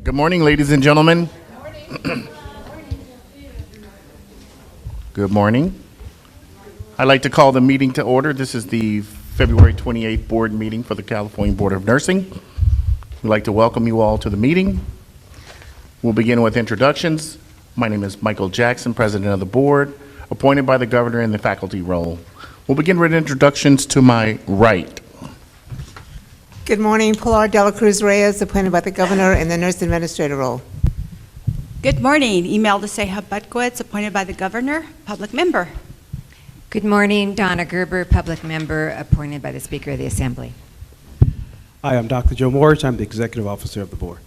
Good morning, ladies and gentlemen. Good morning. I'd like to call the meeting to order. This is the February 28th board meeting for the California Board of Nursing. We'd like to welcome you all to the meeting. We'll begin with introductions. My name is Michael Jackson, President of the Board, appointed by the Governor in the faculty role. We'll begin with introductions to my right. Good morning, Pilar Dela Cruz Reyes, appointed by the Governor in the Nurse Administrator role. Good morning. Imelda Ceja Butkowitz, appointed by the Governor, public member. Good morning, Donna Gerber, public member, appointed by the Speaker of the Assembly. Hi, I'm Dr. Joe Morris. I'm the Executive Officer of the Board.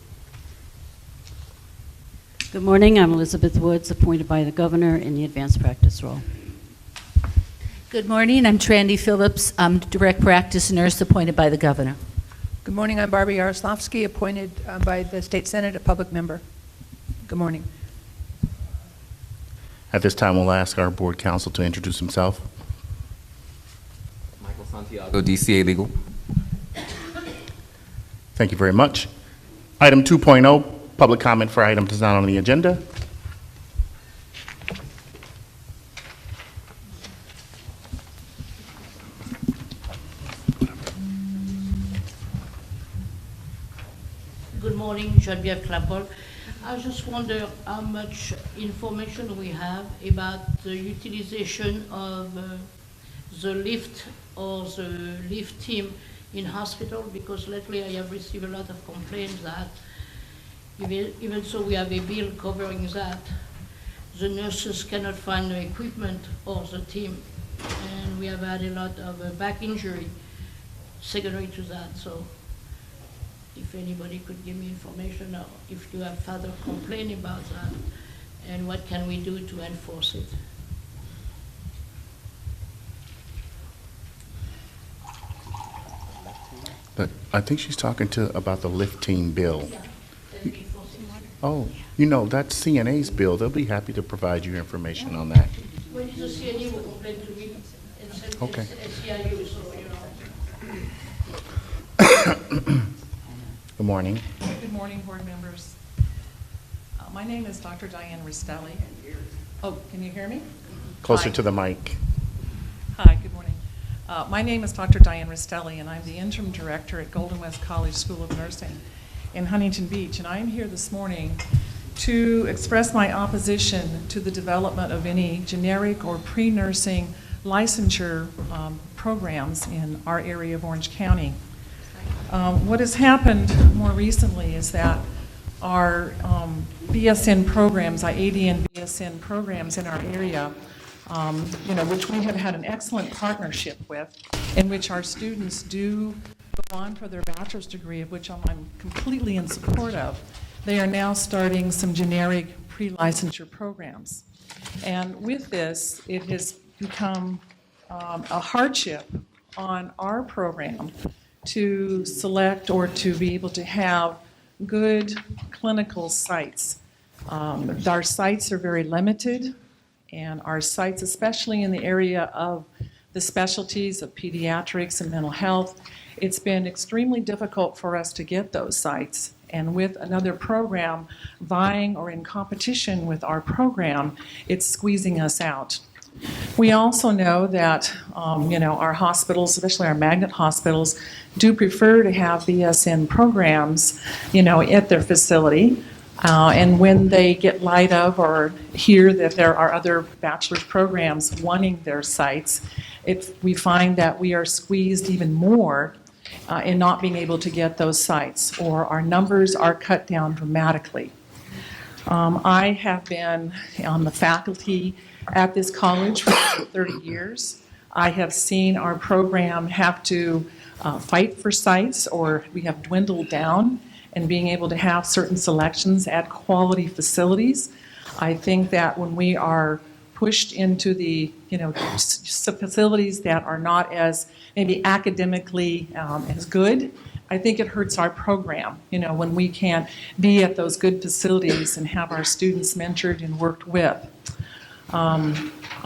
Good morning. I'm Elizabeth Woods, appointed by the Governor in the Advanced Practice role. Good morning. I'm Trandy Phillips. I'm Direct Practice Nurse, appointed by the Governor. Good morning. I'm Barbara Yaroslavsky, appointed by the State Senate, a public member. Good morning. At this time, we'll ask our board counsel to introduce himself. Michael Santiago, DCA Legal. Thank you very much. Item 2.0, public comment for items not on the agenda. Good morning, Geneviève Clapol. I just wonder how much information we have about the utilization of the lift or the lift team in hospital, because lately I have received a lot of complaints that even though we have a bill covering that, the nurses cannot find the equipment or the team. And we have had a lot of back injury secondary to that. So if anybody could give me information, or if you have further complaint about that, and what can we do to enforce it? But I think she's talking about the lift team bill. Yeah. Oh, you know, that's CNA's bill. They'll be happy to provide you information on that. When is the CNA will complain to me? It's Okay. SCIU, so you know. Good morning. Good morning, board members. My name is Dr. Diane Rastelli. Oh, can you hear me? Closer Hi. to the mic. Hi, good morning. My name is Dr. Diane Rastelli, and I'm the interim director at Golden West College School of Nursing in Huntington Beach. And I am here this morning to express my opposition to the development of any generic or pre-nursing licensure programs in our area of Orange County. What has happened more recently is that our BSN programs, our AD and BSN programs in our area, which we have had an excellent partnership with, in which our students do go on for their bachelor's degree, of which I'm completely in support of. They are now starting some generic pre-licensure programs. And with this, it has become a hardship on our program to select or to be able to have good clinical sites. Our sites are very limited, and our sites, especially in the area of the specialties of pediatrics and mental health, it's been extremely difficult for us to get those sites. And with another program vying or in competition with our program, it's squeezing us out. We also know that, our hospitals, especially our magnet hospitals, do prefer to have BSN programs, at their facility. And when they get light of or hear that there are other bachelor's programs wanting their sites, we find that we are squeezed even more in not being able to get those sites, or our numbers are cut down dramatically. I have been on the faculty at this college for 30 years. I have seen our program have to fight for sites, or we have dwindled down in being able to have certain selections at quality facilities. I think that when we are pushed into the facilities that are not as maybe academically as good, I think it hurts our program, when we can't be at those good facilities and have our students mentored and worked with.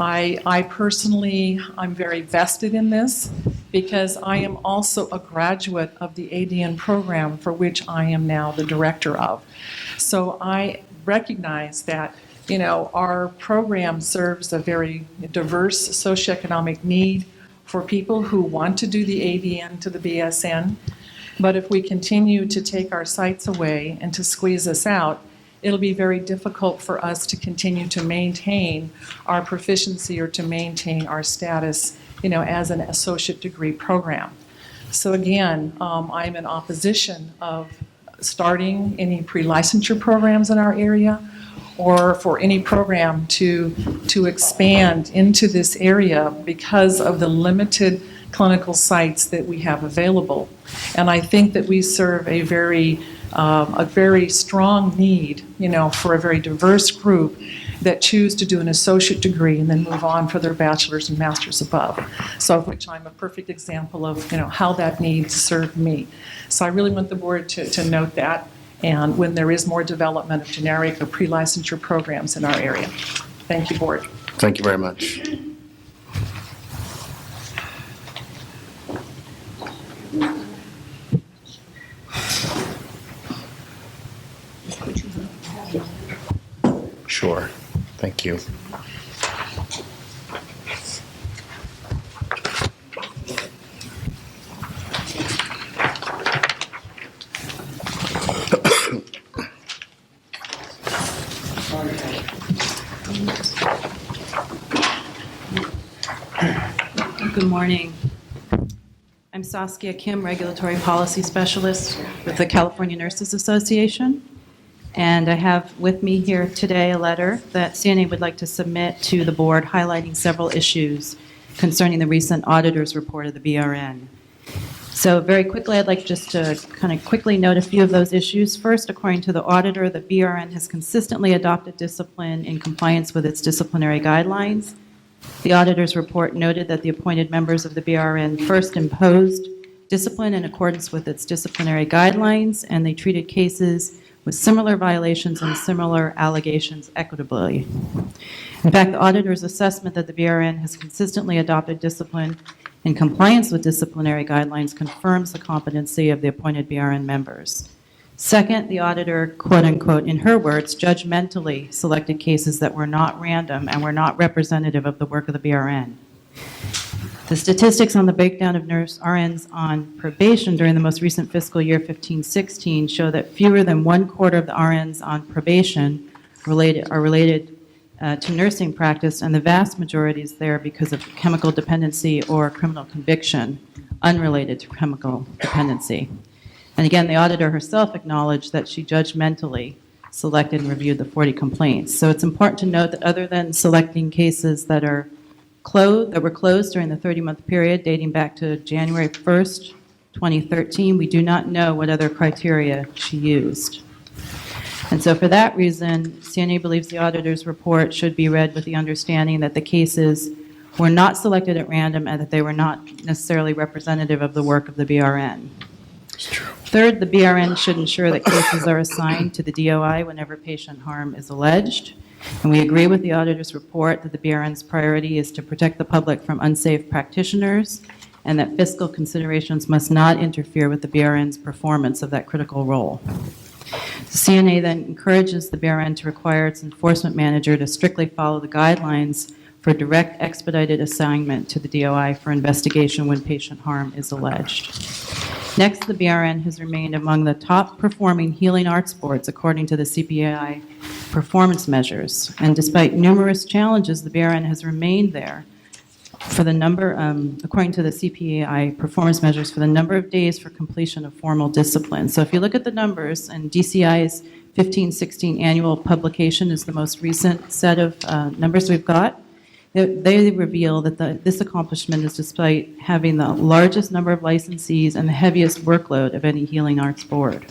I personally, I'm very vested in this, because I am also a graduate of the ADN program for which I am now the director of. So I recognize that, our program serves a very diverse socioeconomic need for people who want to do the ADN to the BSN. But if we continue to take our sights away and to squeeze us out, it'll be very difficult for us to continue to maintain our proficiency or to maintain our status, as an associate degree program. So again, I'm in opposition of starting any pre-licensure programs in our area, or for any program to expand into this area because of the limited clinical sites that we have available. And I think that we serve a very strong need, for a very diverse group that choose to do an associate degree and then move on for their bachelor's and master's above. So of which I'm a perfect example of, how that need served me. So I really want the board to note that, and when there is more development of generic or pre-licensure programs in our area. Thank you, board. Thank you very much. Sure. Thank you. Good morning. I'm Sasuke Kim, Regulatory Policy Specialist with the California Nurses Association. And I have with me here today a letter that CNA would like to submit to the board highlighting several issues concerning the recent auditor's report of the BRN. So very quickly, I'd like just to kind of quickly note a few of those issues. First, according to the auditor, the BRN has consistently adopted discipline in compliance with its disciplinary guidelines. The auditor's report noted that the appointed members of the BRN first imposed discipline in accordance with its disciplinary guidelines, and they treated cases with similar violations and similar allegations equitably. In fact, the auditor's assessment that the BRN has consistently adopted discipline in compliance with disciplinary guidelines confirms the competency of the appointed BRN members. Second, the auditor, quote unquote, in her words, judgmentally selected cases that were not random and were not representative of the work of the BRN. The statistics on the breakdown of nurse RNs on probation during the most recent fiscal year 15-16 show that fewer than 1/4 of the RNs on probation are related to nursing practice, and the vast majority is there because of chemical dependency or criminal conviction unrelated to chemical dependency. And again, the auditor herself acknowledged that she judgmentally selected and reviewed the 40 complaints. So it's important to note that other than selecting cases that were closed during the 30-month period dating back to January 1st, 2013, we do not know what other criteria she used. And so for that reason, CNA believes the auditor's report should be read with the understanding that the cases were not selected at random and that they were not necessarily representative of the work of the BRN. Third, the BRN should ensure that cases are assigned to the DOI whenever patient harm is alleged. And we agree with the auditor's report that the BRN's priority is to protect the public from unsafe practitioners and that fiscal considerations must not interfere with the BRN's performance of that critical role. The CNA then encourages the BRN to require its enforcement manager to strictly follow the guidelines for direct expedited assignment to the DOI for investigation when patient harm is alleged. Next, the BRN has remained among the top performing healing arts boards according to the CPAI performance measures. And despite numerous challenges, the BRN has remained there for the number, according to the CPAI performance measures, for the number of days for completion of formal discipline. So if you look at the numbers, and DCI's 15-16 annual publication is the most recent set of numbers we've got, they reveal that this accomplishment is despite having the largest number of licensees and the heaviest workload of any healing arts board.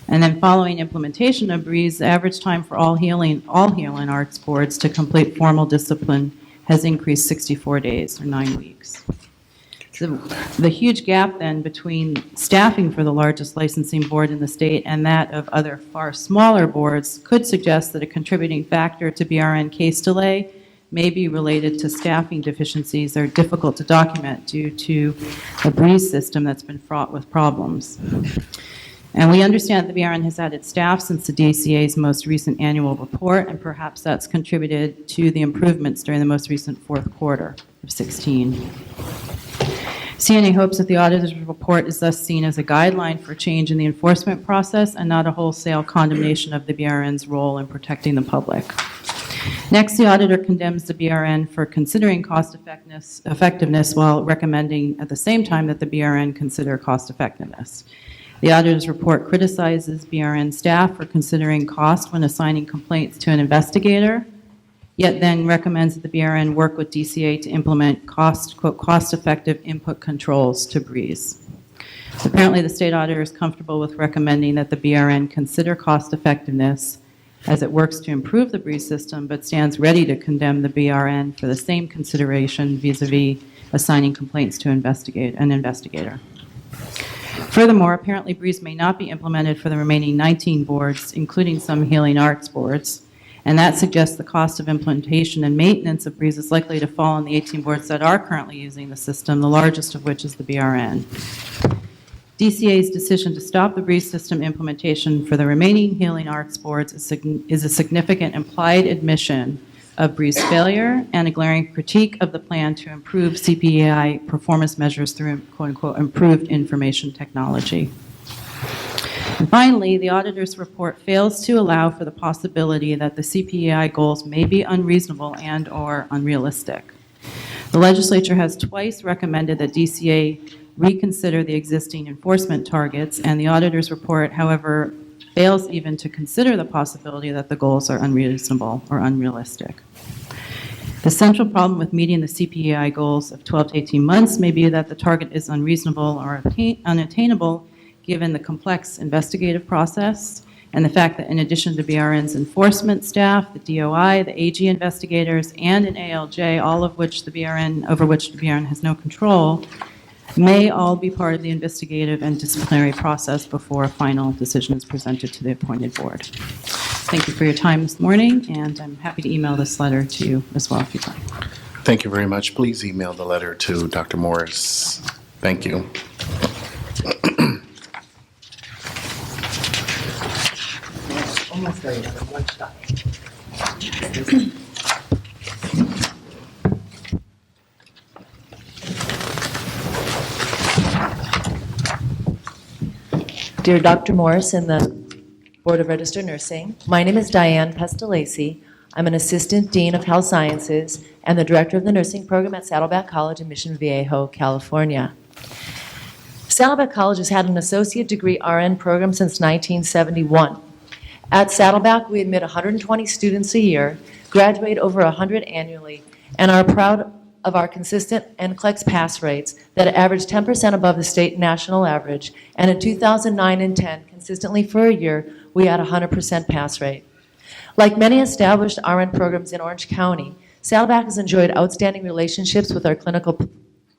And then following implementation of BREEZE, the average time for all healing arts boards to complete formal discipline has increased 64 days, or 9 weeks. So the huge gap then between staffing for the largest licensing board in the state and that of other far smaller boards could suggest that a contributing factor to BRN case delay may be related to staffing deficiencies that are difficult to document due to a breeze system that's been fraught with problems. And we understand that the BRN has added staff since the DCA's most recent annual report, and perhaps that's contributed to the improvements during the most recent fourth quarter of 16. CNA hopes that the auditor's report is thus seen as a guideline for change in the enforcement process and not a wholesale condemnation of the BRN's role in protecting the public. Next, the auditor condemns the BRN for considering cost effectiveness while recommending at the same time that the BRN consider cost effectiveness. The auditor's report criticizes BRN staff for considering cost when assigning complaints to an investigator, yet then recommends that the BRN work with DCA to implement cost-effective input controls to Breeze. Apparently, the state auditor is comfortable with recommending that the BRN consider cost-effectiveness as it works to improve the Breeze system, but stands ready to condemn the BRN for the same consideration vis-a-vis assigning complaints to an investigator. Furthermore, apparently Breeze may not be implemented for the remaining 19 boards, including some healing arts boards, and that suggests the cost of implementation and maintenance of Breeze is likely to fall on the 18 boards that are currently using the system, the largest of which is the BRN. DCA's decision to stop the Breeze system implementation for the remaining healing arts boards is a significant implied admission of Breeze failure and a glaring critique of the plan to improve CPEI performance measures through quote-unquote improved information technology. And finally, the auditor's report fails to allow for the possibility that the CPEI goals may be unreasonable and/or unrealistic. The legislature has twice recommended that DCA reconsider the existing enforcement targets, and the auditor's report, however, fails even to consider the possibility that the goals are unreasonable or unrealistic. The central problem with meeting the CPEI goals of 12 to 18 months may be that the target is unreasonable or unattainable given the complex investigative process and the fact that in addition to BRN's enforcement staff, the DOI, the AG investigators, and an ALJ, all of which over which the BRN has no control, may all be part of the investigative and disciplinary process before a final decision is presented to the appointed board. Thank you for your time this morning, and I'm happy to email this letter to you as well if you'd like. Thank you very much. Please email the letter to Dr. Morris. Thank you. Dear Dr. Morris and the Board of Registered Nursing, my name is Diane Rastelli. I'm an Assistant Dean of Health Sciences and the Director of the Nursing Program at Saddleback College in Mission Viejo, California. Saddleback College has had an associate degree RN program since 1971. At Saddleback, we admit 120 students a year, graduate over 100 annually, and are proud of our consistent NCLEX pass rates that average 10% above the state and national average, and in 2009 and 10, consistently for a year, we had a 100% pass rate. Like many established RN programs in Orange County, Saddleback has enjoyed outstanding relationships with our clinical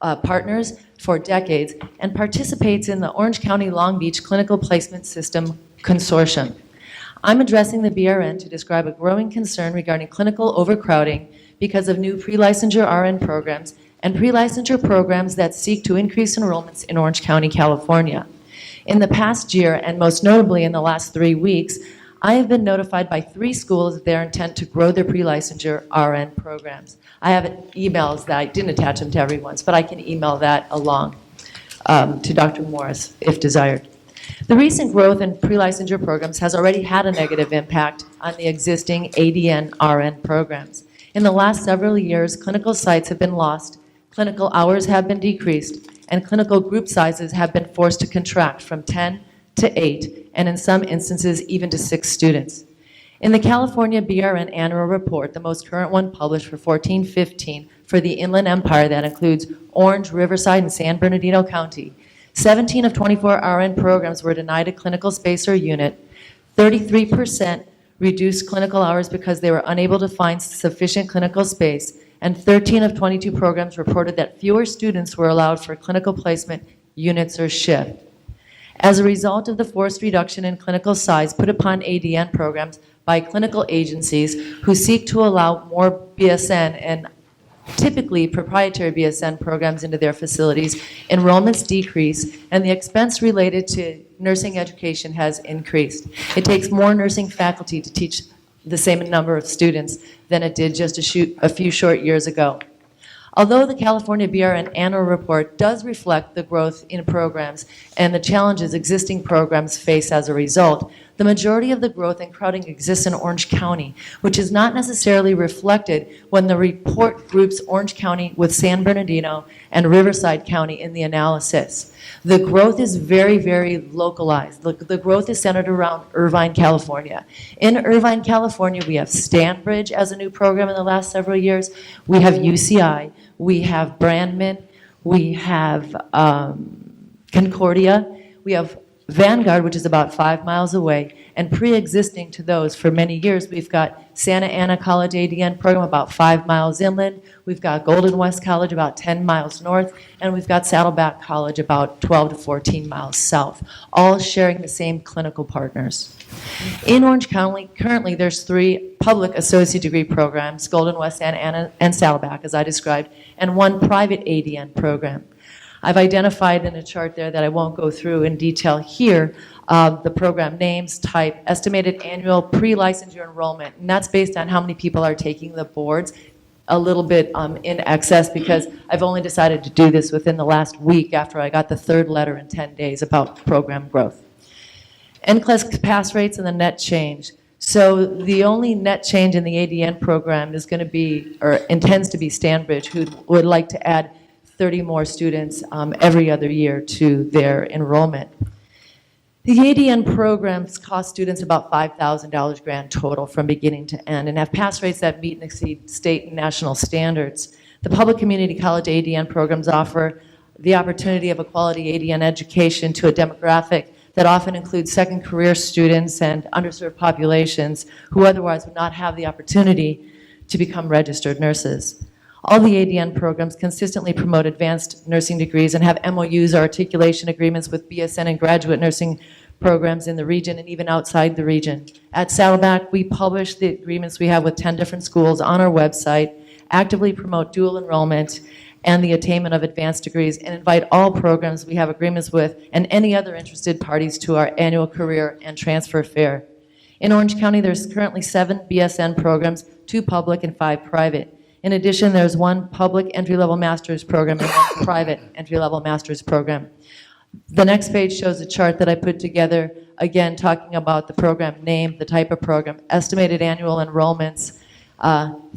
partners for decades and participates in the Orange County Long Beach Clinical Placement System Consortium. I'm addressing the BRN to describe a growing concern regarding clinical overcrowding because of new pre-licensure RN programs and pre-licensure programs that seek to increase enrollments in Orange County, California. In the past year, and most notably in the last 3 weeks, I have been notified by 3 schools of their intent to grow their pre-licensure RN programs. I have emails that I didn't attach them to everyone's, but I can email that along to Dr. Morris if desired. The recent growth in pre-licensure programs has already had a negative impact on the existing ADN RN programs. In the last several years, clinical sites have been lost, clinical hours have been decreased, and clinical group sizes have been forced to contract from 10 to 8, and in some instances, even to 6 students. In the California BRN Annual Report, the most current one published for 14-15 for the Inland Empire that includes Orange, Riverside, and San Bernardino County, 17 of 24 RN programs were denied a clinical space or unit, 33% reduced clinical hours because they were unable to find sufficient clinical space, and 13 of 22 programs reported that fewer students were allowed for clinical placement units or shift. As a result of the forced reduction in clinical size put upon ADN programs by clinical agencies who seek to allow more BSN and typically proprietary BSN programs into their facilities, enrollments decrease, and the expense related to nursing education has increased. It takes more nursing faculty to teach the same number of students than it did just a few short years ago. Although the California BRN annual report does reflect the growth in programs and the challenges existing programs face as a result, the majority of the growth and crowding exists in Orange County, which is not necessarily reflected when the report groups Orange County with San Bernardino and Riverside County in the analysis. The growth is very, very localized. The growth is centered around Irvine, California. In Irvine, California, we have Stanbridge as a new program in the last several years. We have UCI. We have Brandman. We have Concordia. We have Vanguard, which is about 5 miles away, and pre-existing to those for many years, we've got Santa Ana College ADN program about 5 miles inland, we've got Golden West College about 10 miles north, and we've got Saddleback College about 12 to 14 miles south, all sharing the same clinical partners. In Orange County, currently there's 3 public associate degree programs, Golden West, Santa Ana, and Saddleback, as I described, and 1 private ADN program. I've identified in a chart there that I won't go through in detail here, the program names, type, estimated annual pre-licensure enrollment, and that's based on how many people are taking the boards, a little bit in excess because I've only decided to do this within the last week after I got the 3rd letter in 10 days about program growth. NCLEX pass rates and the net change. So the only net change in the ADN program is going to be, or intends to be Stanbridge, who would like to add 30 more students every other year to their enrollment. The ADN programs cost students about $5,000 grand total from beginning to end and have pass rates that meet and exceed state and national standards. The public community college ADN programs offer the opportunity of a quality ADN education to a demographic that often includes second career students and underserved populations who otherwise would not have the opportunity to become registered nurses. All the ADN programs consistently promote advanced nursing degrees and have MOUs or articulation agreements with BSN and graduate nursing programs in the region and even outside the region. At Saddleback, we publish the agreements we have with 10 different schools on our website, actively promote dual enrollment and the attainment of advanced degrees, and invite all programs we have agreements with and any other interested parties to our annual career and transfer fair. In Orange County, there's currently 7 BSN programs, 2 public and 5 private. In addition, there's 1 public entry-level master's program and 1 private entry-level master's program. The next page shows a chart that I put together, again, talking about the program name, the type of program, estimated annual enrollments,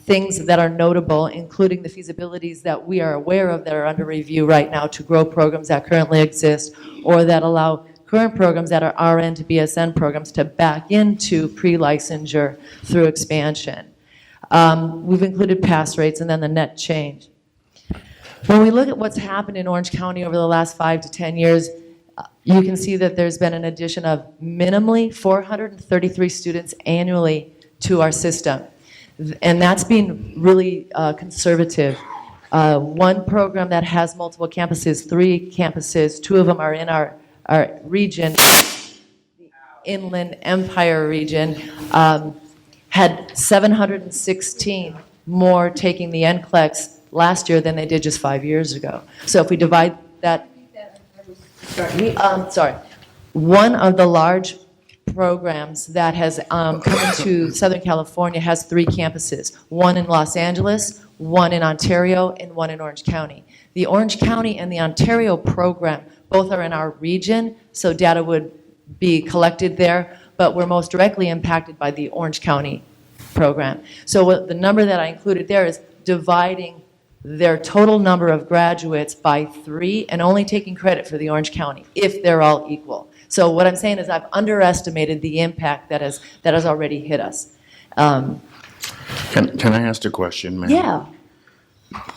things that are notable, including the feasibilities that we are aware of that are under review right now to grow programs that currently exist or that allow current programs that are RN to BSN programs to back into pre-licensure through expansion. We've included pass rates and then the net change. When we look at what's happened in Orange County over the last 5 to 10 years, you can see that there's been an addition of minimally 433 students annually to our system. And that's been really conservative. 1 program that has multiple campuses, 3 campuses, 2 of them are in our region, the Inland Empire region, had 716 more taking the NCLEX last year than they did just 5 years ago. So if we divide that, one of the large programs that has come into Southern California has 3 campuses, 1 in Los Angeles, 1 in Ontario, and 1 in Orange County. The Orange County and the Ontario program both are in our region, so data would be collected there, but we're most directly impacted by the Orange County program. So what the number that I included there is dividing their total number of graduates by 3 and only taking credit for the Orange County, if they're all equal. So what I'm saying is I've underestimated the impact that has already hit us. Can I ask a question, ma'am? Yeah.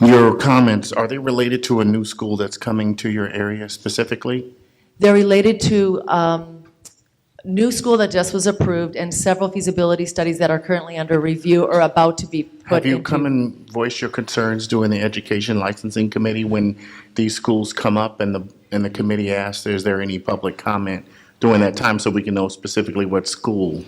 Your comments, are they related to a new school that's coming to your area specifically? They're related to new school that just was approved and several feasibility studies that are currently under review or about to be put Have you into. come and voiced your concerns during the Education Licensing Committee when these schools come up and the committee asks, is there any public comment during that time so we can know specifically what school?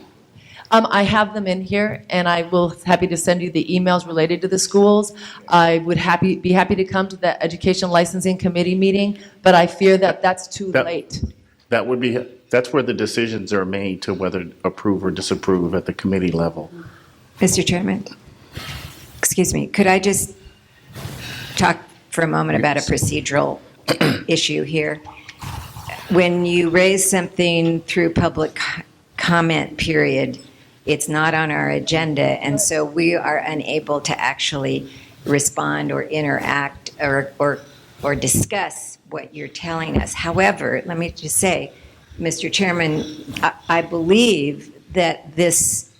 I have them in here, and I will happy to send you the emails related to the schools. I would be happy to come to the Education Licensing Committee meeting, but I fear that that's too late. That's where the decisions are made to whether approve or disapprove at the committee level. Mr. Chairman, excuse me, could I just talk for a moment about a procedural issue here? When you raise something through public comment period, it's not on our agenda, and so we are unable to actually respond or interact or discuss what you're telling us. However, let me just say, Mr. Chairman, I believe that this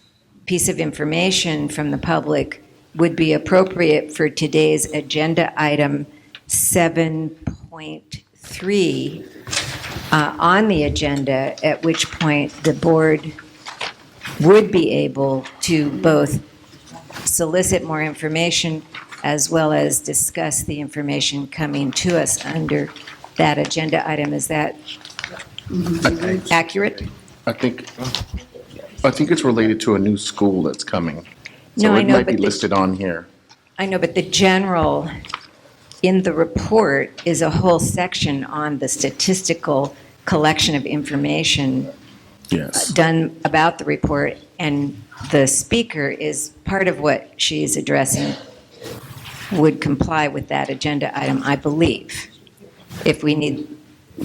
piece of information from the public would be appropriate for today's agenda item 7.3 on the agenda, at which point the board would be able to both solicit more information as well as discuss the information coming to us under that agenda item. Is that accurate? I think it's related to a new school that's coming. No, So I it know, might be but listed on here. I know, but the general, in the report is a whole section on the statistical collection of information done about the report, and the speaker is part of what she's addressing would comply with that agenda item, I believe. If we need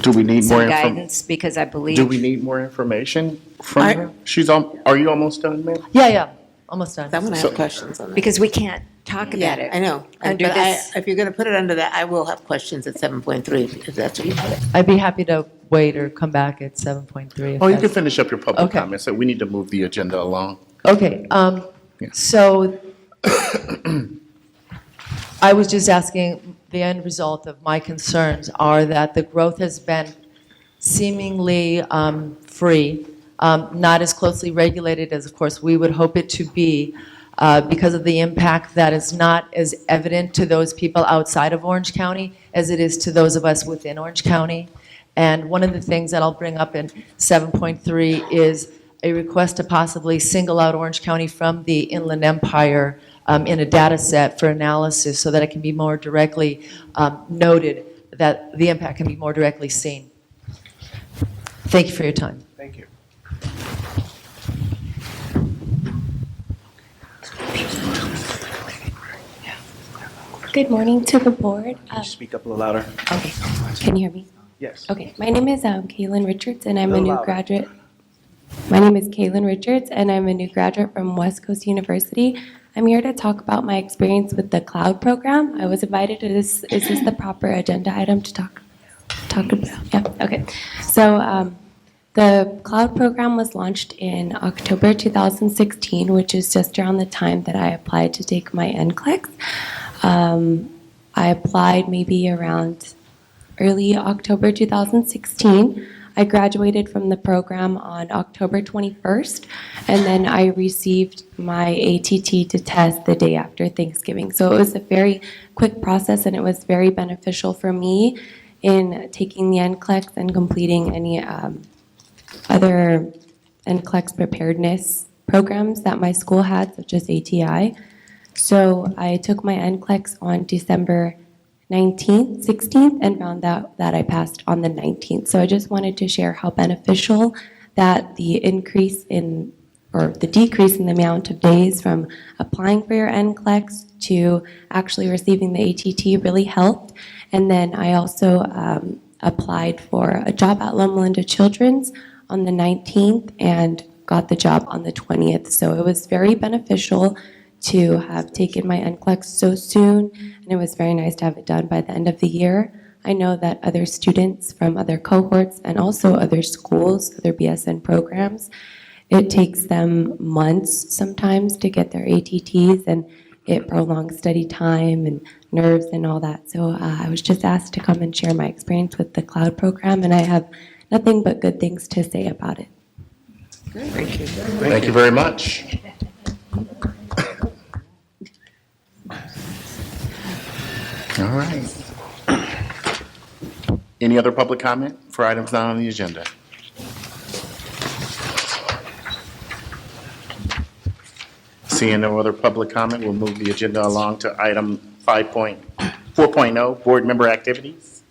Do we need more some guidance, because I believe. Do we need more information from her? Are you almost done, ma'am? Yeah, almost done. I'm going to have questions on that. Because we can't talk about Yeah, it. I know. Under But this. if you're going to put it under that, I will have questions at 7.3, if that's what you put it. I'd be happy to wait or come back at 7.3. if Oh, you can that's- finish up your public Okay. comments. So we need to move the agenda along. Okay, so I was just asking, the end result of my concerns are that the growth has been seemingly free, not as closely regulated as, of course, we would hope it to be, because of the impact that is not as evident to those people outside of Orange County as it is to those of us within Orange County. And one of the things that I'll bring up in 7.3 is a request to possibly single out Orange County from the Inland Empire in a data set for analysis so that it can be more directly noted, that the impact can be more directly seen. Thank you for your time. Thank you. Good morning to the board. Can you speak up a little louder? Okay, can you hear me? Yes. Okay, my name is Kaylin Richards, and I'm a Little new louder. graduate. My name is Kaylin Richards, and I'm a new graduate from West Coast University. I'm here to talk about my experience with the cloud program. I was invited to this. Is this the proper agenda item to talk about? Yeah. Okay. So the cloud program was launched in October 2016, which is just around the time that I applied to take my NCLEX. I applied maybe around early October 2016. I graduated from the program on October 21st, and then I received my ATT to test the day after Thanksgiving. So it was a very quick process, and it was very beneficial for me in taking the NCLEX and completing any other NCLEX preparedness programs that my school had, such as ATI. So I took my NCLEX on December 19th, 16th, and found out that I passed on the 19th. So I just wanted to share how beneficial that the increase in, or the decrease in the amount of days from applying for your NCLEX to actually receiving the ATT really helped. And then I also applied for a job at Loma Linda Children's on the 19th and got the job on the 20th. So it was very beneficial to have taken my NCLEX so soon, and it was very nice to have it done by the end of the year. I know that other students from other cohorts and also other schools, other BSN programs, it takes them months sometimes to get their ATTs, and it prolongs study time and nerves and all that. So I was just asked to come and share my experience with the cloud program, and I have nothing but good things to say about it. Thank you. Thank you very much. All right. Any other public comment for items not on the agenda? Seeing no other public comment, we'll move the agenda along to item 4.0, board member activities.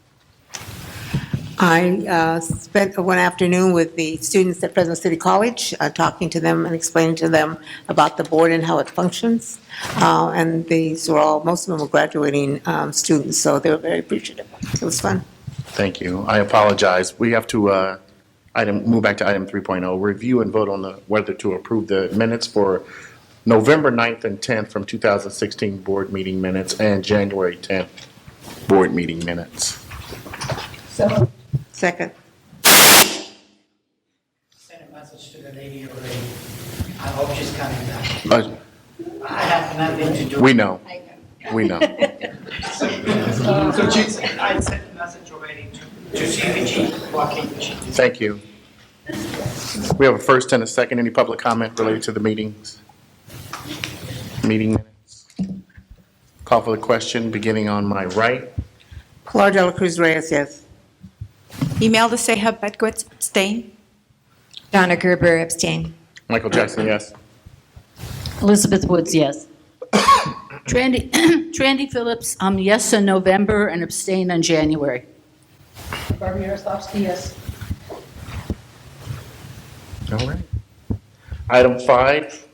I spent one afternoon with the students at Fresno City College, talking to them and explaining to them about the board and how it functions. And these were all, most of them were graduating students, so they were very appreciative. It was fun. Thank you. I apologize. We have to move back to item 3.0, review and vote on whether to approve the minutes for November 9th and 10th from 2016 board meeting minutes and January 10th board meeting minutes. Second. Sent a message to the lady already. I hope she's coming back. I have nothing to do. We know. We know. I sent a message already to CVG, walking. Thank you. We have a first and a second. Any public comment related to the meetings? Meeting minutes. Call for the question, beginning on my right. Pilar de la Cruz Reyes, yes. Email to say Budkowitz, abstain. Donna Gerber, abstain. Michael Jackson, yes. Elizabeth Woods, yes. Trandy Phillips, yes in November and abstain on January. Barbie Yaroslavsky, yes. All right. Item 5,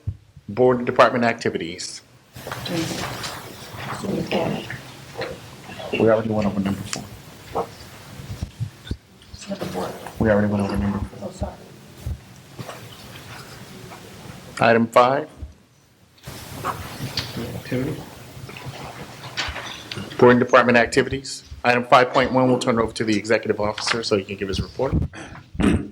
board and department activities. We already went over number 4. Number 4. We already went over number 4. Oh, sorry. Item 5. Board and department activities. Item 5.1, we'll turn it over to the executive officer so he can give his report. In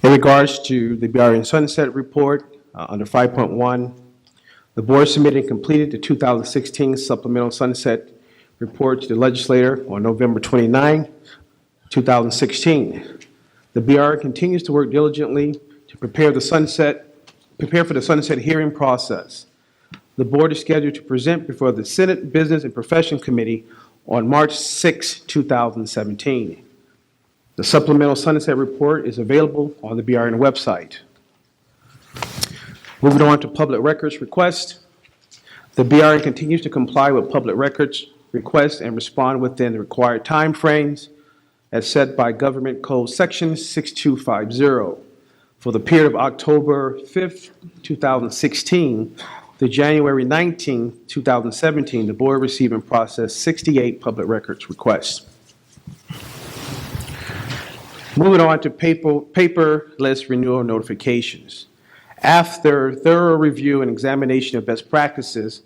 regards to the BRN Sunset Report, under 5.1, the board submitted and completed the 2016 Supplemental Sunset Report to the legislator on November 29, 2016. The BRN continues to work diligently to prepare for the sunset hearing process. The board is scheduled to present before the Senate Business and Profession Committee on March 6, 2017. The Supplemental Sunset Report is available on the BRN website. Moving on to public records request. The BRN continues to comply with public records requests and respond within the required timeframes as set by Government Code Section 6250. For the period of October 5th, 2016 to January 19, 2017, the board received and processed 68 public records requests. Moving on to paperless renewal notifications. After thorough review and examination of best practices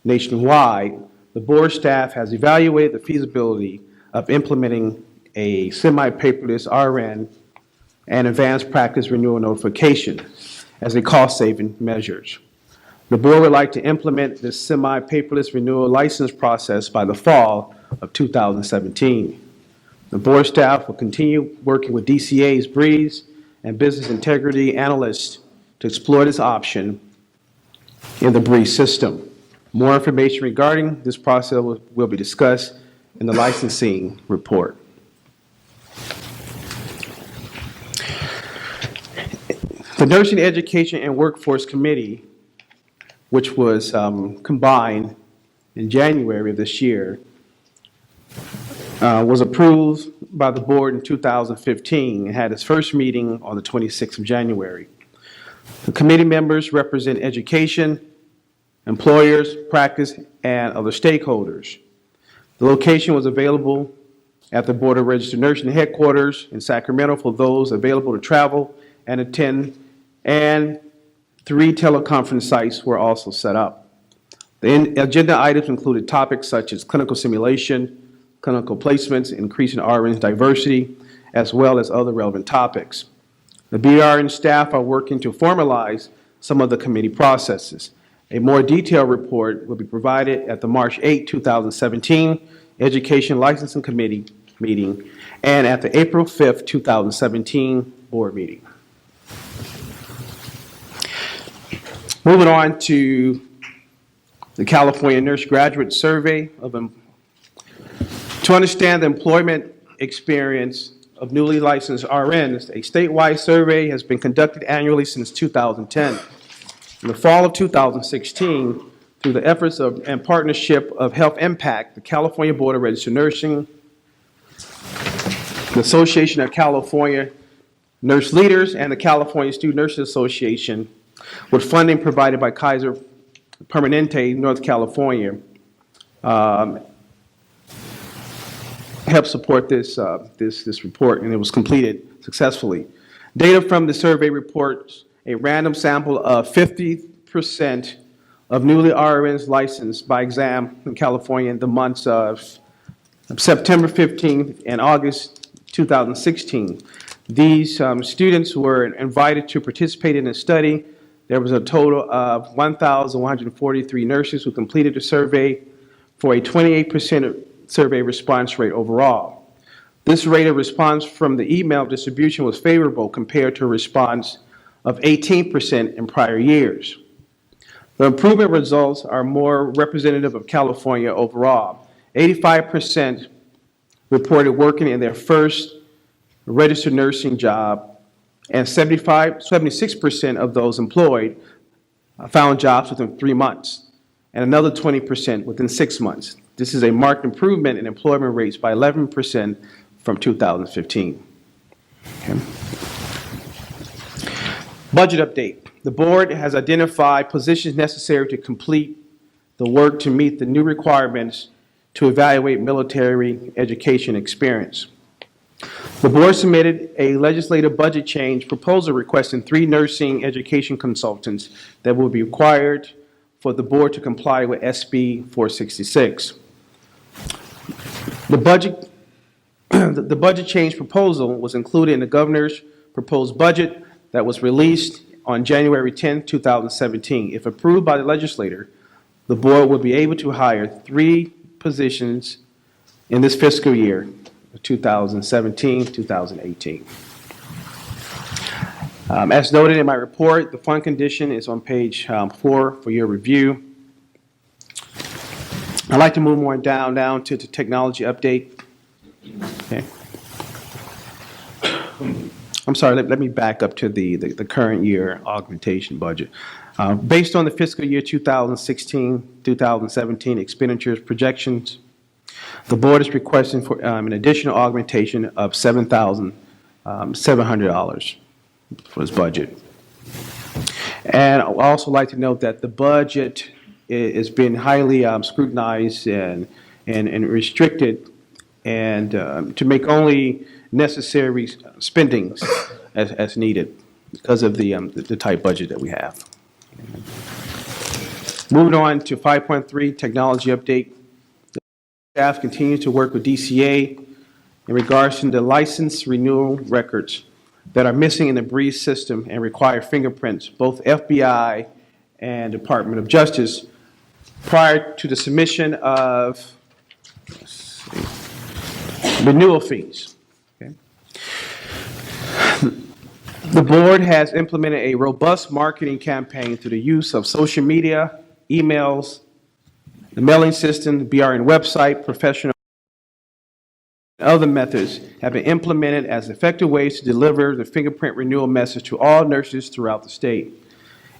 nationwide, the board staff has evaluated the feasibility of implementing a semi-paperless RN and advanced practice renewal notification as a cost-saving measures. The board would like to implement this semi-paperless renewal license process by the fall of 2017. The board staff will continue working with DCA's Breeze and business integrity analysts to explore this option in the Breeze system. More information regarding this process will be discussed in the licensing report. The Nursing Education and Workforce Committee, which was combined in January of this year, was approved by the board in 2015 and had its first meeting on the 26th of January. The committee members represent education, employers, practice, and other stakeholders. The location was available at the Board of Registered Nursing headquarters in Sacramento for those available to travel and attend, and 3 teleconference sites were also set up. The agenda items included topics such as clinical simulation, clinical placements, increasing RN's diversity, as well as other relevant topics. The BRN staff are working to formalize some of the committee processes. A more detailed report will be provided at the March 8, 2017 Education Licensing Committee meeting and at the April 5, 2017 board meeting. Moving on to the California Nurse Graduate Survey to understand the employment experience of newly licensed RNs, a statewide survey has been conducted annually since 2010. In the fall of 2016, through the efforts of and partnership of Health Impact, the California Board of Registered Nursing, the Association of California Nurse Leaders, and the California Student Nurses Association, with funding provided by Kaiser Permanente, North California, helped support this report, and it was completed successfully. Data from the survey reports a random sample of 50% of newly RNs licensed by exam in California in the months of September 15th and August 2016. These students were invited to participate in a study. There was a total of 1,143 nurses who completed the survey for a 28% survey response rate overall. This rate of response from the email distribution was favorable compared to a response of 18% in prior years. The improvement results are more representative of California overall. 85% reported working in their first registered nursing job, and 76% of those employed found jobs within 3 months, and another 20% within 6 months. This is a marked improvement in employment rates by 11% from 2015. Okay. Budget update. The board has identified positions necessary to complete the work to meet the new requirements to evaluate military education experience. The board submitted a legislative budget change proposal requesting 3 nursing education consultants that will be required for the board to comply with SB 466. The budget change proposal was included in the governor's proposed budget that was released on January 10, 2017. If approved by the legislator, the board will be able to hire 3 positions in this fiscal year, 2017-2018. As noted in my report, the fund condition is on page 4 for your review. I'd like to move more down to the technology update. Okay. I'm sorry, let me back up to the current year augmentation budget. Based on the fiscal year 2016-2017 expenditures projections, the board is requesting for an additional augmentation of $7,700 for this budget. And I'd also like to note that the budget is being highly scrutinized and restricted, and to make only necessary spendings as needed because of the tight budget that we have. Moving on to 5.3, technology update. The staff continues to work with DCA in regards to the license renewal records that are missing in the BREEZE system and require fingerprints, both FBI and Department of Justice, prior to the submission of renewal fees. Okay. The board has implemented a robust marketing campaign through the use of social media, emails, the mailing system, the BRN website, professional and other methods have been implemented as effective ways to deliver the fingerprint renewal message to all nurses throughout the state.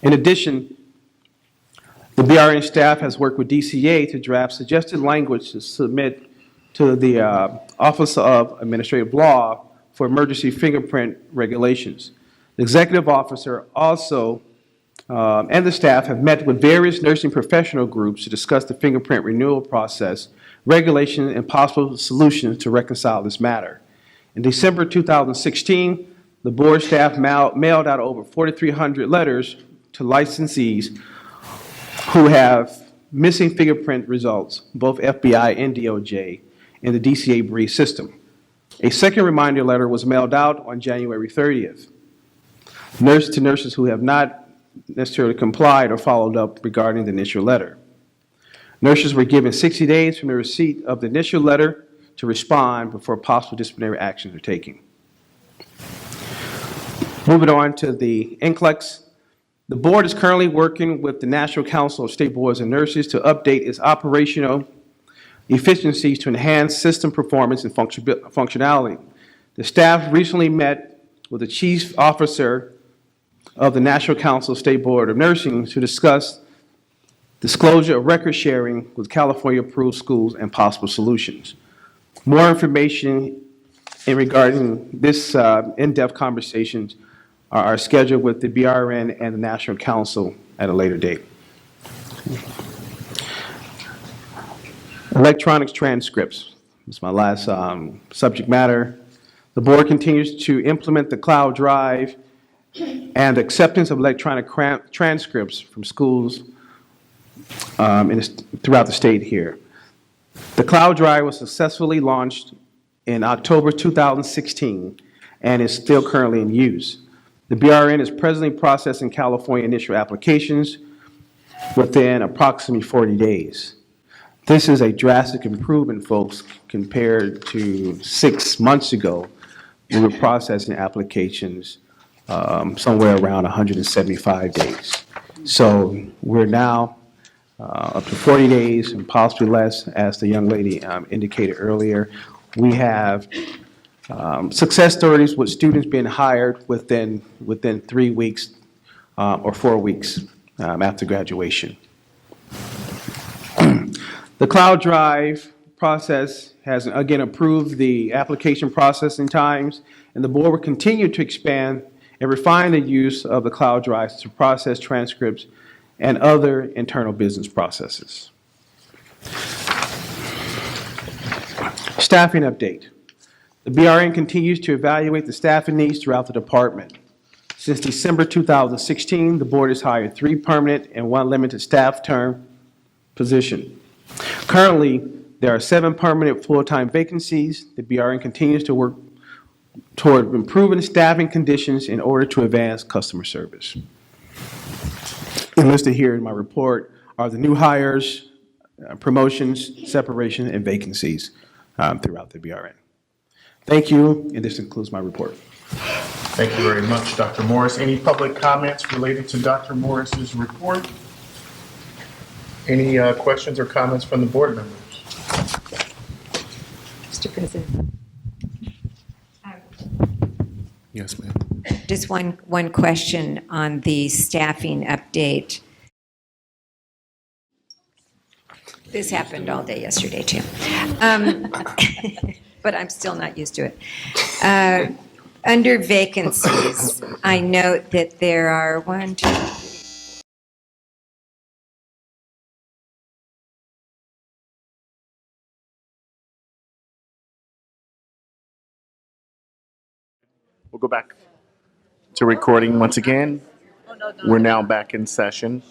In addition, the BRN staff has worked with DCA to draft suggested language to submit to the Office of Administrative Law for emergency fingerprint regulations. The executive officer also and the staff have met with various nursing professional groups to discuss the fingerprint renewal process, regulations, and possible solutions to reconcile this matter. In December 2016, the board staff mailed out over 4,300 letters to licensees who have missing fingerprint results, both FBI and DOJ, in the DCA BREEZE system. A second reminder letter was mailed out on January 30th. To nurses who have not necessarily complied or followed up regarding the initial letter. Nurses were given 60 days from the receipt of the initial letter to respond before possible disciplinary actions are taken. Moving on to the NCLEX. The board is currently working with the National Council of State Boards and Nurses to update its operational efficiencies to enhance system performance and functionality. The staff recently met with the chief officer of the National Council State Board of Nursing to discuss disclosure of record sharing with California-approved schools and possible solutions. More information regarding this in-depth conversations are scheduled with the BRN and the National Council at a later date. Electronics transcripts. This is my last subject matter. The board continues to implement the cloud drive and acceptance of electronic transcripts from schools throughout the state here. The cloud drive was successfully launched in October 2016 and is still currently in use. The BRN is presently processing California initial applications within approximately 40 days. This is a drastic improvement, folks, compared to 6 months ago. We were processing applications somewhere around 175 days. So we're now up to 40 days and possibly less, as the young lady indicated earlier. We have success stories with students being hired within 3 weeks or 4 weeks after graduation. The cloud drive process has again improved the application processing times, and the board will continue to expand and refine the use of the cloud drives to process transcripts and other internal business processes. Staffing update. The BRN continues to evaluate the staffing needs throughout the department. Since December 2016, the board has hired 3 permanent and 1 limited staff term position. Currently, there are 7 permanent full-time vacancies. The BRN continues to work toward improving staffing conditions in order to advance customer service. And listed here in my report are the new hires, promotions, separation, and vacancies throughout the BRN. Thank you, and this concludes my report. Thank you very much, Dr. Morris. Any public comments related to Dr. Morris's report? Any questions or comments from the board members? Mr. President. Yes, ma'am. Just one question on the staffing update. This happened all day yesterday, too. But I'm still not used to it. Under vacancies, I note that there are 1, 2, 3. We'll go back to recording once again. We're now back in session.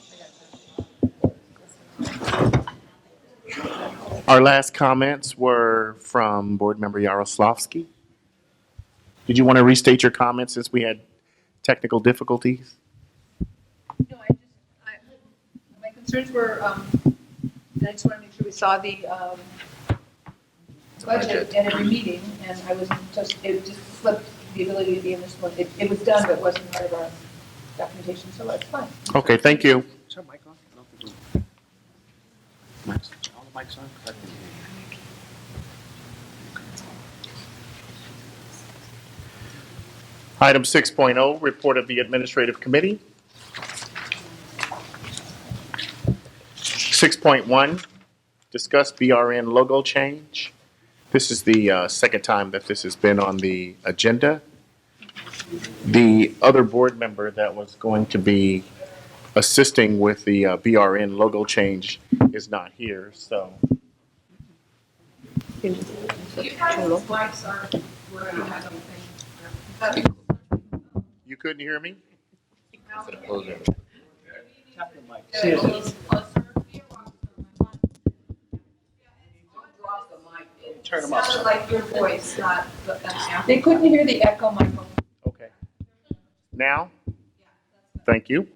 Our last comments were from Board Member Yaroslavsky. Did you want to restate your comments since we had technical difficulties? No, my concerns were, I just want to make sure we saw the budget at every meeting, and it just slipped the ability to be in this one. It was done, but wasn't part of our documentation, so that's fine. Okay, thank you. Is our mic on? I don't think so. All the mics on? Item 6.0, report of the Administrative Committee. 6.1, discuss BRN logo change. This is the second time that this has been on the agenda. The other board member that was going to be assisting with the BRN logo change is not here, so. You couldn't hear me? Turn them up. Sounded like your voice, not they couldn't hear the echo microphone. Okay. Now? Thank you.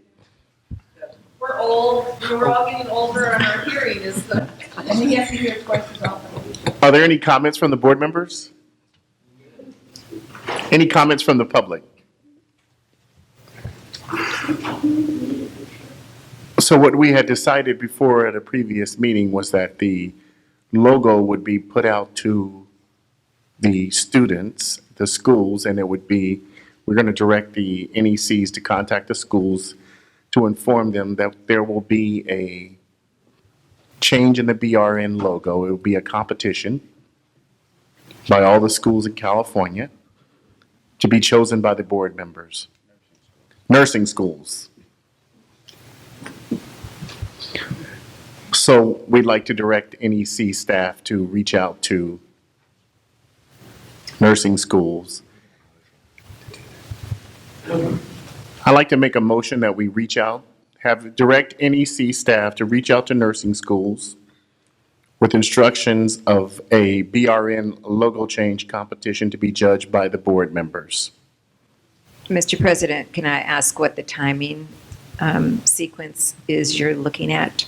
We're old. We're all getting older, and our hearing is the. And you have to hear it twice as often. Are there any comments from the board members? Any comments from the public? So what we had decided before at a previous meeting was that the logo would be put out to the students the schools, and it would be, we're going to direct the NECs to contact the schools to inform them that there will be a change in the BRN logo. It will be a competition by all the schools in California to be chosen by the board members. Nursing schools. So we'd like to direct NEC staff to reach out to nursing schools. I'd like to make a motion that we reach out, have direct NEC staff to reach out to nursing schools with instructions of a BRN logo change competition to be judged by the board members. Mr. President, can I ask what the timing sequence is you're looking at?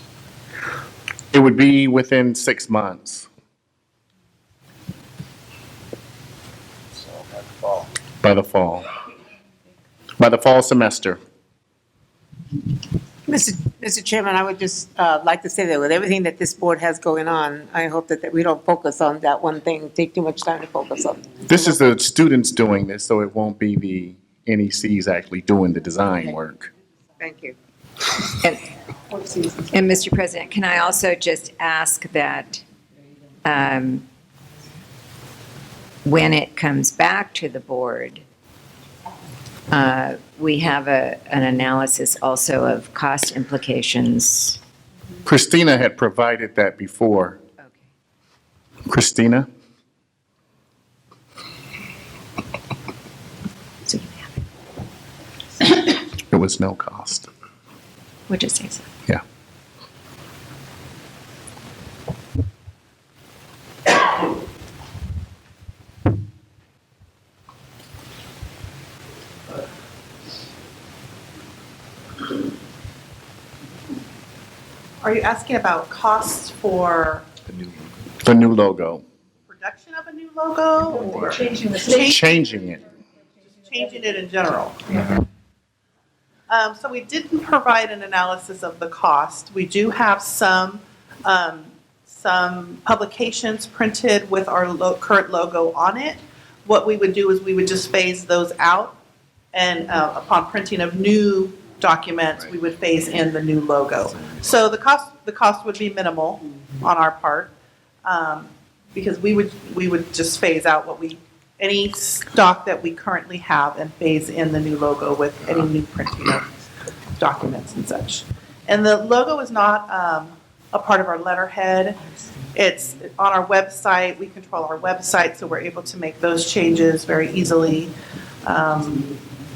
It would be within 6 months. By the fall. By the fall semester. Mr. Chairman, I would just like to say that with everything that this board has going on, I hope that we don't focus on that one thing, take too much time to focus on. This is the students doing this, so it won't be the NECs actually doing the design work. Thank you. And Mr. President, can I also just ask that when it comes back to the board, we have an analysis also of cost implications. Christina had provided that before. Okay. Christina? So you have it. It was no cost. We'll just say so. Yeah. Are you asking about costs for The new logo. production of a new logo or Changing the Changing it. changing it in general? So we didn't provide an analysis of the cost. We do have some publications printed with our current logo on it. What we would do is we would just phase those out, and upon printing of new documents, we would phase in the new logo. So the cost would be minimal on our part, because we would just phase out any stock that we currently have and phase in the new logo with any new printing of documents and such. And the logo is not a part of our letterhead. It's on our website. We control our website, so we're able to make those changes very easily.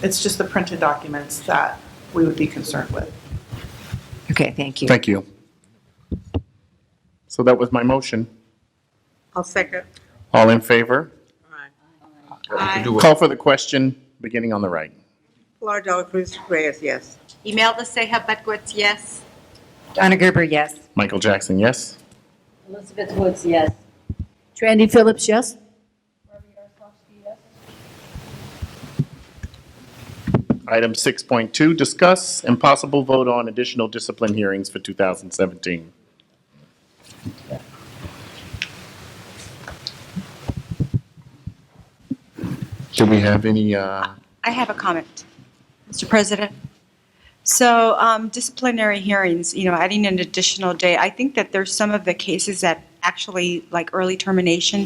It's just the printed documents that we would be concerned with. Okay, thank you. Thank you. So that was my motion. I'll second. All in favor? Aye. Call for the question, beginning on the right. Pilar Dela Cruz Reyes, yes. Imelda Seja Butkwitz, yes. Donna Gerber, yes. Michael Jackson, yes? Elizabeth Woods, yes. Randy Phillips, yes. Item 6.2, discuss and possible vote on additional discipline hearings for 2017. Do we have any, I have a comment, Mr. President. So disciplinary hearings, adding an additional day, I think that there's some of the cases that actually, like early termination,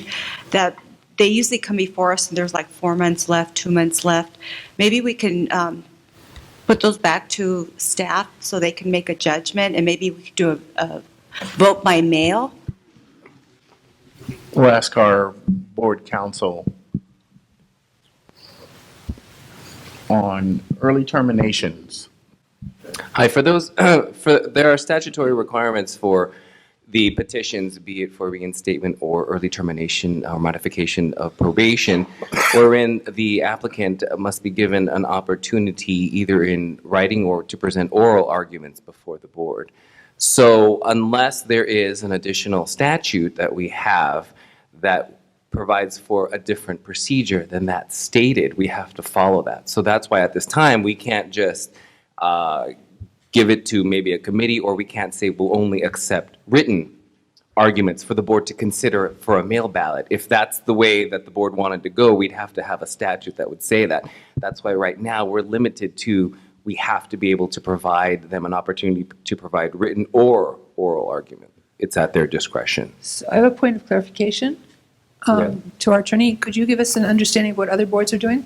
that they usually come before us and there's like 4 months left, 2 months left. Maybe we can put those back to staff so they can make a judgment, and maybe we could do a vote by mail. we'll ask our board counsel on early terminations. Hi, for those, there are statutory requirements for the petitions, be it for reinstatement or early termination or modification of probation, wherein the applicant must be given an opportunity either in writing or to present oral arguments before the board. So unless there is an additional statute that we have that provides for a different procedure than that stated, we have to follow that. So that's why at this time, we can't just give it to maybe a committee, or we can't say we'll only accept written arguments for the board to consider for a mail ballot. If that's the way that the board wanted to go, we'd have to have a statute that would say that. That's why right now we're limited to, we have to be able to provide them an opportunity to provide written or oral argument. It's at their discretion. So I have a point of clarification to our attorney. Could you give us an understanding of what other boards are doing?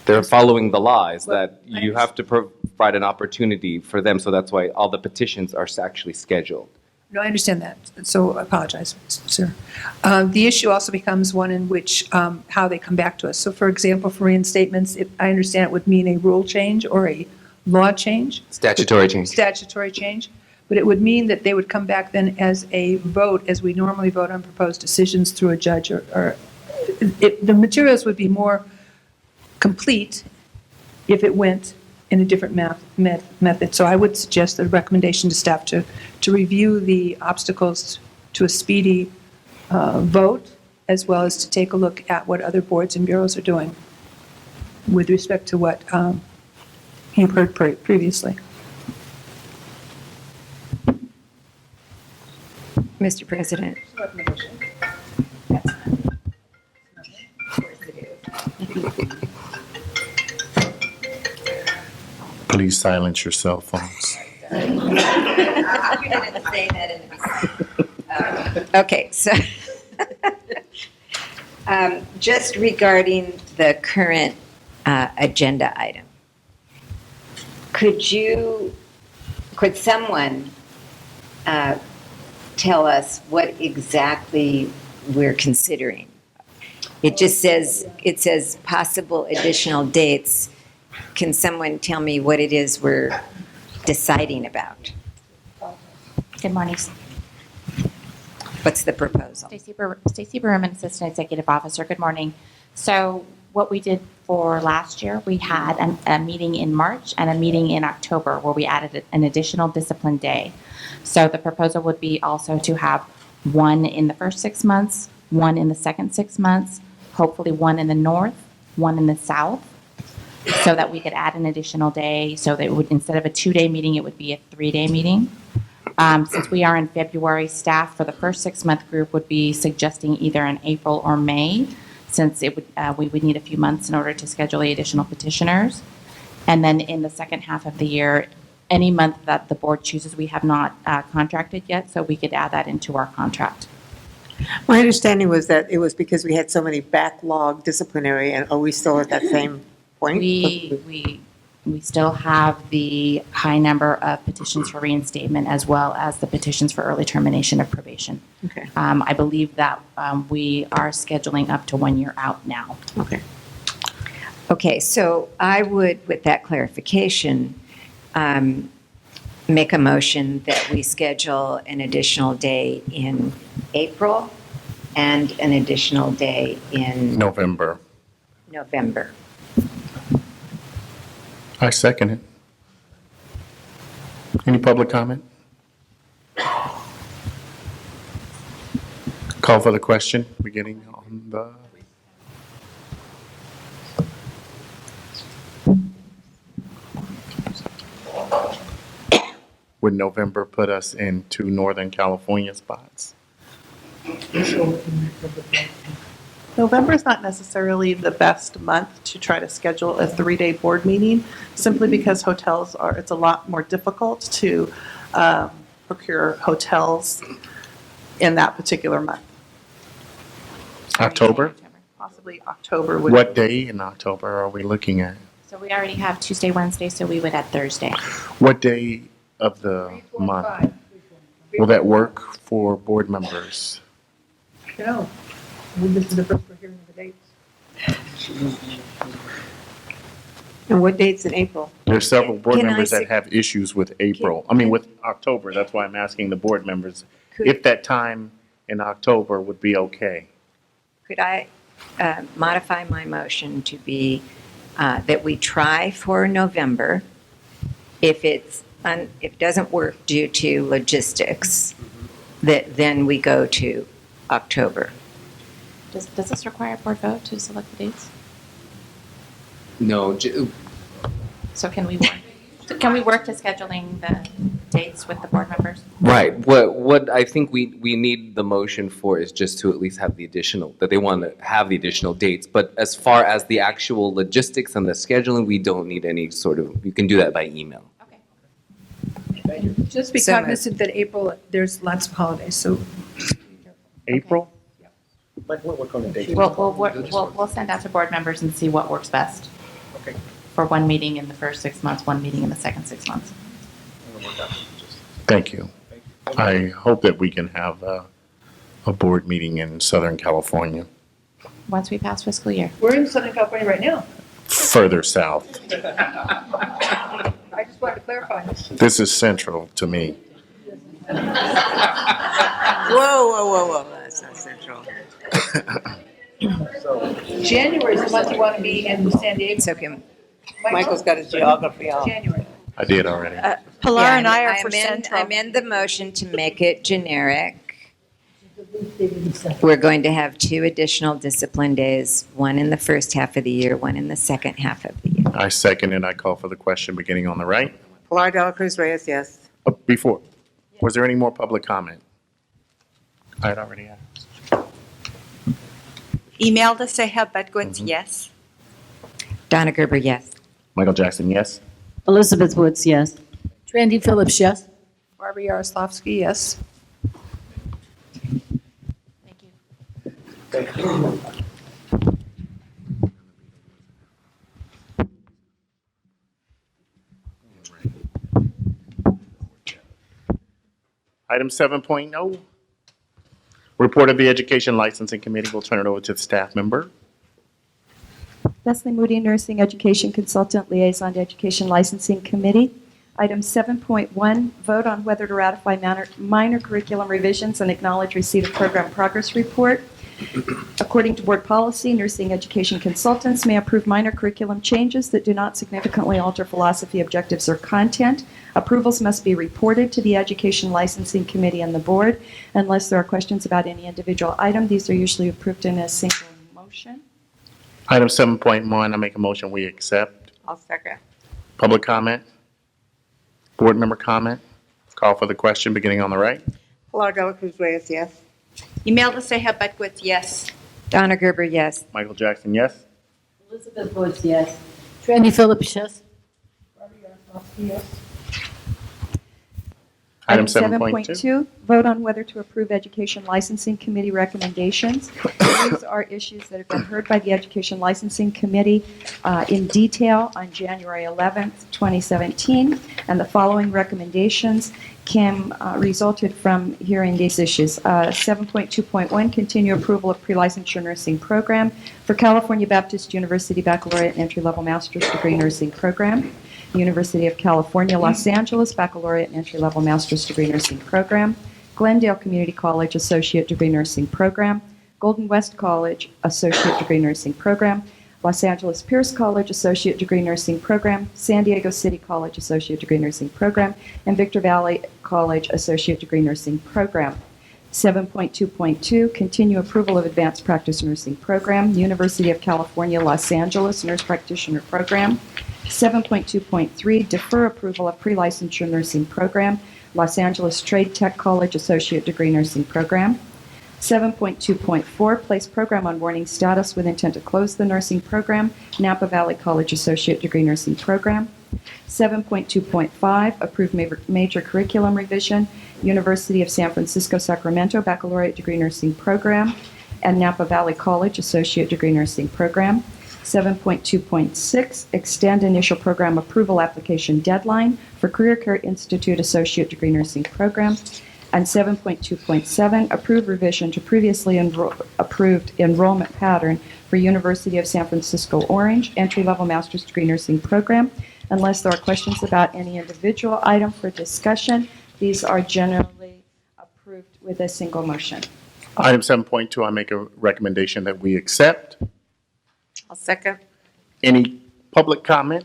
They're following the law, is that you have to provide an opportunity for them, so that's why all the petitions are actually scheduled. No, I understand that, so I apologize, sir. The issue also becomes one in which, how they come back to us. So for example, for reinstatements, I understand it would mean a rule change or a law change. Statutory change. Statutory change, but it would mean that they would come back then as a vote, as we normally vote on proposed decisions through a judge, or the materials would be more complete if it went in a different method. So I would suggest the recommendation to staff to review the obstacles to a speedy vote, as well as to take a look at what other boards and bureaus are doing with respect to what you've heard previously. Mr. President. Please silence your cell phones. You didn't say that in the beginning. Okay, so just regarding the current agenda item, could someone tell us what exactly we're considering? It just says possible additional dates. Can someone tell me what it is we're deciding about? Good morning. What's the proposal? Stacey Berman, Assistant Executive Officer. Good morning. So what we did for last year, we had a meeting in March and a meeting in October where we added an additional discipline day. So the proposal would be also to have one in the first 6 months, one in the second 6 months, hopefully one in the north, one in the south, so that we could add an additional day, so that it would, instead of a 2-day meeting, it would be a 3-day meeting. Since we are in February, staff for the first 6-month group would be suggesting either in April or May, since it would we would need a few months in order to schedule the additional petitioners. And then in the second half of the year, any month that the board chooses, we have not contracted yet, so we could add that into our contract. My understanding was that it was because we had so many backlog disciplinary, and are we still at that same point? We still have the high number of petitions for reinstatement as well as the petitions for early termination of probation. Okay. I believe that we are scheduling up to 1 year out now. Okay. Okay, so I would, with that clarification, make a motion that we schedule an additional day in April and an additional day in November. November. I second it. Any public comment? Call for the question, beginning on the... Would November put us in 2 Northern California spots? November is not necessarily the best month to try to schedule a 3-day board meeting, simply because it's a lot more difficult to procure hotels in that particular month. October? Possibly October would. What day in October are we looking at? So we already have Tuesday, Wednesday, so we would add Thursday. What day of the month? Will that work for board members? No, this is the first we're hearing of the dates. And what dates in April? There's several board Can I members that say- have issues with April. I mean, with October. That's why I'm asking the board members if that time in October would be okay. Could I modify my motion to be that we try for November? If it doesn't work due to logistics, then we go to October. Does this require a board vote to select the dates? No, So can we work? So can we work to scheduling the dates with the board members? Right. What I think we need the motion for is just to at least have the additional, that they want to have the additional dates. But as far as the actual logistics and the scheduling, we don't need any sort of, you can do that by email. Just be So moved. cognizant that April, there's lots of holidays, so April? We'll send out to board members and see what works best. Okay. For one meeting in the first 6 months, one meeting in the second 6 months. Thank you. I hope that we can have a board meeting in Southern California, Once we pass fiscal year. we're in Southern California right now. further south. I just wanted to clarify. This is central to me. Whoa, whoa, whoa, whoa, that's not central. January is the month you want to be in San Diego. So Kim. Michael's got his geography all. January. I did already. Pilar Yeah, and I are for amend- Central. amend the motion to make it generic. We're going to have 2 additional discipline days, one in the first half of the year, one in the second half of the year. I second and I call for the question beginning on the right. Pilar Dela Cruz Reyes, yes. Before, was there any more public comment? I had already asked. Imelda Seja Bedwitz, yes. Donna Gerber, yes. Michael Jackson, yes. Elizabeth Woods, yes. Randy Phillips, yes. Barbara Yaroslavsky, yes. Thank you. Item 7.0, report of the Education Licensing Committee. We'll turn it over to the staff member. Leslie Moody, Nursing Education Consultant, Liaison to Education Licensing Committee. Item 7.1, vote on whether to ratify minor curriculum revisions and acknowledge receipt of program progress report. According to board policy, nursing education consultants may approve minor curriculum changes that do not significantly alter philosophy, objectives, or content. Approvals must be reported to the Education Licensing Committee and the board. Unless there are questions about any individual item, these are usually approved in a single motion. Item 7.1, I make a motion we accept. I'll second. Public comment? Board member comment? Call for the question beginning on the right. Pilar Dela Cruz Reyes, yes. Imelda Seja Bedwitz, yes. Donna Gerber, yes. Michael Jackson, yes. Elizabeth Woods, yes. Randy Phillips, yes. Item 7.2. 7.2, vote on whether to approve Education Licensing Committee recommendations. These are issues that have been heard by the Education Licensing Committee in detail on January 11th, 2017, and the following recommendations resulted from hearing these issues. 7.2.1, continue approval of pre-licensure nursing program for California Baptist University Baccalaureate and Entry-Level Master's Degree Nursing Program. University of California, Los Angeles, Baccalaureate and Entry-Level Master's Degree Nursing Program, Glendale Community College Associate Degree Nursing Program, Golden West College Associate Degree Nursing Program, Los Angeles Pierce College Associate Degree Nursing Program, San Diego City College Associate Degree Nursing Program, and Victor Valley College Associate Degree Nursing Program. 7.2.2, continue approval of Advanced Practice Nursing Program, University of California, Los Angeles Nurse Practitioner Program. 7.2.3, defer approval of pre-licensure nursing program, Los Angeles Trade Tech College Associate Degree Nursing Program. 7.2.4, place program on warning status with intent to close the nursing program, Napa Valley College Associate Degree Nursing Program. 7.2.5, approve major curriculum revision, University of San Francisco, Sacramento Baccalaureate Degree Nursing Program, and Napa Valley College Associate Degree Nursing Program. 7.2.6, extend initial program approval application deadline for Career Care Institute Associate Degree Nursing Program. And 7.2.7, approve revision to previously approved enrollment pattern for University of San Francisco Orange Entry-Level Master's Degree Nursing Program. Unless there are questions about any individual item for discussion, these are generally approved with a single motion. Item 7.2, I make a recommendation that we accept. I'll second. Any public comment?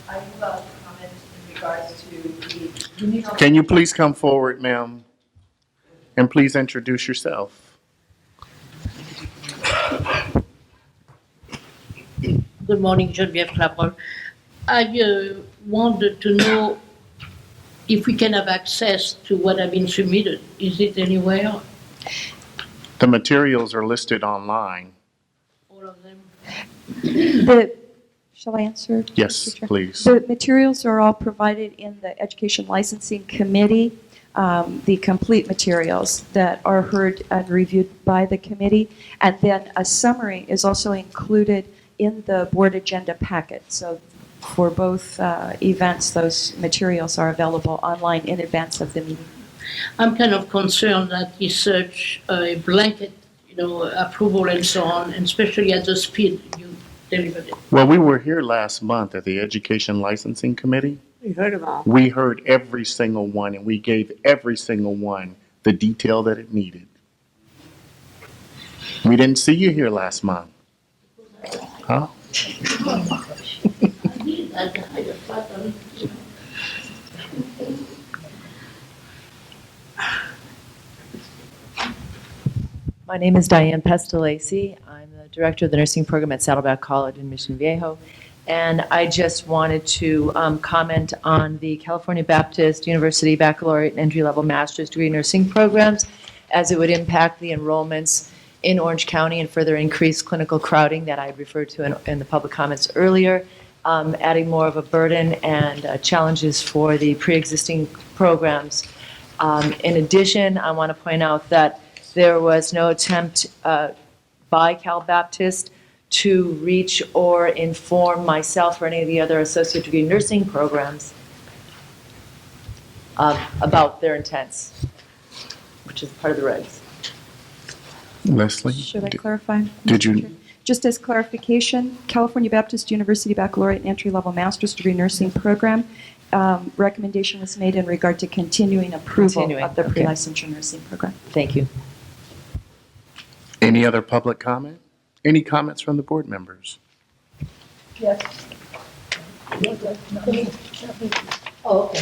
I have a comment in regards to the... Can you please come forward, ma'am? And please introduce yourself. Good morning, Geneviève Clapper. I wanted to know if we can have access to what have been submitted. Is it anywhere? The materials are listed online. All of them? Shall I answer? Yes, Mr. Chair? please. The materials are all provided in the Education Licensing Committee, the complete materials that are heard and reviewed by the committee. And then a summary is also included in the board agenda packet. So for both events, those materials are available online in advance of the meeting. I'm kind of concerned that it's such a blanket, approval and so on, and especially at the speed you delivered it. Well, we were here last month at the Education Licensing Committee. We heard them all. We heard every single one, and we gave every single one the detail that it needed. We didn't see you here last month. Huh? My name is Diane Rastelli. I'm the director of the nursing program at Saddleback College in Mission Viejo. And I just wanted to comment on the California Baptist University Baccalaureate and Entry-Level Master's Degree Nursing programs, as it would impact the enrollments in Orange County and further increase clinical crowding that I referred to in the public comments earlier, adding more of a burden and challenges for the pre-existing programs. In addition, I want to point out that there was no attempt by Cal Baptist to reach or inform myself or any of the other associate degree nursing programs about their intents, which is part of the regs. Leslie? Should I clarify? Did Mr. you? Chair? Just as clarification, California Baptist University Baccalaureate and Entry-Level Master's Degree Nursing Program, recommendation was made in regard to continuing approval of the okay. pre-licensure nursing program. Thank you. Any other public comment? Any comments from the board members? Yes. Oh, okay.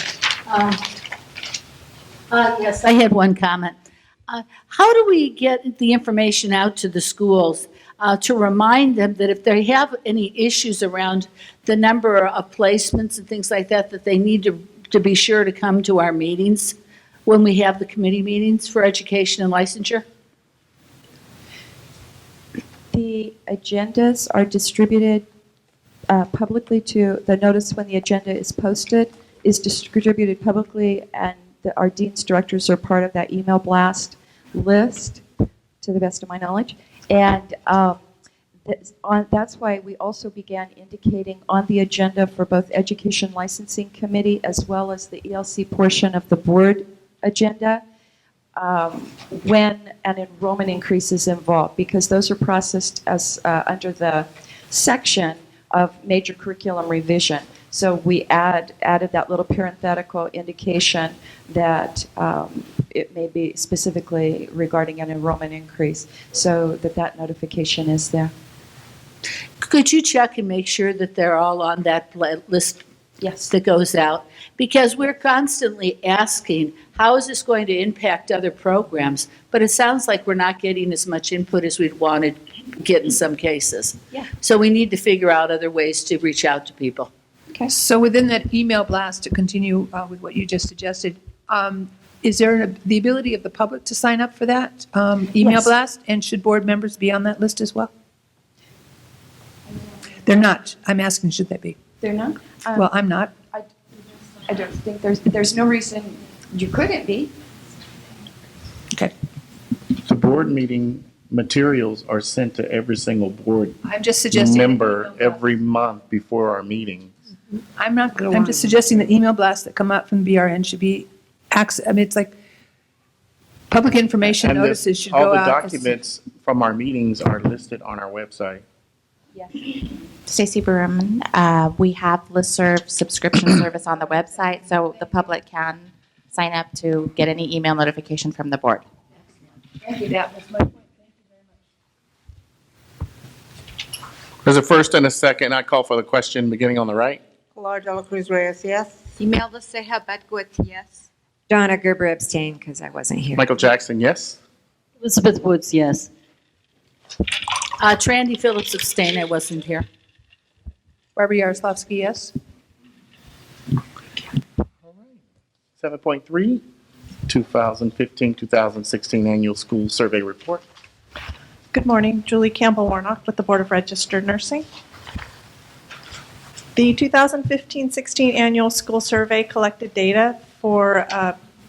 Yes, I had one comment. How do we get the information out to the schools to remind them that if they have any issues around the number of placements and things like that, that they need to be sure to come to our meetings when we have the committee meetings for education and licensure? The agendas are distributed publicly to, the notice when the agenda is posted is distributed publicly, and our dean's directors are part of that email blast list, to the best of my knowledge. And that's why we also began indicating on the agenda for both Education Licensing Committee as well as the ELC portion of the board agenda, when an enrollment increase is involved, because those are processed as under the section of major curriculum revision. So we added that little parenthetical indication that it may be specifically regarding an enrollment increase, so that notification is there. Could you check and make sure that they're all on that list? Yes. That goes out? Because we're constantly asking, how is this going to impact other programs? But it sounds like we're not getting as much input as we'd wanted to get in some cases. Yeah. So we need to figure out other ways to reach out to people. Okay. So within that email blast, to continue with what you just suggested, is there the ability of the public to sign up for that email Yes. blast? And should board members be on that list as well? They're not. I'm asking, should they be? They're not? Well, I'm not. I don't think there's no reason you couldn't be. Okay. The board meeting materials are sent to every single board I'm just suggesting. member every month before our meeting. I'm just suggesting that email blasts that come out from the BRN should be it's like public information And notices should all go the out. documents from our meetings are listed on our website. Stacy Berman, we have listserv subscription service on the website, so the public can sign up to get any email notification from the board. Thank you. That was my point. There's a first and a second. I call for the question beginning on the right. Pilar de la Cruz Reyes, yes. Imelda Ceja Bedgood, yes. Donna Gerber abstained because I wasn't here. Michael Jackson, yes. Elizabeth Woods, yes. Trandy Phillips abstained, I wasn't here. Barbara Yaroslavsky, yes. 7.3, 2015-2016 Annual School Survey Report. Good morning, Julie Campbell Warnock with the Board of Registered Nursing. The 2015-16 Annual School Survey collected data for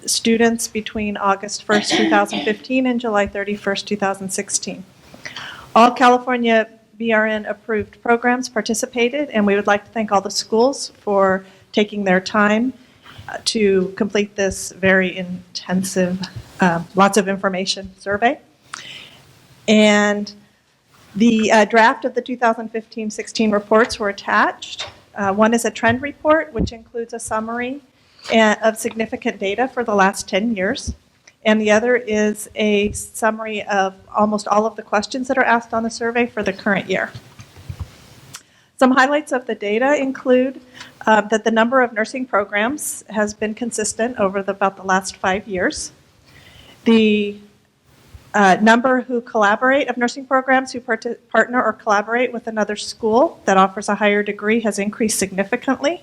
students between August 1st, 2015 and July 31st, 2016. All California BRN approved programs participated, and we would like to thank all the schools for taking their time to complete this very intensive, lots of information survey. And the draft of the 2015-16 reports were attached. One is a trend report, which includes a summary of significant data for the last 10 years. And the other is a summary of almost all of the questions that are asked on the survey for the current year. Some highlights of the data include that the number of nursing programs has been consistent over about the last 5 years. The number of nursing programs who partner or collaborate with another school that offers a higher degree has increased significantly.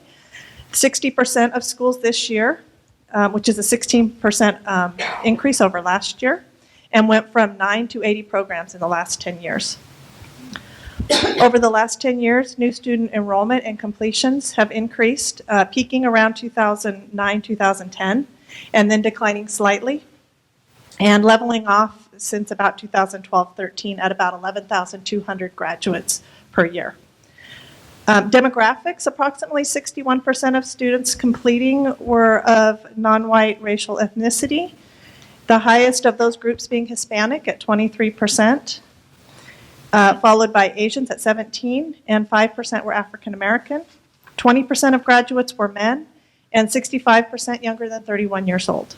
60% of schools this year, which is a 16% increase over last year, and went from 9 to 80 programs in the last 10 years. Over the last 10 years, new student enrollment and completions have increased, peaking around 2009-2010, and then declining slightly, and leveling off since about 2012-13 at about 11,200 graduates per year. Demographics, approximately 61% of students completing were of non-white racial ethnicity, the highest of those groups being Hispanic at 23%, followed by Asians at 17%, and 5% were African American. 20% of graduates were men, and 65% younger than 31 years old.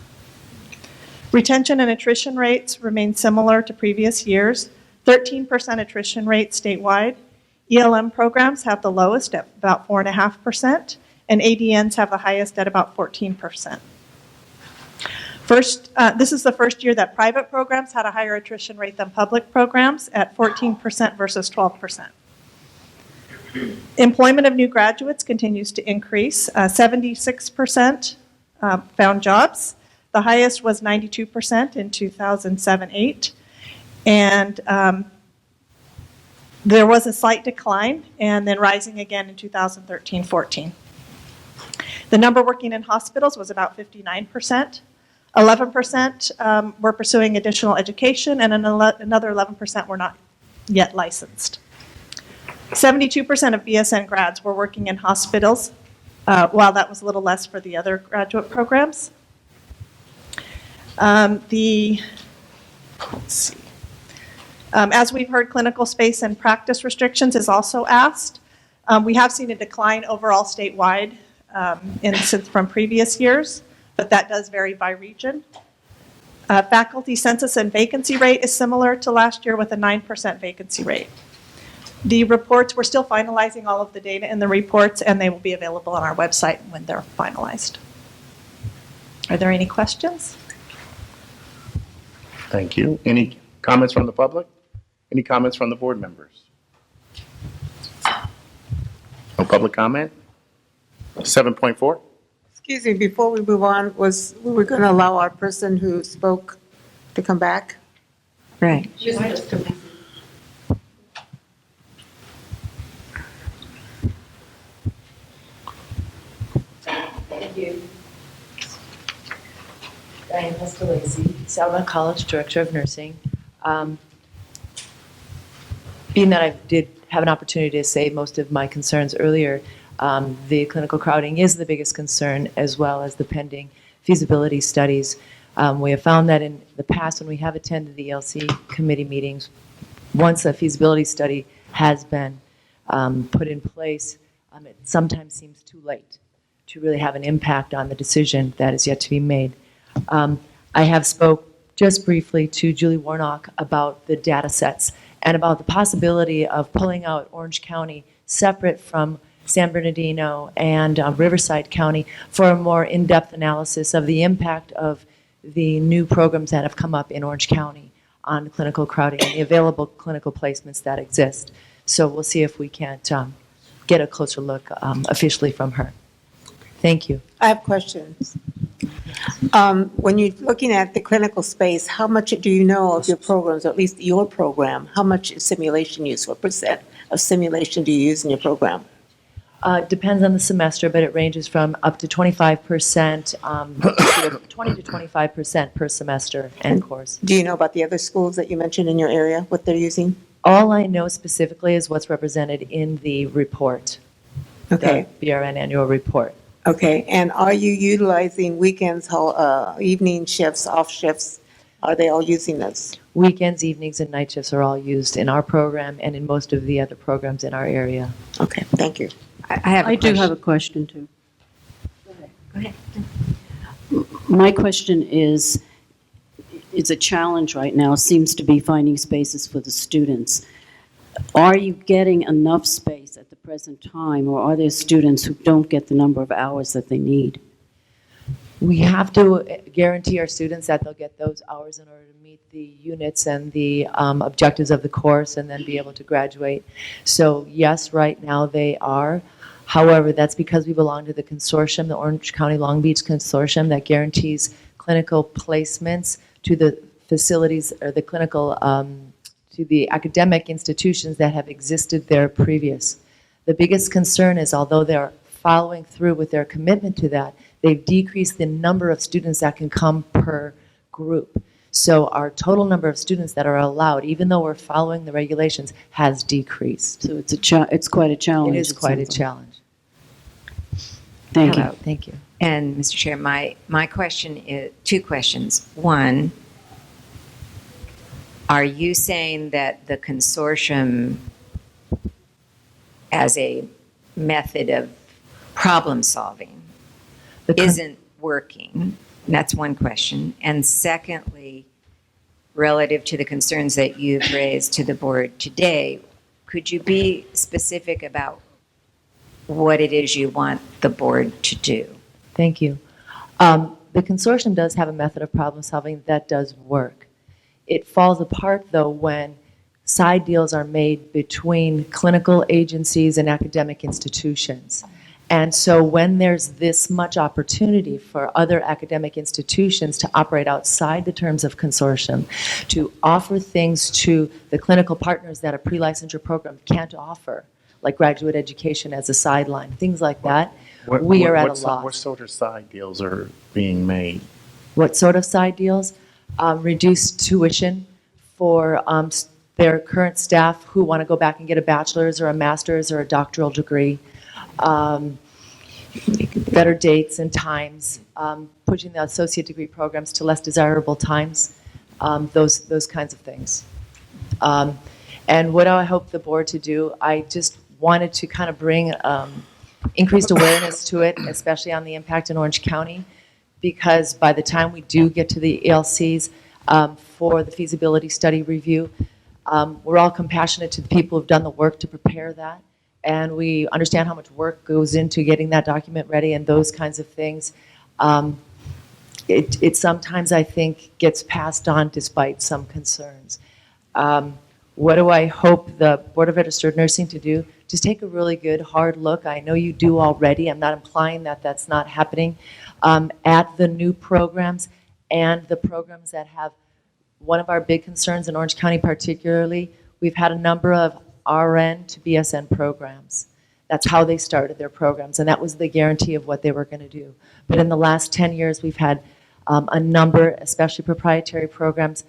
Retention and attrition rates remain similar to previous years. 13% attrition rate statewide. ELM programs have the lowest at about 4.5%, and ADNs have the highest at about 14%. This is the first year that private programs had a higher attrition rate than public programs at 14% versus 12%. Employment of new graduates continues to increase. 76% found jobs. The highest was 92% in 2007-08, and there was a slight decline and then rising again in 2013-14. The number working in hospitals was about 59%. 11% were pursuing additional education, and another 11% were not yet licensed. 72% of BSN grads were working in hospitals, while that was a little less for the other graduate programs. As we've heard, clinical space and practice restrictions is also asked. We have seen a decline overall statewide from previous years, but that does vary by region. Faculty census and vacancy rate is similar to last year with a 9% vacancy rate. The reports, we're still finalizing all of the data in the reports, and they will be available on our website when they're finalized. Are there any questions? Thank you. Any comments from the public? Any comments from the board members? No public comment? 7.4? Excuse me, before we move on, we were going to allow our person who spoke to come back? Right. Thank you. Diane Rastelli, Saddleback College Director of Nursing. Being that I did have an opportunity to say most of my concerns earlier, the clinical crowding is the biggest concern, as well as the pending feasibility studies. We have found that in the past, when we have attended the ELC committee meetings, once a feasibility study has been put in place, it sometimes seems too late to really have an impact on the decision that is yet to be made. I have spoke just briefly to Julie Warnock about the data sets and about the possibility of pulling out Orange County separate from San Bernardino and Riverside County for a more in-depth analysis of the impact of the new programs that have come up in Orange County on clinical crowding and the available clinical placements that exist. So we'll see if we can't get a closer look officially from her. Thank you. I have questions. When you're looking at the clinical space, how much do you know of your programs, or at least your program? How much is simulation use? What percent of simulation do you use in your program? Depends on the semester, but it ranges from up to 25%, 20 to 25% per semester and course. Do you know about the other schools that you mentioned in your area, what they're using? All I know specifically is what's represented in the report. Okay. The BRN annual report. Okay, and are you utilizing weekends, evening shifts, off shifts? Are they all using this? Weekends, evenings, and night shifts are all used in our program and in most of the other programs in our area. Okay, thank you. I do have a question, too. Go ahead. My question is, it's a challenge right now, seems to be finding spaces for the students. Are you getting enough space at the present time, or are there students who don't get the number of hours that they need? We have to guarantee our students that they'll get those hours in order to meet the units and the objectives of the course and then be able to graduate. So yes, right now they are. However, that's because we belong to the consortium, the Orange County Long Beach Consortium, that guarantees clinical placements to the facilities or the clinical, to the academic institutions that have existed there previous. The biggest concern is, although they're following through with their commitment to that, they've decreased the number of students that can come per group. So our total number of students that are allowed, even though we're following the regulations, has decreased. So it's quite a challenge. It is quite a challenge. Thank you. Hello. Thank you. And Mr. Chair, my question is, two questions. One, are you saying that the consortium as a method of problem solving isn't working? That's one question. And secondly, relative to the concerns that you've raised to the board today, could you be specific about what it is you want the board to do? Thank you. The consortium does have a method of problem solving that does work. It falls apart, though, when side deals are made between clinical agencies and academic institutions. And so when there's this much opportunity for other academic institutions to operate outside the terms of consortium, to offer things to the clinical partners that a pre-licensure program can't offer, like graduate education as a sideline, things like that, we are at a loss. What sort of side deals are being made? What sort of side deals? Reduced tuition for their current staff who want to go back and get a bachelor's or a master's or a doctoral degree. Better dates and times, pushing the associate degree programs to less desirable times, those kinds of things. And what do I hope the board to do? I just wanted to kind of bring increased awareness to it, especially on the impact in Orange County, because by the time we do get to the ELCs for the feasibility study review, we're all compassionate to the people who've done the work to prepare that. And we understand how much work goes into getting that document ready and those kinds of things. It sometimes, I think, gets passed on despite some concerns. What do I hope the Board of Registered Nursing to do? Just take a really good, hard look. I know you do already. I'm not implying that that's not happening. At the new programs and the programs that have one of our big concerns in Orange County particularly, we've had a number of RN to BSN programs. That's how they started their programs, and that was the guarantee of what they were going to do. But in the last 10 years, we've had a number, especially proprietary programs,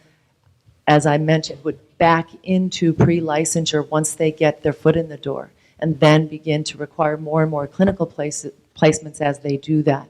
as I mentioned, would back into pre-licensure once they get their foot in the door, and then begin to require more and more clinical placements as they do that.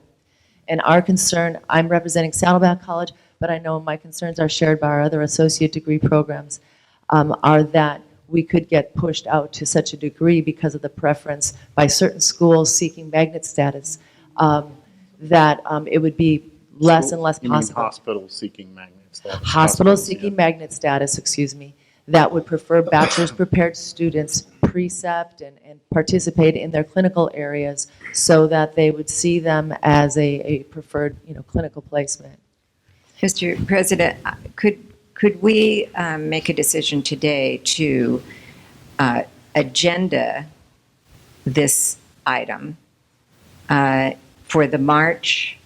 And our concern, I'm representing Saddleback College, but I know my concerns are shared by our other associate degree programs, are that we could get pushed out to such a degree because of the preference by certain schools seeking magnet status, that it would be less and less You mean possible. hospitals seeking magnet status? Hospitals seeking magnet status, excuse me, that would prefer bachelor's prepared students precept and participate in their clinical areas so that they would see them as a preferred, clinical placement. Mr. President, could we make a decision today to agenda this item for the March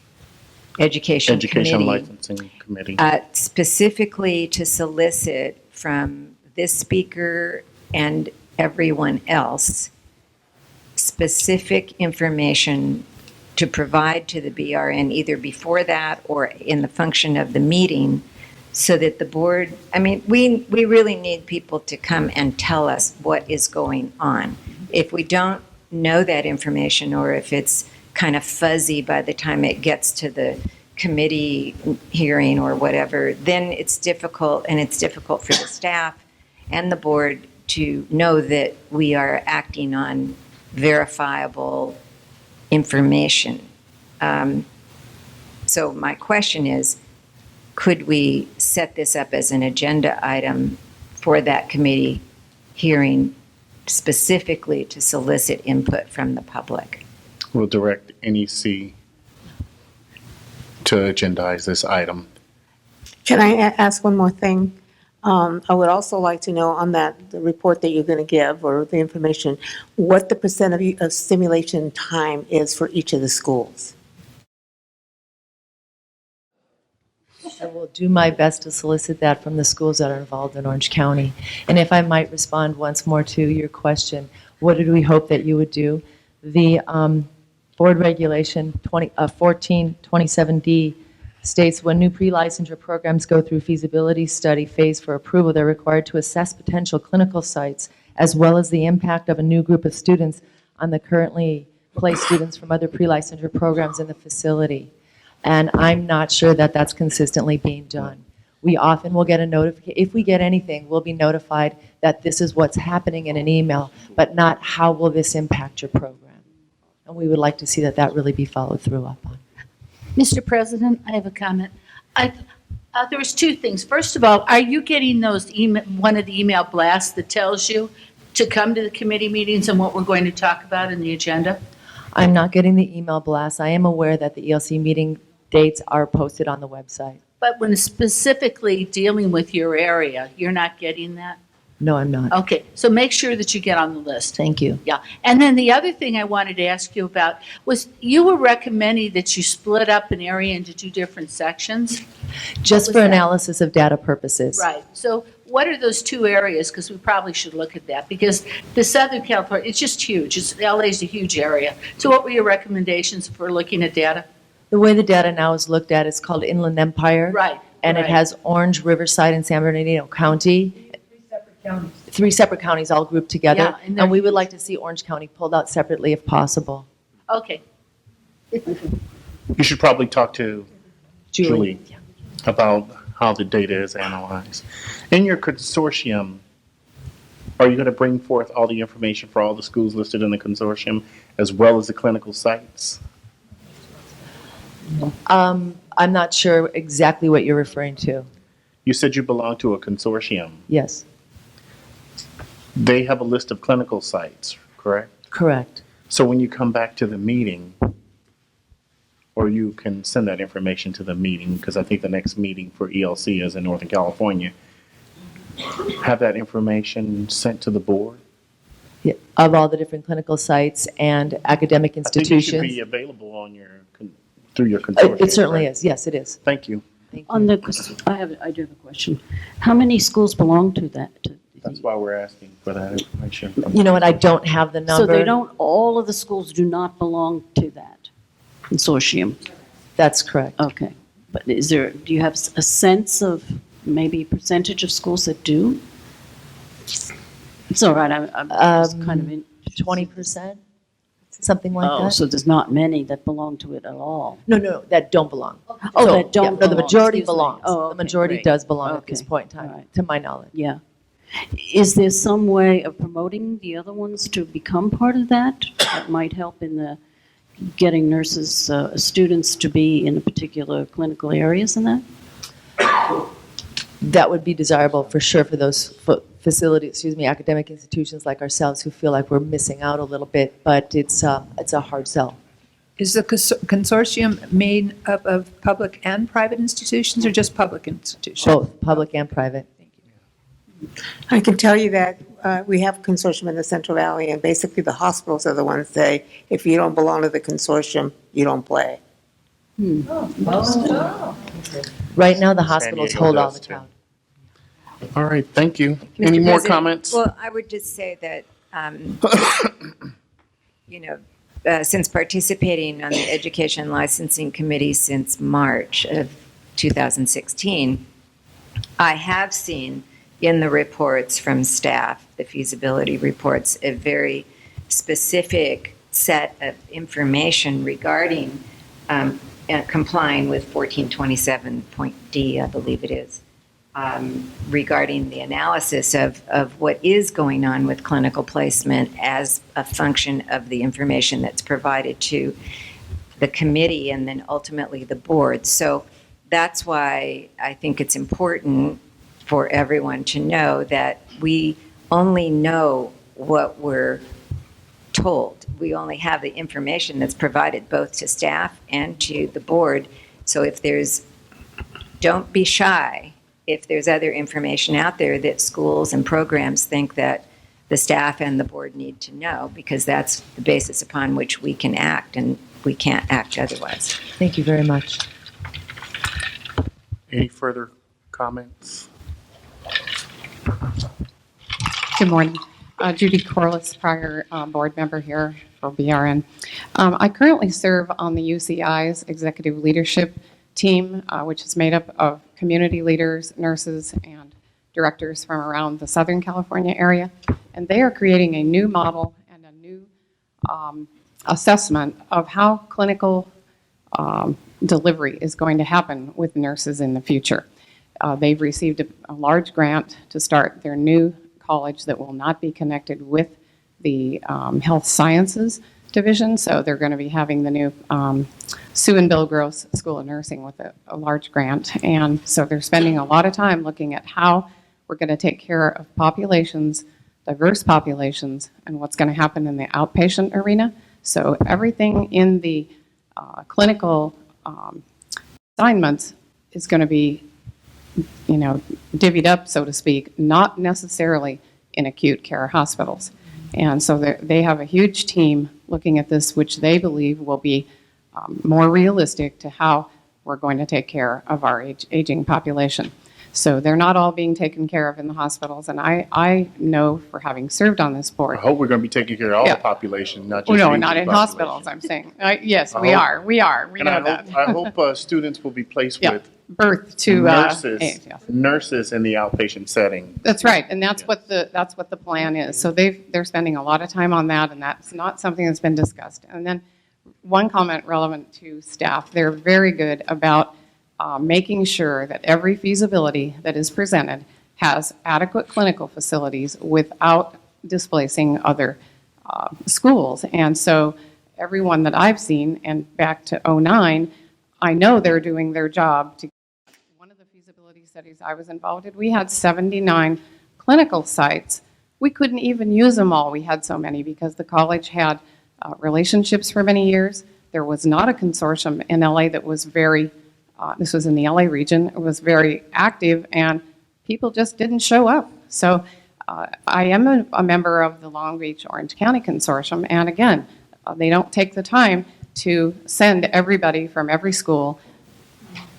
Education Education Committee, Licensing Committee. specifically to solicit from this speaker and everyone else specific information to provide to the BRN either before that or in the function of the meeting, so that the board, I mean, we really need people to come and tell us what is going on. If we don't know that information, or if it's kind of fuzzy by the time it gets to the committee hearing or whatever, then it's difficult, and it's difficult for the staff and the board to know that we are acting on verifiable information. So my question is, could we set this up as an agenda item for that committee hearing specifically to solicit input from the public? We'll direct NEC to agendize this item. Can I ask one more thing? I would also like to know on the report that you're going to give, or the information, what the percent of simulation time is for each of the schools. I will do my best to solicit that from the schools that are involved in Orange County. And if I might respond once more to your question, what did we hope that you would do? The board regulation 1427D states when new pre-licensure programs go through feasibility study phase for approval, they're required to assess potential clinical sites as well as the impact of a new group of students on the currently placed students from other pre-licensure programs in the facility. And I'm not sure that that's consistently being done. We often will get a notification, if we get anything, we'll be notified that this is what's happening in an email, but not how will this impact your program. And we would like to see that that really be followed through up on. Mr. President, I have a comment. There was two things. First of all, are you getting one of the email blasts that tells you to come to the committee meetings and what we're going to talk about in the agenda? I'm not getting the email blast. I am aware that the ELC meeting dates are posted on the website. But when specifically dealing with your area, you're not getting that? No, I'm not. Okay, so make sure that you get on the list. Thank you. Yeah, and then the other thing I wanted to ask you about was you were recommending that you split up an area into two different sections? Just for analysis of data purposes. Right, so what are those two areas? Because we probably should look at that, because the Southern California, it's just huge. LA's a huge area. So what were your recommendations for looking at data? The way the data now is looked at is called Inland Empire. Right. And it has Orange, Riverside, and San Bernardino County. Three separate counties all grouped together. Yeah, and we would like to see Orange County pulled out separately if possible. Okay. You should probably talk to Julie about how the data is analyzed. In your consortium, are you going to bring forth all the information for all the schools listed in the consortium, as well as the clinical sites? I'm not sure exactly what you're referring to. You said you belong to a consortium. Yes. They have a list of clinical sites, correct? Correct. So when you come back to the meeting, or you can send that information to the meeting, because I think the next meeting for ELC is in Northern California, have that information sent to the board? Yeah, of all the different clinical sites and academic institutions. I think it should be available on through your consortium. It certainly is. Yes, it is. Thank you. I do have a question. How many schools belong to that? That's why we're asking for that information. You know what? I don't have the number. So they don't, all of the schools do not belong to that consortium? That's correct. Okay. But do you have a sense of maybe percentage of schools that do? It's all right. I'm just kind of in 20%, something like that. Oh, so there's not many that belong to it at all. No, that don't belong. Oh, So, that don't yeah, no, the belong. majority Excuse me. belongs. Oh, The okay, majority great. does belong at Okay. this point in time, All right. to my knowledge. Yeah. Is there some way of promoting the other ones to become part of that? That might help in the getting nurses, students to be in a particular clinical areas and that? That would be desirable for sure for those academic institutions like ourselves who feel like we're missing out a little bit, but it's a hard sell. Is the consortium made up of public and private institutions, or just public institutions? Both public and private. I can tell you that we have a consortium in the Central Valley, and basically the hospitals are the ones that say, if you don't belong to the consortium, you don't play. Right now, the San hospitals Diego hold all does the too. cloud. All right, thank you. Mr. Any more President, comments? Well, I would just say that, since participating on the Education Licensing Committee since March of 2016, I have seen in the reports from staff, the feasibility reports, a very specific set of information regarding complying with 1427.d, I believe it is, regarding the analysis of what is going on with clinical placement as a function of the information that's provided to the committee and then ultimately the board. So that's why I think it's important for everyone to know that we only know what we're told. We only have the information that's provided both to staff and to the board. So don't be shy if there's other information out there that schools and programs think that the staff and the board need to know, because that's the basis upon which we can act, and we can't act otherwise. Thank you very much. Any further comments? Good morning. Judy Corliss, prior board member here for BRN. I currently serve on the UCI's executive leadership team, which is made up of community leaders, nurses, and directors from around the Southern California area. And they are creating a new model and a new assessment of how clinical delivery is going to happen with nurses in the future. They've received a large grant to start their new college that will not be connected with the health sciences division. So they're going to be having the new Sue and Bill Gross School of Nursing with a large grant. And so they're spending a lot of time looking at how we're going to take care of populations, diverse populations, and what's going to happen in the outpatient arena. So everything in the clinical assignments is going to be, divvied up, so to speak, not necessarily in acute care hospitals. And so they have a huge team looking at this, which they believe will be more realistic to how we're going to take care of our aging population. So they're not all being taken care of in the hospitals. And I know, for having served on this board. I hope we're going to be taking care of all Yeah. the population, not just Well, no, aging not in population. hospitals, I'm saying. Yes, I we hope- are. We And know that. I hope students will be placed Yeah. with Birth to nurses, age, yes. nurses in the outpatient setting. That's right, and that's what the plan is. So they're spending a lot of time on that, and that's not something that's been discussed. And then one comment relevant to staff: they're very good about making sure that every feasibility that is presented has adequate clinical facilities without displacing other schools. And so everyone that I've seen, and back to '09, I know they're doing their job to. One of the feasibility studies I was involved in, we had 79 clinical sites. We couldn't even use them all. We had so many because the college had relationships for many years. There was not a consortium in LA that was very, this was in the LA region, it was very active, and people just didn't show up. So I am a member of the Long Beach Orange County Consortium, and again, they don't take the time to send everybody from every school,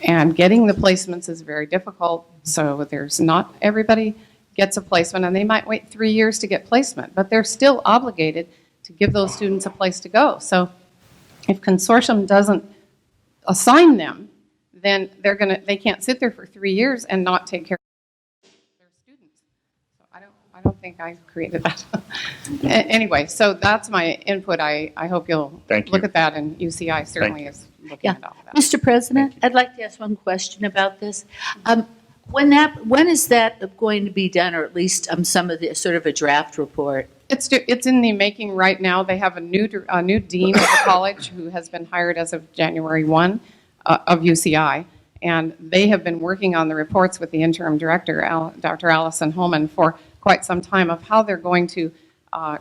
and getting the placements is very difficult. So there's not everybody gets a placement, and they might wait 3 years to get placement, but they're still obligated to give those students a place to go. So if consortium doesn't assign them, then they can't sit there for 3 years and not take care of their students. So I don't think I created that. Anyway, so that's my input. I hope you'll look at that, and UCI certainly is looking at all of that. Mr. President, I'd like to ask one question about this. When is that going to be done, or at least some of the sort of a draft report? It's in the making right now. They have a new dean of the college who has been hired as of January 1 of UCI, and they have been working on the reports with the interim director, Dr. Allison Holman, for quite some time of how they're going to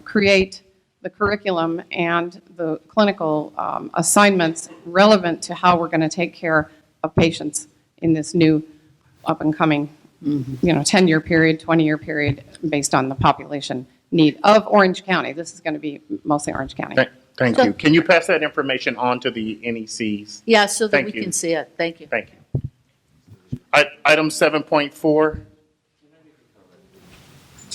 create the curriculum and the clinical assignments relevant to how we're going to take care of patients in this new up-and-coming 10-year period, 20-year period, based on the population need of Orange County. This is going to be mostly Orange County. Thank you. Can you pass that information on to the NECs? Yeah, so that Thank we you. can see it. Thank you. Thank you. Item 7.4.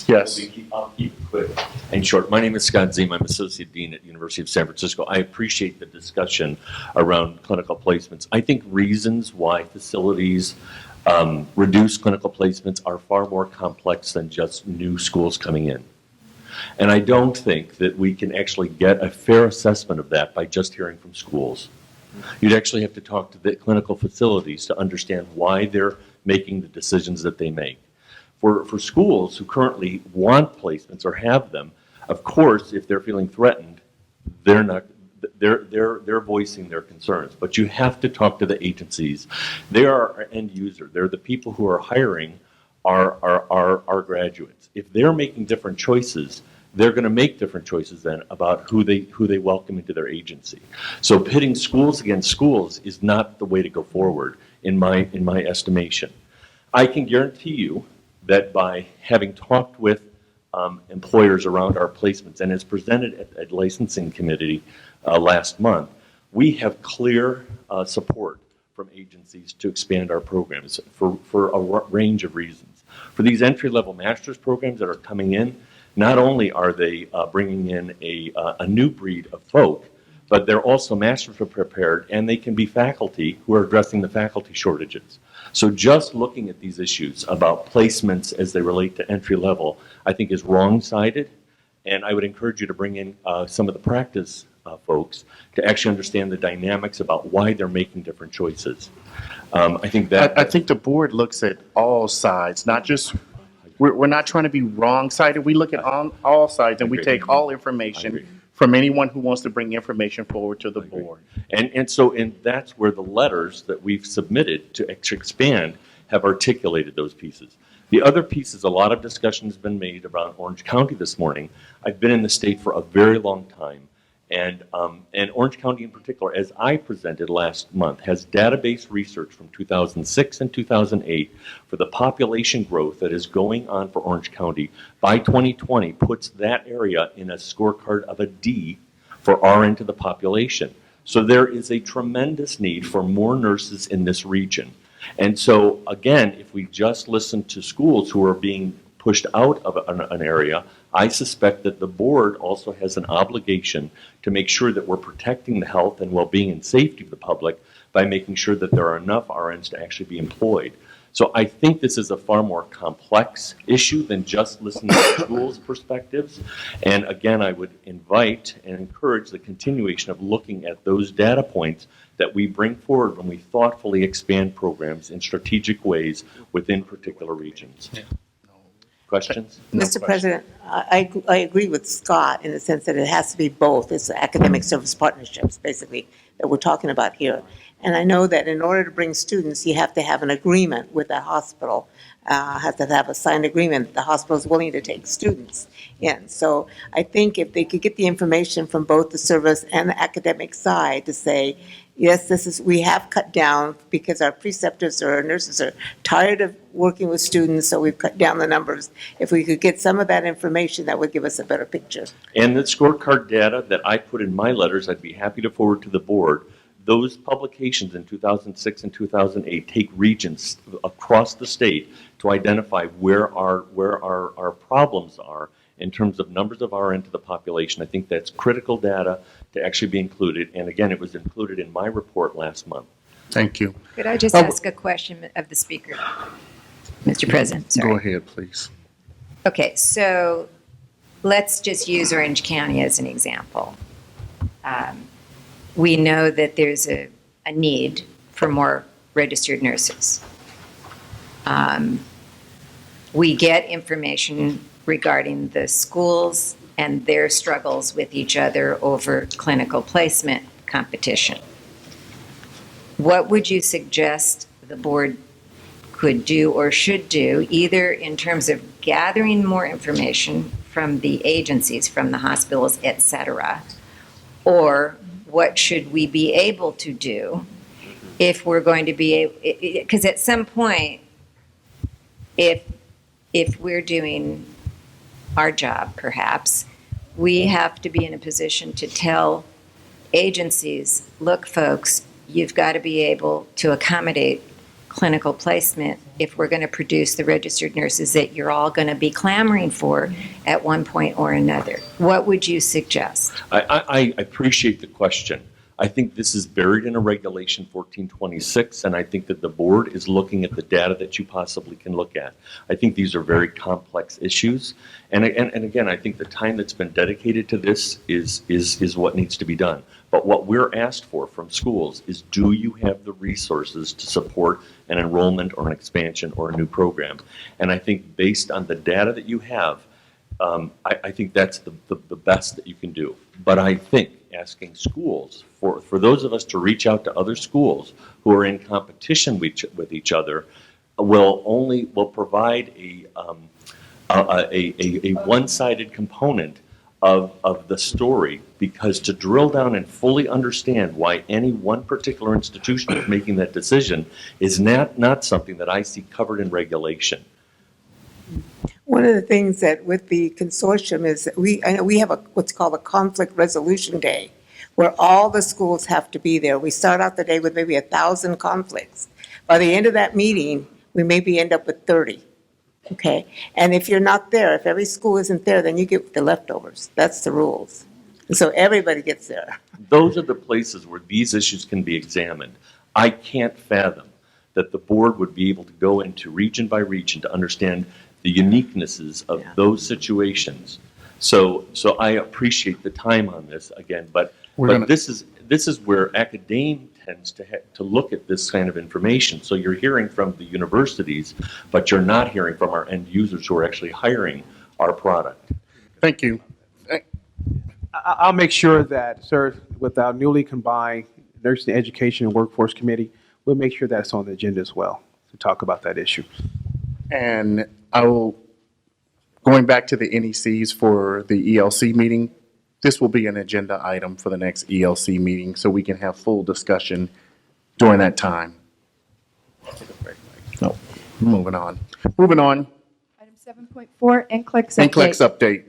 Yes. I'll keep it quick and short. My name is Scott Ziem. I'm Associate Dean at University of San Francisco. I appreciate the discussion around clinical placements. I think reasons why facilities reduce clinical placements are far more complex than just new schools coming in. And I don't think that we can actually get a fair assessment of that by just hearing from schools. You'd actually have to talk to the clinical facilities to understand why they're making the decisions that they make. For schools who currently want placements or have them, of course, if they're feeling threatened, they're voicing their concerns. But you have to talk to the agencies. They are our end user. They're the people who are hiring our graduates. If they're making different choices, they're going to make different choices then about who they welcome into their agency. So pitting schools against schools is not the way to go forward, in my estimation. I can guarantee you that by having talked with employers around our placements, and as presented at licensing committee last month, we have clear support from agencies to expand our programs for a range of reasons. For these entry-level master's programs that are coming in, not only are they bringing in a new breed of folk, but they're also masters prepared, and they can be faculty who are addressing the faculty shortages. So just looking at these issues about placements as they relate to entry level, I think is wrong-sided, and I would encourage you to bring in some of the practice folks to actually understand the dynamics about why they're making different choices. I think the board looks at all sides, not just. We're not trying to be wrong-sided. We look at all sides, and we take all information from anyone who wants to bring information forward to the board. And that's where the letters that we've submitted to expand have articulated those pieces. The other piece is a lot of discussion has been made around Orange County this morning. I've been in the state for a very long time. And Orange County in particular, as I presented last month, has database research from 2006 and 2008 for the population growth that is going on for Orange County. By 2020, puts that area in a scorecard of a D for RN to the population. So there is a tremendous need for more nurses in this region. And so, again, if we just listen to schools who are being pushed out of an area, I suspect that the board also has an obligation to make sure that we're protecting the health and well-being and safety of the public by making sure that there are enough RNs to actually be employed. So I think this is a far more complex issue than just listening to schools' perspectives. And again, I would invite and encourage the continuation of looking at those data points that we bring forward when we thoughtfully expand programs in strategic ways within particular regions. Questions? Mr. President, I agree with Scott in the sense that it has to be both. It's academic service partnerships, basically, that we're talking about here. And I know that in order to bring students, you have to have an agreement with the hospital. Have to have a signed agreement that the hospital is willing to take students in. So I think if they could get the information from both the service and the academic side to say, yes, we have cut down because our preceptors or our nurses are tired of working with students, so we've cut down the numbers. If we could get some of that information, that would give us a better picture. And the scorecard data that I put in my letters, I'd be happy to forward to the board. Those publications in 2006 and 2008 take regions across the state to identify where our problems are in terms of numbers of RN to the population. I think that's critical data to actually be included. And again, it was included in my report last month. Thank you. Could I just ask a question of the speaker, Mr. President? Sorry. Go ahead, please. Okay, so let's just use Orange County as an example. We know that there's a need for more registered nurses. We get information regarding the schools and their struggles with each other over clinical placement competition. What would you suggest the board could do or should do, either in terms of gathering more information from the agencies, from the hospitals, et cetera, or what should we be able to do if we're going to be able, because at some point, if we're doing our job, perhaps, we have to be in a position to tell agencies, look, folks, you've got to be able to accommodate clinical placement if we're going to produce the registered nurses that you're all going to be clamoring for at one point or another. What would you suggest? I appreciate the question. I think this is buried in a regulation 1426, and I think that the board is looking at the data that you possibly can look at. I think these are very complex issues, and again, I think the time that's been dedicated to this is what needs to be done. But what we're asked for from schools is, do you have the resources to support an enrollment or an expansion or a new program? And I think based on the data that you have, I think that's the best that you can do. But I think asking schools, for those of us to reach out to other schools who are in competition with each other, will provide a one-sided component of the story, because to drill down and fully understand why any one particular institution is making that decision is not something that I see covered in regulation. One of the things that with the consortium is that I know we have what's called a conflict resolution day, where all the schools have to be there. We start out the day with maybe 1,000 conflicts. By the end of that meeting, we maybe end up with 30. Okay, and if you're not there, if every school isn't there, then you get the leftovers. That's the rules. And so everybody gets there. Those are the places where these issues can be examined. I can't fathom that the board would be able to go into region by region to understand the uniquenesses of those situations. So I appreciate the time on this again, but this is where academia tends to look at this kind of information. So you're hearing from the universities, but you're not hearing from our end users who are actually hiring our product. Thank you. I'll make sure that, sir, with our newly combined Nursing Education and Workforce Committee, we'll make sure that's on the agenda as well to talk about that issue. And going back to the NECs for the ELC meeting, this will be an agenda item for the next ELC meeting, so we can have full discussion during that time. No, moving on. Moving on. Item 7.4, NCLEX update. NCLEX update.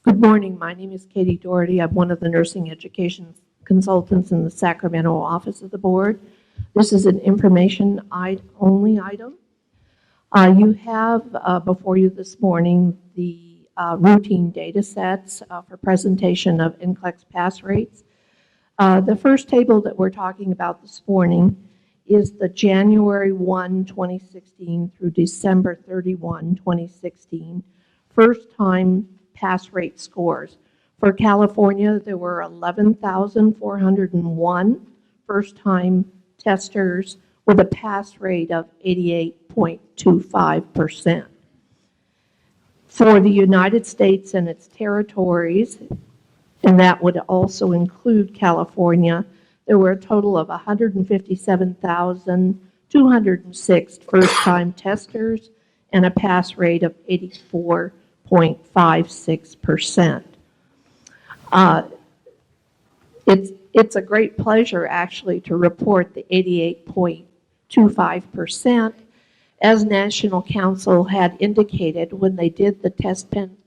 Good morning. My name is Katie Doherty. I'm one of the nursing education consultants in the Sacramento office of the board. This is an information only item. You have before you this morning the routine data sets for presentation of NCLEX pass rates. The first table that we're talking about this morning is the January 1, 2016 through December 31, 2016 first-time pass rate scores. For California, there were 11,401 first-time testers with a pass rate of 88.25%. For the United States and its territories, and that would also include California, there were a total of 157,206 first-time testers and a pass rate of 84.56%. It's a great pleasure, actually, to report the 88.25%. As National Council had indicated when they did the test plan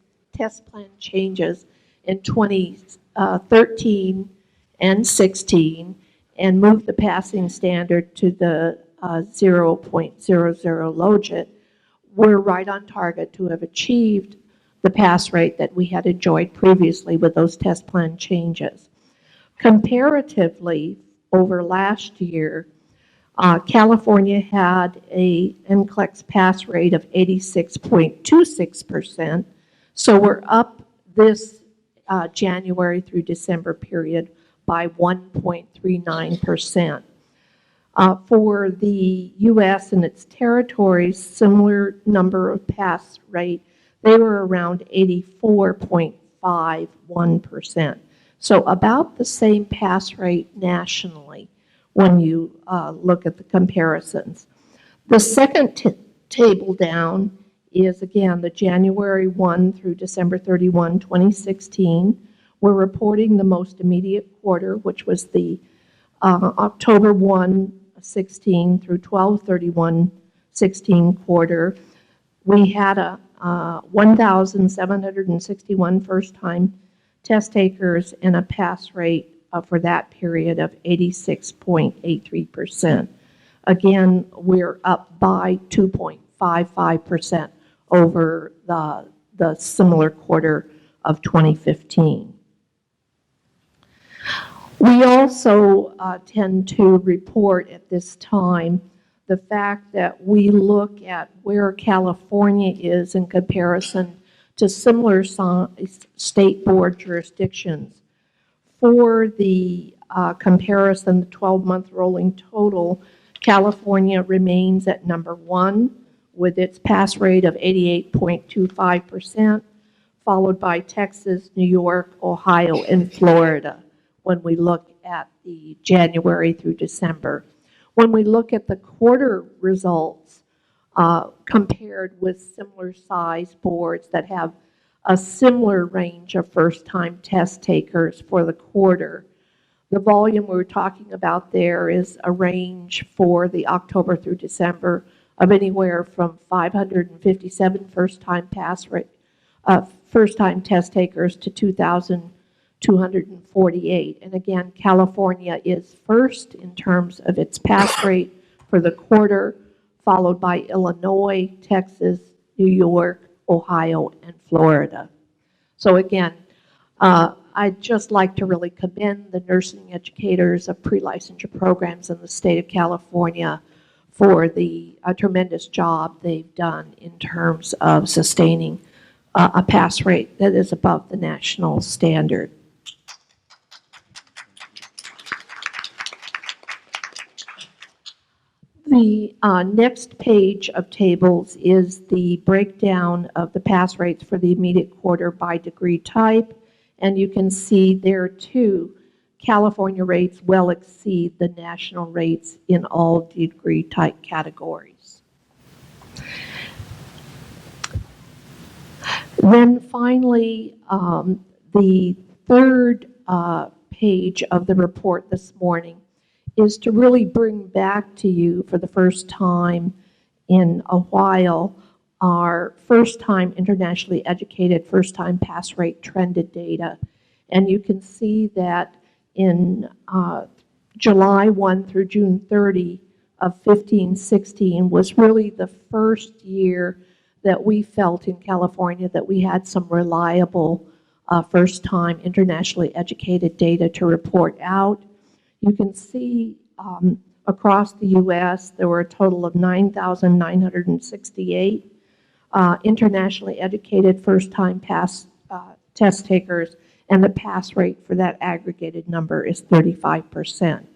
changes in 2013 and 16 and moved the passing standard to the 0.00 logit, we're right on target to have achieved the pass rate that we had enjoyed previously with those test plan changes. Comparatively, over last year, California had a NCLEX pass rate of 86.26%, so we're up this January through December period by 1.39%. For the U.S. and its territories, similar number of pass rate, they were around 84.51%. So about the same pass rate nationally when you look at the comparisons. The second table down is, again, the January 1 through December 31, 2016. We're reporting the most immediate quarter, which was the October 1, 16 through 12/31/16 quarter. We had 1,761 first-time test takers and a pass rate for that period of 86.83%. Again, we're up by 2.55% over the similar quarter of 2015. We also tend to report at this time the fact that we look at where California is in comparison to similar state board jurisdictions. For the comparison, the 12-month rolling total, California remains at number 1 with its pass rate of 88.25%, followed by Texas, New York, Ohio, and Florida when we look at the January through December. When we look at the quarter results compared with similar size boards that have a similar range of first-time test takers for the quarter, the volume we're talking about there is a range for the October through December of anywhere from 557 first-time test takers to 2,248. And again, California is first in terms of its pass rate for the quarter, followed by Illinois, Texas, New York, Ohio, and Florida. So again, I'd just like to really commend the nursing educators of pre-licensure programs in the state of California for the tremendous job they've done in terms of sustaining a pass rate that is above the national standard. The next page of tables is the breakdown of the pass rates for the immediate quarter by degree type, and you can see there too, California rates well exceed the national rates in all degree type categories. Then finally, the third page of the report this morning is to really bring back to you for the first time in a while our first-time internationally educated first-time pass rate trended data. And you can see that in July 1 through June 30 of 15-16 was really the first year that we felt in California that we had some reliable first-time internationally educated data to report out. You can see across the U.S. there were a total of 9,968 internationally educated first-time test takers, and the pass rate for that aggregated number is 35%.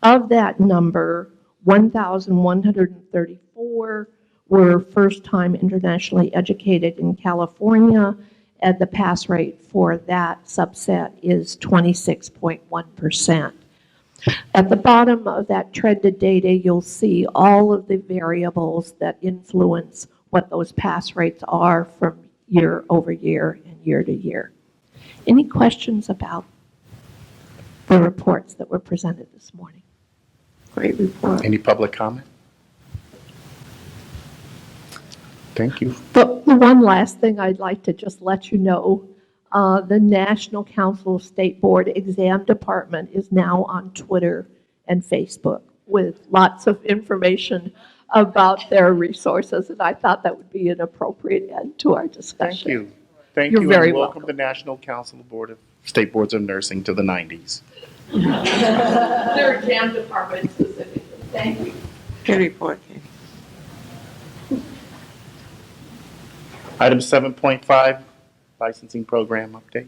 Of that number, 1,134 were first-time internationally educated in California, and the pass rate for that subset is 26.1%. At the bottom of that trended data, you'll see all of the variables that influence what those pass rates are from year over year and year to year. Any questions about the reports that were presented this morning? Great report. Any public comment? Thank you. But the one last thing I'd like to just let you know, the National Council of State Board Exam Department is now on Twitter and Facebook with lots of information about their resources, and I thought that would be an appropriate end to our discussion. Thank you. Thank You're you, very and welcome welcome. the National Council of State Boards of Nursing to the 90s. Their exam department specifically. Thank you. Good report. Item 7.5, licensing program update.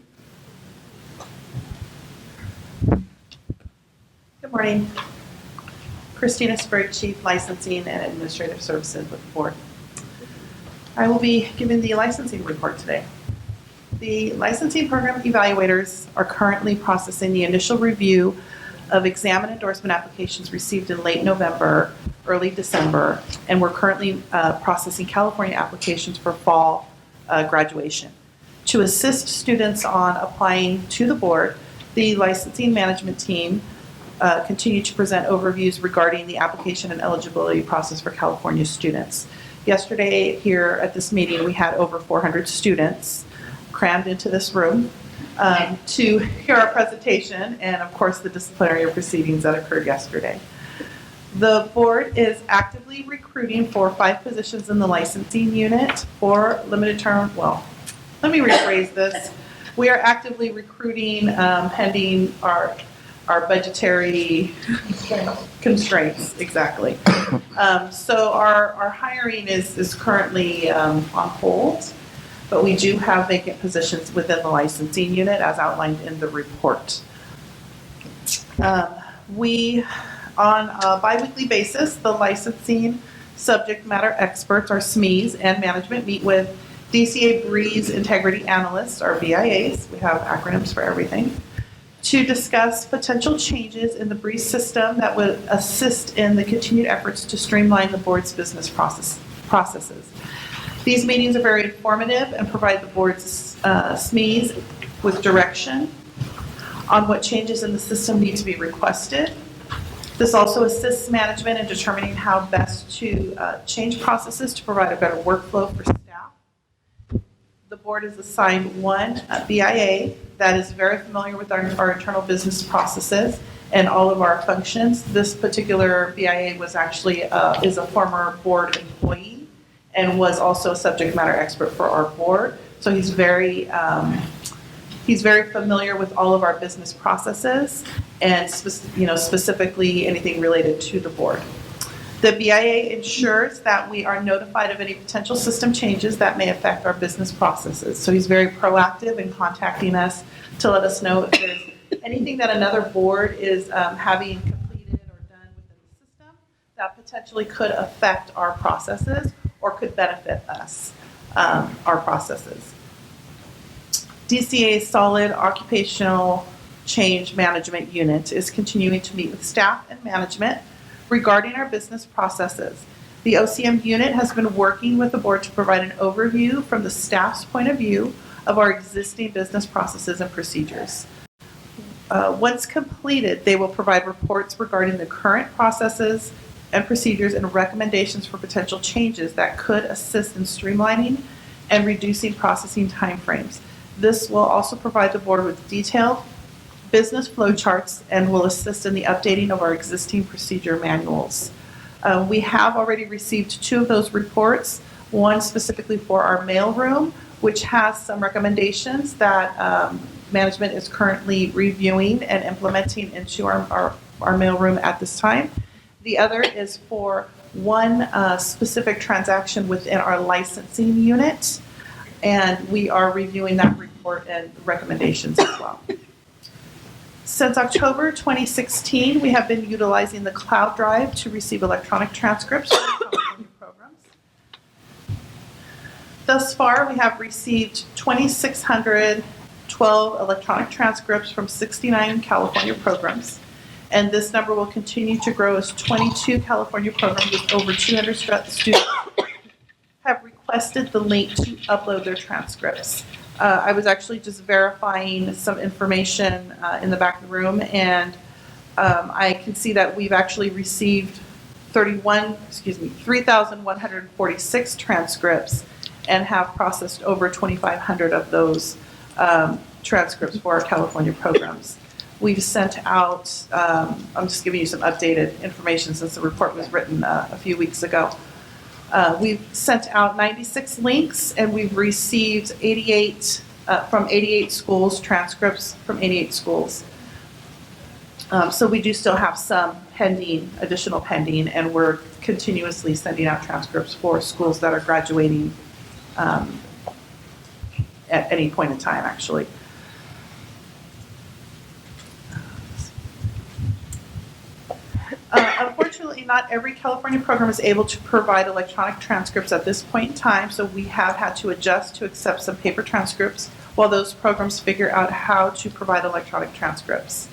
Good morning. Christina Sprague, Chief Licensing and Administrative Services with the Board. I will be giving the licensing report today. The licensing program evaluators are currently processing the initial review of exam and endorsement applications received in late November, early December, and we're currently processing California applications for fall graduation. To assist students on applying to the board, the licensing management team continue to present overviews regarding the application and eligibility process for California students. Yesterday here at this meeting, we had over 400 students crammed into this room to hear our presentation and, of course, the disciplinary proceedings that occurred yesterday. The board is actively recruiting for 5 positions in the licensing unit for limited term, well, let me rephrase this. We are actively recruiting pending our budgetary constraints, exactly. So our hiring is currently on hold, but we do have vacant positions within the licensing unit as outlined in the report. We, on a biweekly basis, the licensing subject matter experts, our SMEs, and management meet with DCA Breeze Integrity Analysts, our BIAs, we have acronyms for everything, to discuss potential changes in the Breeze system that would assist in the continued efforts to streamline the board's business processes. These meetings are very informative and provide the board's SMEs with direction on what changes in the system need to be requested. This also assists management in determining how best to change processes to provide a better workflow for staff. The board is assigned one BIA that is very familiar with our internal business processes and all of our functions. This particular BIA was actually is a former board employee and was also a subject matter expert for our board. So he's very familiar with all of our business processes and specifically anything related to the board. The BIA ensures that we are notified of any potential system changes that may affect our business processes. So he's very proactive in contacting us to let us know if there's anything that another board is having completed or done within the system that potentially could affect our processes or could benefit us, our processes. DCA's Solid Occupational Change Management Unit is continuing to meet with staff and management regarding our business processes. The OCM unit has been working with the board to provide an overview from the staff's point of view of our existing business processes and procedures. Once completed, they will provide reports regarding the current processes and procedures and recommendations for potential changes that could assist in streamlining and reducing processing timeframes. This will also provide the board with detailed business flowcharts and will assist in the updating of our existing procedure manuals. We have already received 2 of those reports, one specifically for our mailroom, which has some recommendations that management is currently reviewing and implementing into our mailroom at this time. The other is for one specific transaction within our licensing unit, and we are reviewing that report and recommendations as well. Since October 2016, we have been utilizing the cloud drive to receive electronic transcripts from California programs. Thus far, we have received 2,612 electronic transcripts from 69 California programs, and this number will continue to grow as 22 California programs with over 200 students have requested the link to upload their transcripts. I was actually just verifying some information in the back of the room, and I can see that we've actually received 3,146 transcripts and have processed over 2,500 of those transcripts for our California programs. We've sent out, I'm just giving you some updated information since the report was written a few weeks ago. We've sent out 96 links, and we've received 88 from 88 schools, transcripts from 88 schools. So we do still have some additional pending, and we're continuously sending out transcripts for schools that are graduating at any point in time, actually. Unfortunately, not every California program is able to provide electronic transcripts at this point in time, so we have had to adjust to accept some paper transcripts while those programs figure out how to provide electronic transcripts.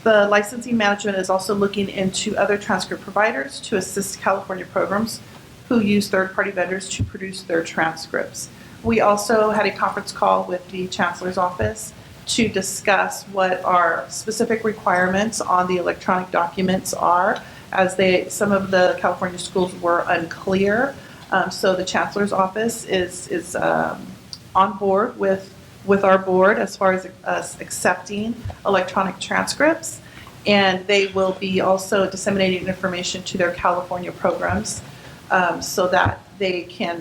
The licensing management is also looking into other transcript providers to assist California programs who use third-party vendors to produce their transcripts. We also had a conference call with the Chancellor's office to discuss what our specific requirements on the electronic documents are as some of the California schools were unclear. So the chancellor's office is on board with our board as far as us accepting electronic transcripts. And they will be also disseminating information to their California programs so that they can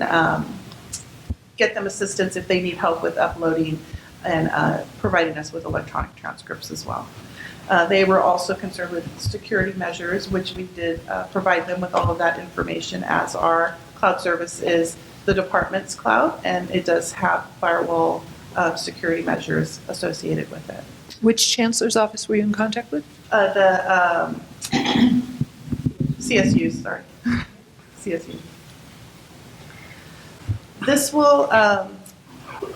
get them assistance if they need help with uploading and providing us with electronic transcripts as well. They were also concerned with security measures, which we did provide them with all of that information, as our cloud service is the department's cloud, and it does have firewall security measures associated with it. Which chancellor's office were you in contact with? The CSUs, sorry. CSU. This will,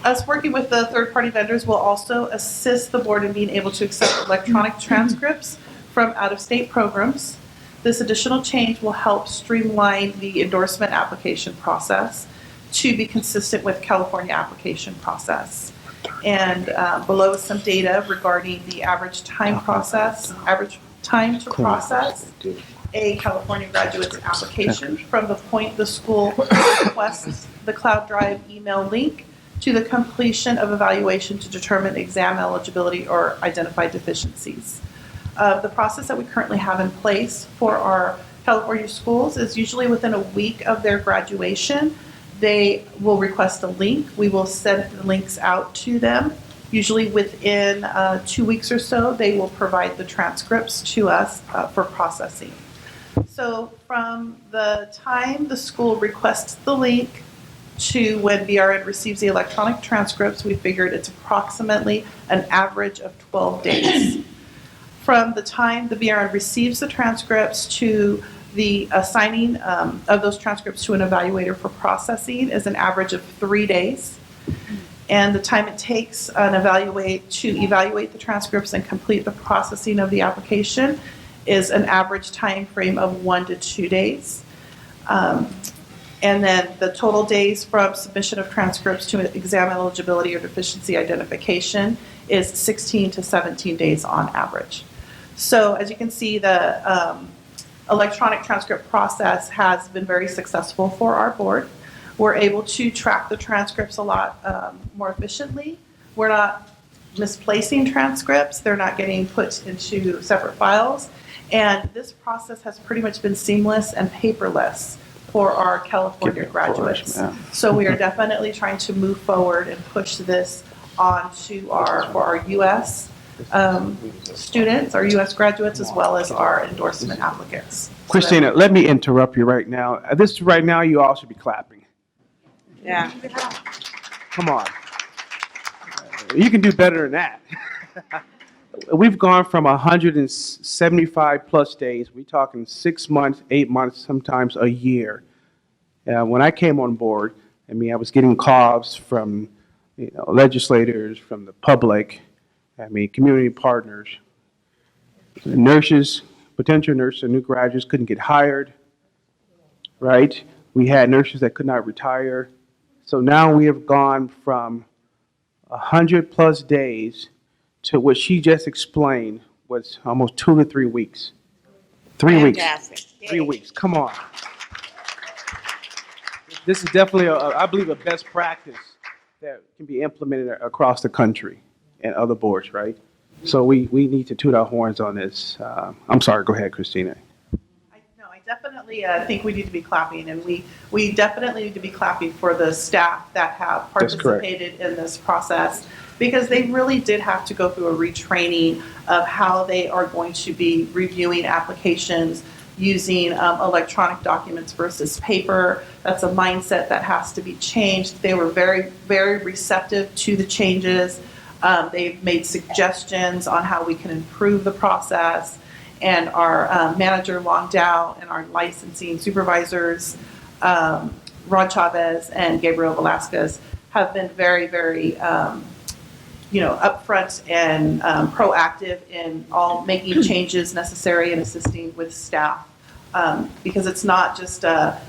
us working with the third-party vendors will also assist the board in being able to accept electronic transcripts from out-of-state programs. This additional change will help streamline the endorsement application process to be consistent with California application process. And below is some data regarding the average time to process a California graduate's application from the point the school requests the Cloud Drive email link to the completion of evaluation to determine exam eligibility or identify deficiencies. The process that we currently have in place for our California schools is usually within a week of their graduation. They will request a link. We will send the links out to them. Usually within 2 weeks or so, they will provide the transcripts to us for processing. So from the time the school requests the link to when BRN receives the electronic transcripts, we figured it's approximately an average of 12 days. From the time the BRN receives the transcripts to the assigning of those transcripts to an evaluator for processing is an average of 3 days. And the time it takes to evaluate the transcripts and complete the processing of the application is an average time frame of 1 to 2 days. And then the total days from submission of transcripts to exam eligibility or deficiency identification is 16 to 17 days on average. So as you can see, the electronic transcript process has been very successful for our board. We're able to track the transcripts a lot more efficiently. We're not misplacing transcripts. They're not getting put into separate files. And this process has pretty much been seamless and paperless for our California graduates. So we are definitely trying to move forward and push this on to for our U.S. Students, our U.S. graduates, as well as our endorsement applicants. Christina, let me interrupt you right now. Right now, you all should be clapping. Yeah. Come on. You can do better than that. We've gone from 175 plus days. We're talking 6 months, 8 months, sometimes a year. When I came on board, I was getting calls from legislators, from the public, community partners, nurses, potential nurses, new graduates couldn't get hired, right? We had nurses that could not retire. So now we have gone from 100 plus days to what she just explained was almost 2 to 3 weeks. 3 weeks. 3 weeks. Come on. This is definitely, I believe, a best practice that can be implemented across the country and other boards, right? So we need to toot our horns on this. I'm sorry. Go ahead, Christina. I definitely think we need to be clapping, and we definitely need to be clapping for the staff that have participated in this process, because they really did have to go through a retraining of how they are going to be reviewing applications using electronic documents versus paper. That's a mindset that has to be changed. They were very, very receptive to the changes. They've made suggestions on how we can improve the process. And our manager, Long Dow, and our licensing supervisors, Rod Chavez and Gabriel Velasquez, have been very, very upfront and proactive in all making changes necessary and assisting with staff. Because it's not just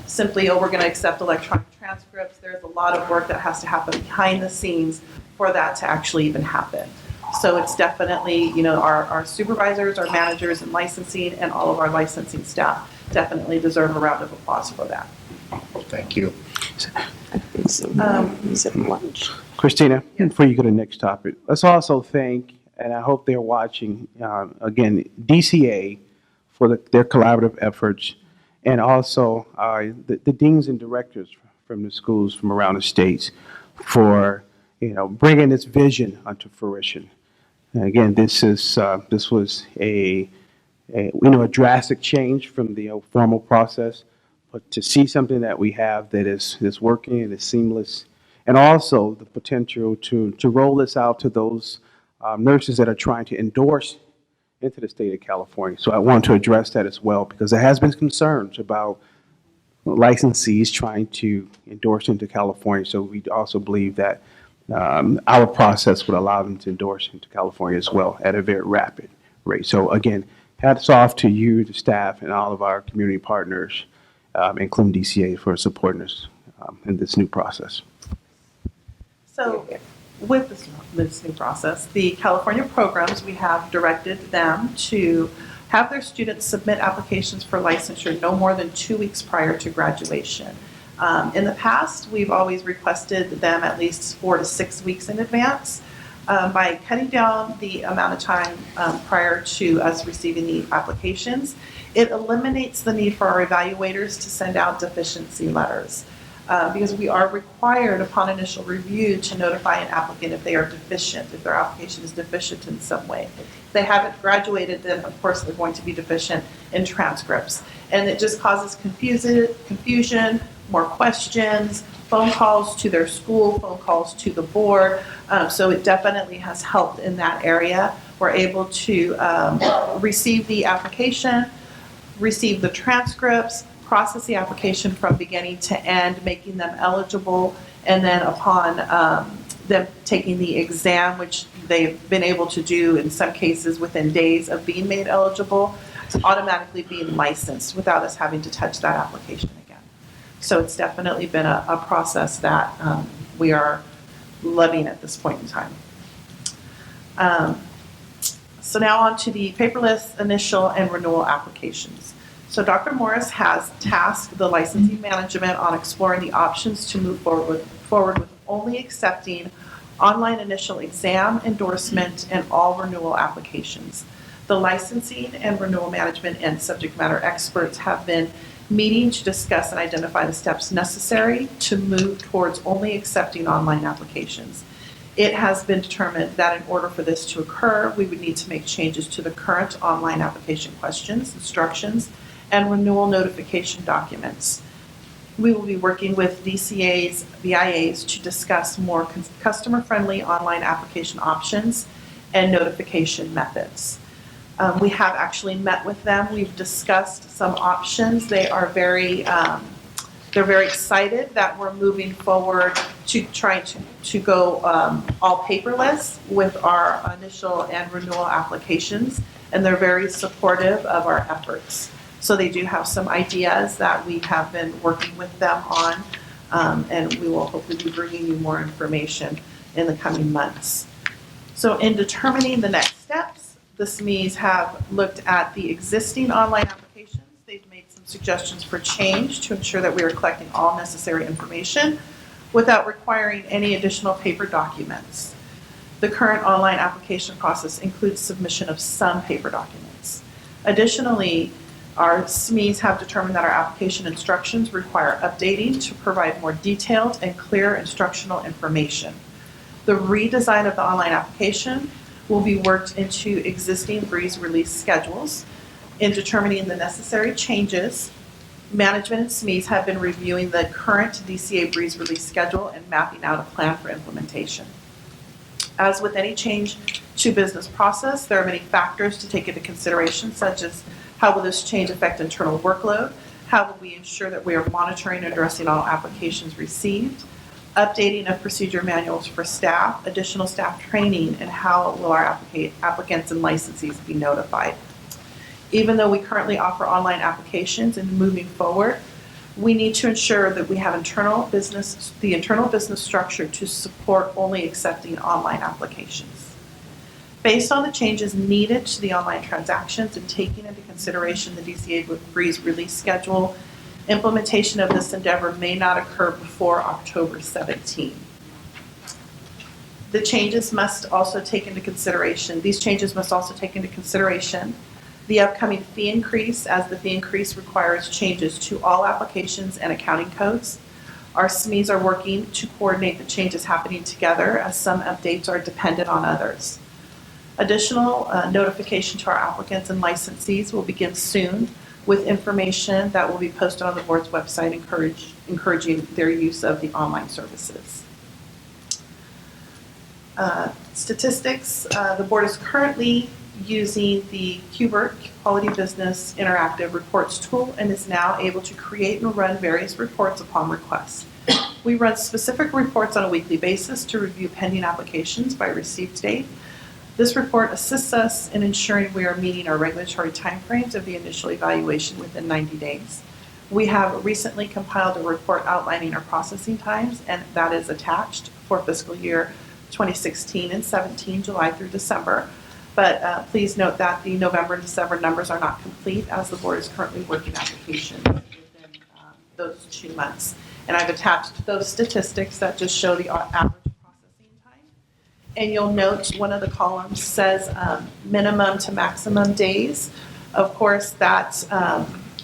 simply, we're going to accept electronic transcripts. There's a lot of work that has to happen behind the scenes for that to actually even happen. So it's definitely, our supervisors, our managers in licensing, and all of our licensing staff definitely deserve a round of applause for that. Thank you. Christina, before you go to the next topic, let's also thank, and I hope they're watching, again, DCA for their collaborative efforts, and also the deans and directors from the schools from around the states for, bringing this vision onto fruition. And again, this was a drastic change from the formal process, but to see something that we have that is working and is seamless, and also the potential to roll this out to those nurses that are trying to endorse into the state of California. So I want to address that as well, because there has been concerns about licensees trying to endorse into California. So we also believe that our process would allow them to endorse into California as well at a very rapid rate. So again, hats off to you, the staff, and all of our community partners, including DCA, for supporting us in this new process. So with this new process, the California programs, we have directed them to have their students submit applications for licensure no more than 2 weeks prior to graduation. In the past, we've always requested them at least 4 to 6 weeks in advance. By cutting down the amount of time prior to us receiving the applications, it eliminates the need for our evaluators to send out deficiency letters. Because we are required upon initial review to notify an applicant if they are deficient, if their application is deficient in some way. If they haven't graduated, then of course they're going to be deficient in transcripts. And it just causes confusion, more questions, phone calls to their school, phone calls to the board. So it definitely has helped in that area. We're able to receive the application, receive the transcripts, process the application from beginning to end, making them eligible, and then upon them taking the exam, which they've been able to do in some cases within days of being made eligible, to automatically being licensed without us having to touch that application again. So it's definitely been a process that we are loving at this point in time. So now on to the paperless initial and renewal applications. So Dr. Morris has tasked the licensing management on exploring the options to move forward with only accepting online initial exam, endorsement, and all renewal applications. The licensing and renewal management and subject matter experts have been meeting to discuss and identify the steps necessary to move towards only accepting online applications. It has been determined that in order for this to occur, we would need to make changes to the current online application questions, instructions, and renewal notification documents. We will be working with DCA's VIAs to discuss more customer-friendly online application options and notification methods. We have actually met with them. We've discussed some options. They are they're very excited that we're moving forward to try to go all paperless with our initial and renewal applications, and they're very supportive of our efforts. So they do have some ideas that we have been working with them on, and we will hopefully be bringing you more information in the coming months. So in determining the next steps, the SMEs have looked at the existing online applications. They've made some suggestions for change to ensure that we are collecting all necessary information without requiring any additional paper documents. The current online application process includes submission of some paper documents. Additionally, our SMEs have determined that our application instructions require updating to provide more detailed and clear instructional information. The redesign of the online application will be worked into existing Breeze release schedules. In determining the necessary changes, management and SMEs have been reviewing the current DCA Breeze release schedule and mapping out a plan for implementation. As with any change to business process, there are many factors to take into consideration, such as how will this change affect internal workload? How will we ensure that we are monitoring and addressing all applications received? Updating of procedure manuals for staff, additional staff training, and how will our applicants and licensees be notified? Even though we currently offer online applications and moving forward, we need to ensure that we have the internal business structure to support only accepting online applications. Based on the changes needed to the online transactions and taking into consideration the DCA Breeze release schedule, implementation of this endeavor may not occur before October 17. These changes must also take into consideration the upcoming fee increase, as the fee increase requires changes to all applications and accounting codes. Our SMEs are working to coordinate the changes happening together, as some updates are dependent on others. Additional notification to our applicants and licensees will begin soon, with information that will be posted on the board's website encouraging their use of the online services. Statistics, the board is currently using the QBERT, Quality Business Interactive Reports tool, and is now able to create and run various reports upon request. We run specific reports on a weekly basis to review pending applications by receipt date. This report assists us in ensuring we are meeting our regulatory timeframes of the initial evaluation within 90 days. We have recently compiled a report outlining our processing times, and that is attached for fiscal year 2016 and 17, July through December. But please note that the November and December numbers are not complete, as the board is currently working applications within those 2 months. And I've attached those statistics that just show the average processing time. And you'll note one of the columns says minimum to maximum days. Of course, that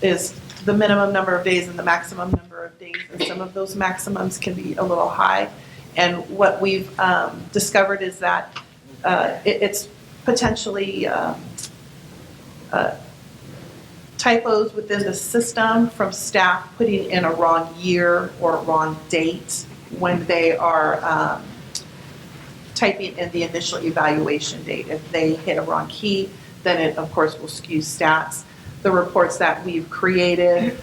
is the minimum number of days and the maximum number of days. And some of those maximums can be a little high. And what we've discovered is that it's potentially typos within the system from staff putting in a wrong year or wrong date when they are typing in the initial evaluation date. If they hit a wrong key, then it of course will skew stats. The reports that we've created,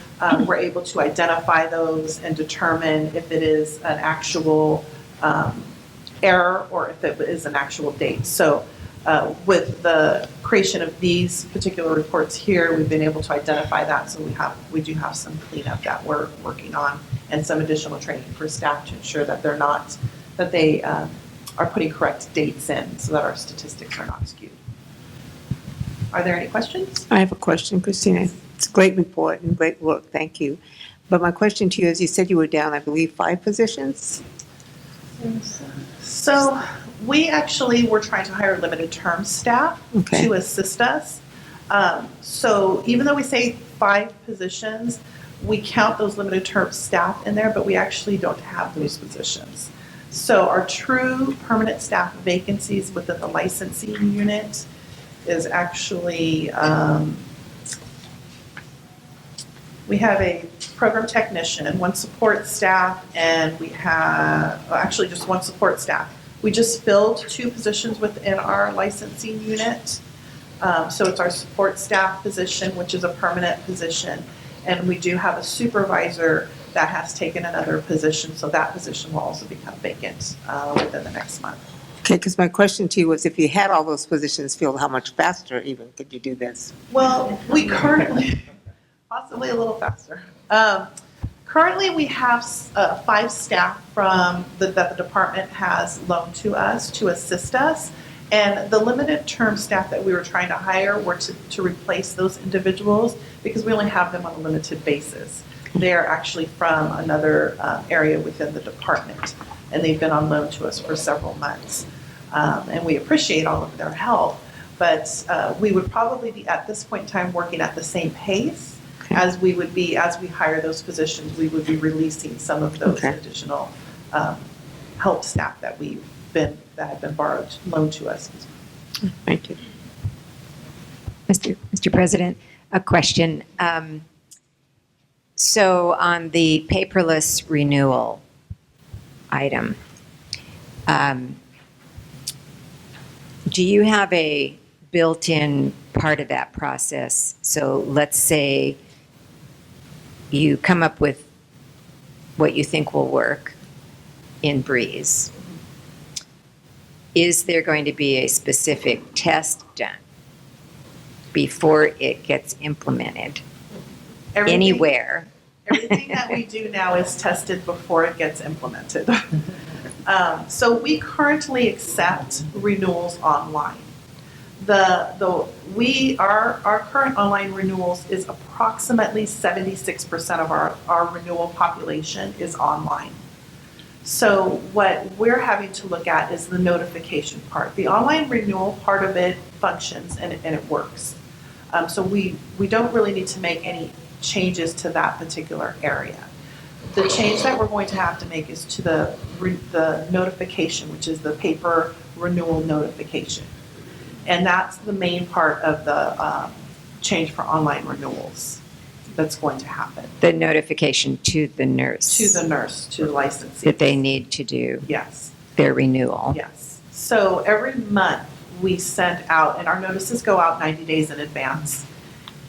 we're able to identify those and determine if it is an actual error or if it is an actual date. So with the creation of these particular reports here, we've been able to identify that. So we do have some cleanup that we're working on, and some additional training for staff to ensure that they are putting correct dates in, so that our statistics are not skewed. Are there any questions? I have a question, Christina. It's a great report and great work. Thank you. But my question to you is, you said you were down, I believe, 5 positions? So we actually were trying to hire limited term staff to assist us. So even though we say 5 positions, we count those limited term staff in there, but we actually don't have those positions. So our true permanent staff vacancies within the licensing unit is actually, we have a program technician and 1 support staff, and we have, actually just 1 support staff. We just filled 2 positions within our licensing unit. So it's our support staff position, which is a permanent position. And we do have a supervisor that has taken another position, so that position will also become vacant within the next month. Okay, because my question to you was, if you had all those positions filled, how much faster even could you do this? Well, we currently, possibly a little faster. Currently, we have 5 staff that the department has loaned to us to assist us. And the limited term staff that we were trying to hire were to replace those individuals, because we only have them on a limited basis. They are actually from another area within the department, and they've been on loan to us for several months. And we appreciate all of their help, but we would probably be at this point in time working at the same pace as we would be as we hire those positions. We would be releasing some of those additional help staff that have been loaned to us. Thank you. Mr. President, a question. So on the paperless renewal item, do you have a built-in part of that process? So let's say you come up with what you think will work in Breeze. Is there going to be a specific test done before it gets implemented anywhere? Everything that we do now is tested before it gets implemented. So we currently accept renewals online. Our current online renewals is approximately 76% of our renewal population is online. So what we're having to look at is the notification part. The online renewal part of it functions and it works. So we don't really need to make any changes to that particular area. The change that we're going to have to make is to the notification, which is the paper renewal notification. And that's the main part of the change for online renewals that's going to happen. The notification to the nurse. To the nurse, to the licensee. That they need to do. Yes. Their renewal. Yes. So every month we send out, and our notices go out 90 days in advance.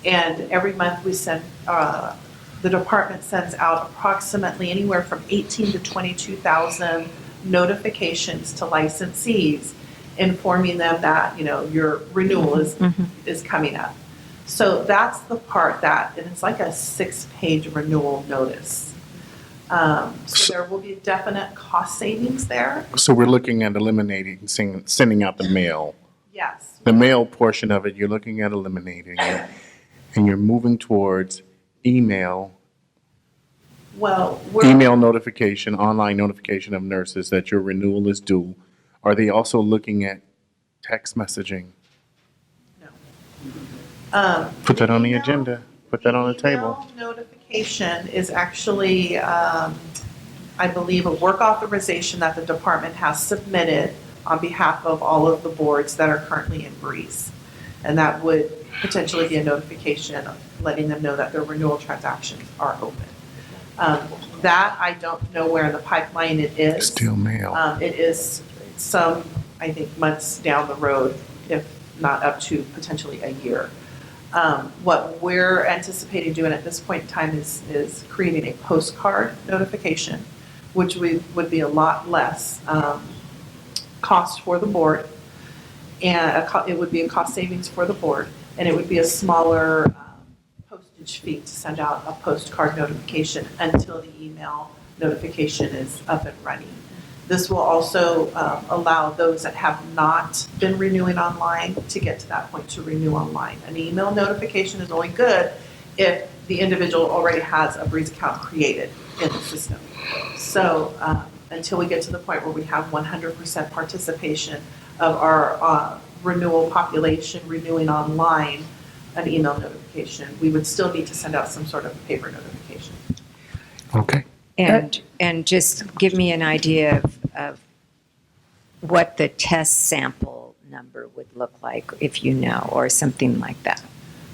And every month we send, the department sends out approximately anywhere from 18 to 22,000 notifications to licensees, informing them that, your renewal is coming up. So that's the part and it's like a 6-page renewal notice. So there will be definite cost savings there. So we're looking at eliminating, sending out the mail. Yes. The mail portion of it, you're looking at eliminating it, and you're moving towards email. Well, Email notification, online notification of nurses that your renewal is due. Are they also looking at text messaging? Put that on the agenda. Put that on the table. Email notification is actually, I believe, a work authorization that the department has submitted on behalf of all of the boards that are currently in Breeze. And that would potentially be a notification letting them know that their renewal transactions are open. That I don't know where in the pipeline it is. Still mail. It is some, I think, months down the road, if not up to potentially a year. What we're anticipating doing at this point in time is creating a postcard notification, which would be a lot less cost for the board, and it would be a cost savings for the board, and it would be a smaller postage fee to send out a postcard notification until the email notification is up and running. This will also allow those that have not been renewing online to get to that point to renew online. An email notification is only good if the individual already has a Breeze account created in the system. So until we get to the point where we have 100% participation of our renewal population renewing online, an email notification, we would still need to send out some sort of paper notification. Okay. And just give me an idea of what the test sample number would look like, if you know, or something like that.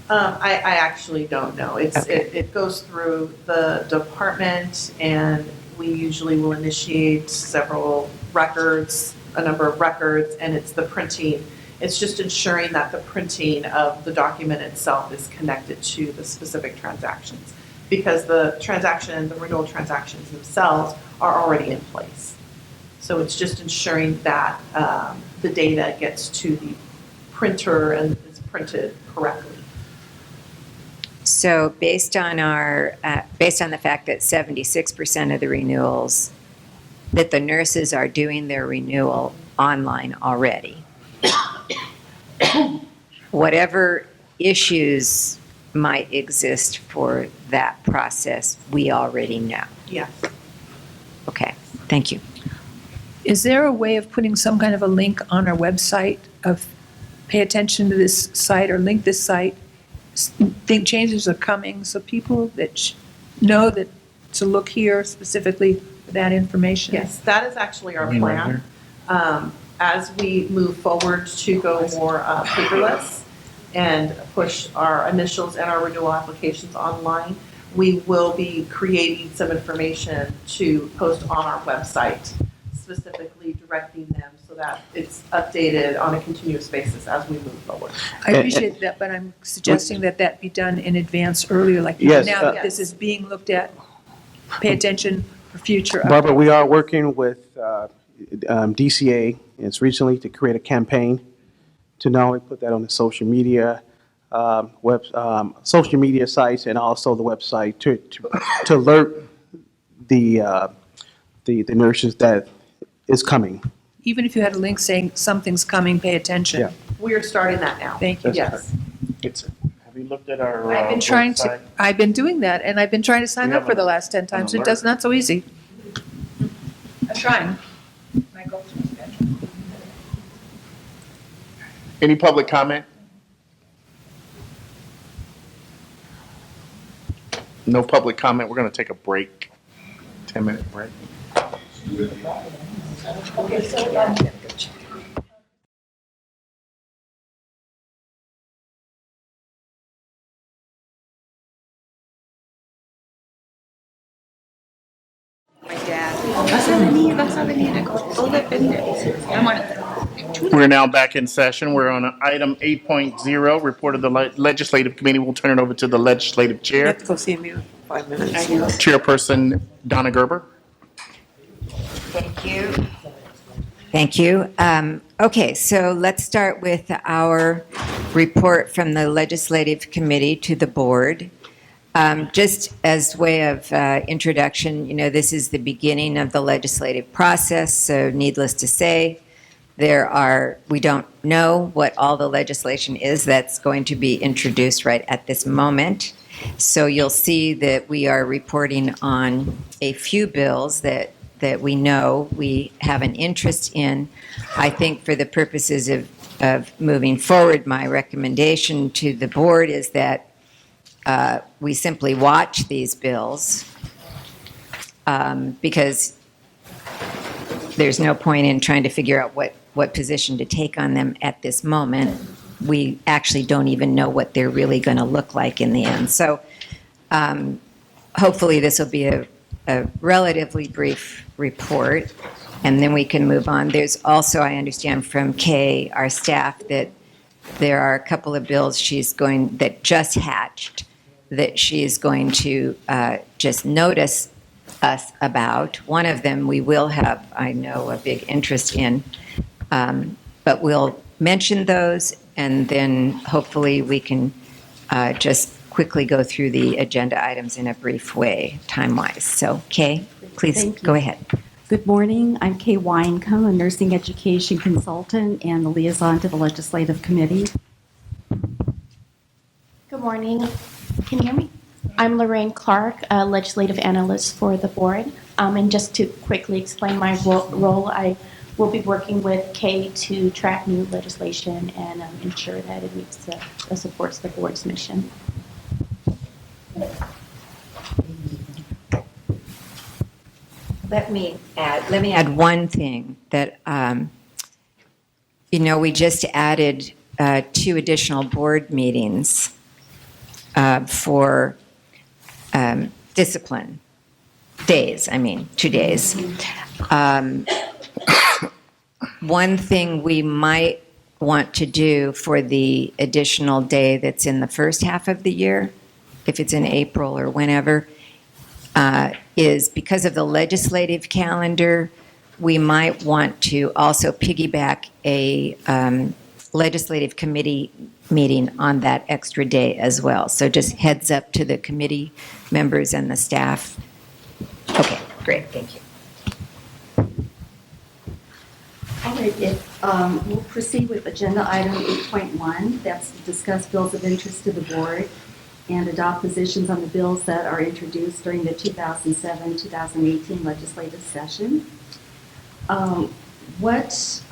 I actually don't know. It goes through the department, and we usually will initiate several records, a number of records, and it's the printing. It's just ensuring that the printing of the document itself is connected to the specific transactions, because the renewal transactions themselves are already in place. So it's just ensuring that the data gets to the printer and is printed correctly. So based on the fact that 76% of the renewals, that the nurses are doing their renewal online already, whatever issues might exist for that process, we already know. Yes. Okay, thank you. Is there a way of putting some kind of a link on our website of pay attention to this site or link this site? Think changes are coming, so people that know that to look here specifically for that information? Yes, that is actually our plan. As we move forward to go more paperless and push our initials and our renewal applications online, we will be creating some information to post on our website, specifically directing them so that it's updated on a continuous basis as we move forward. I appreciate that, but I'm suggesting that be done in advance earlier, like Yes, now that this is being looked at, pay attention for future. Barbara, we are working with DCA, it's recently to create a campaign to not only put that on the social media sites and also the website to alert the nurses that is coming. even if you had a link saying something's coming, pay attention. Yeah. We're starting that now. Thank you. Yes. Have you looked at our I've been trying to, website? I've been doing that, and I've been trying to sign We up have for the an- last 10 times. It does not so easy. I'm trying. I go through the schedule. Any public comment? No public comment. We're going to take a break. 10-minute break. Okay, so, We're now back in session. We're on item 8.0, report of the legislative committee. We'll turn it over to the legislative You chair, have to go see me in 5 minutes. Chairperson Donna Gerber. Thank you. Thank you. Okay, so let's start with our report from the Legislative Committee to the Board. Just as way of introduction, you know, this is the beginning of the legislative process, so needless to say, we don't know what all the legislation is that's going to be introduced right at this moment. So you'll see that we are reporting on a few bills that we know we have an interest in. I think for the purposes of moving forward, my recommendation to the board is that we simply watch these bills because there's no point in trying to figure out what position to take on them at this moment. We actually don't even know what they're really going to look like in the end. So hopefully this will be a relatively brief report, and then we can move on. There's also, I understand from Kay, our staff, that there are a couple of bills that just hatched that she is going to just notice us about. One of them we will have, I know, a big interest in, but we'll mention those, and then hopefully we can just quickly go through the agenda items in a brief way, time-wise. So, Kay, please Thank you. go ahead. Good morning. I'm Kay Wynecombe, a nursing education consultant and the liaison to the Legislative Committee. Good morning. Can you hear me? I'm Lorraine Clark, a legislative analyst for the board. And just to quickly explain my role, I will be working with Kay to track new legislation and ensure that it meets supports the board's mission. Let me add one thing that, we just added 2 additional board meetings for discipline days, 2 days. One thing we might want to do for the additional day that's in the first half of the year, if it's in April or whenever, is because of the legislative calendar, we might want to also piggyback a legislative committee meeting on that extra day as well. So just heads up to the committee members and the staff. Okay, great, thank you. All right, we'll proceed with agenda item 8.1. That's to discuss bills of interest to the board and adopt positions on the bills that are introduced during the 2007-2018 legislative session. What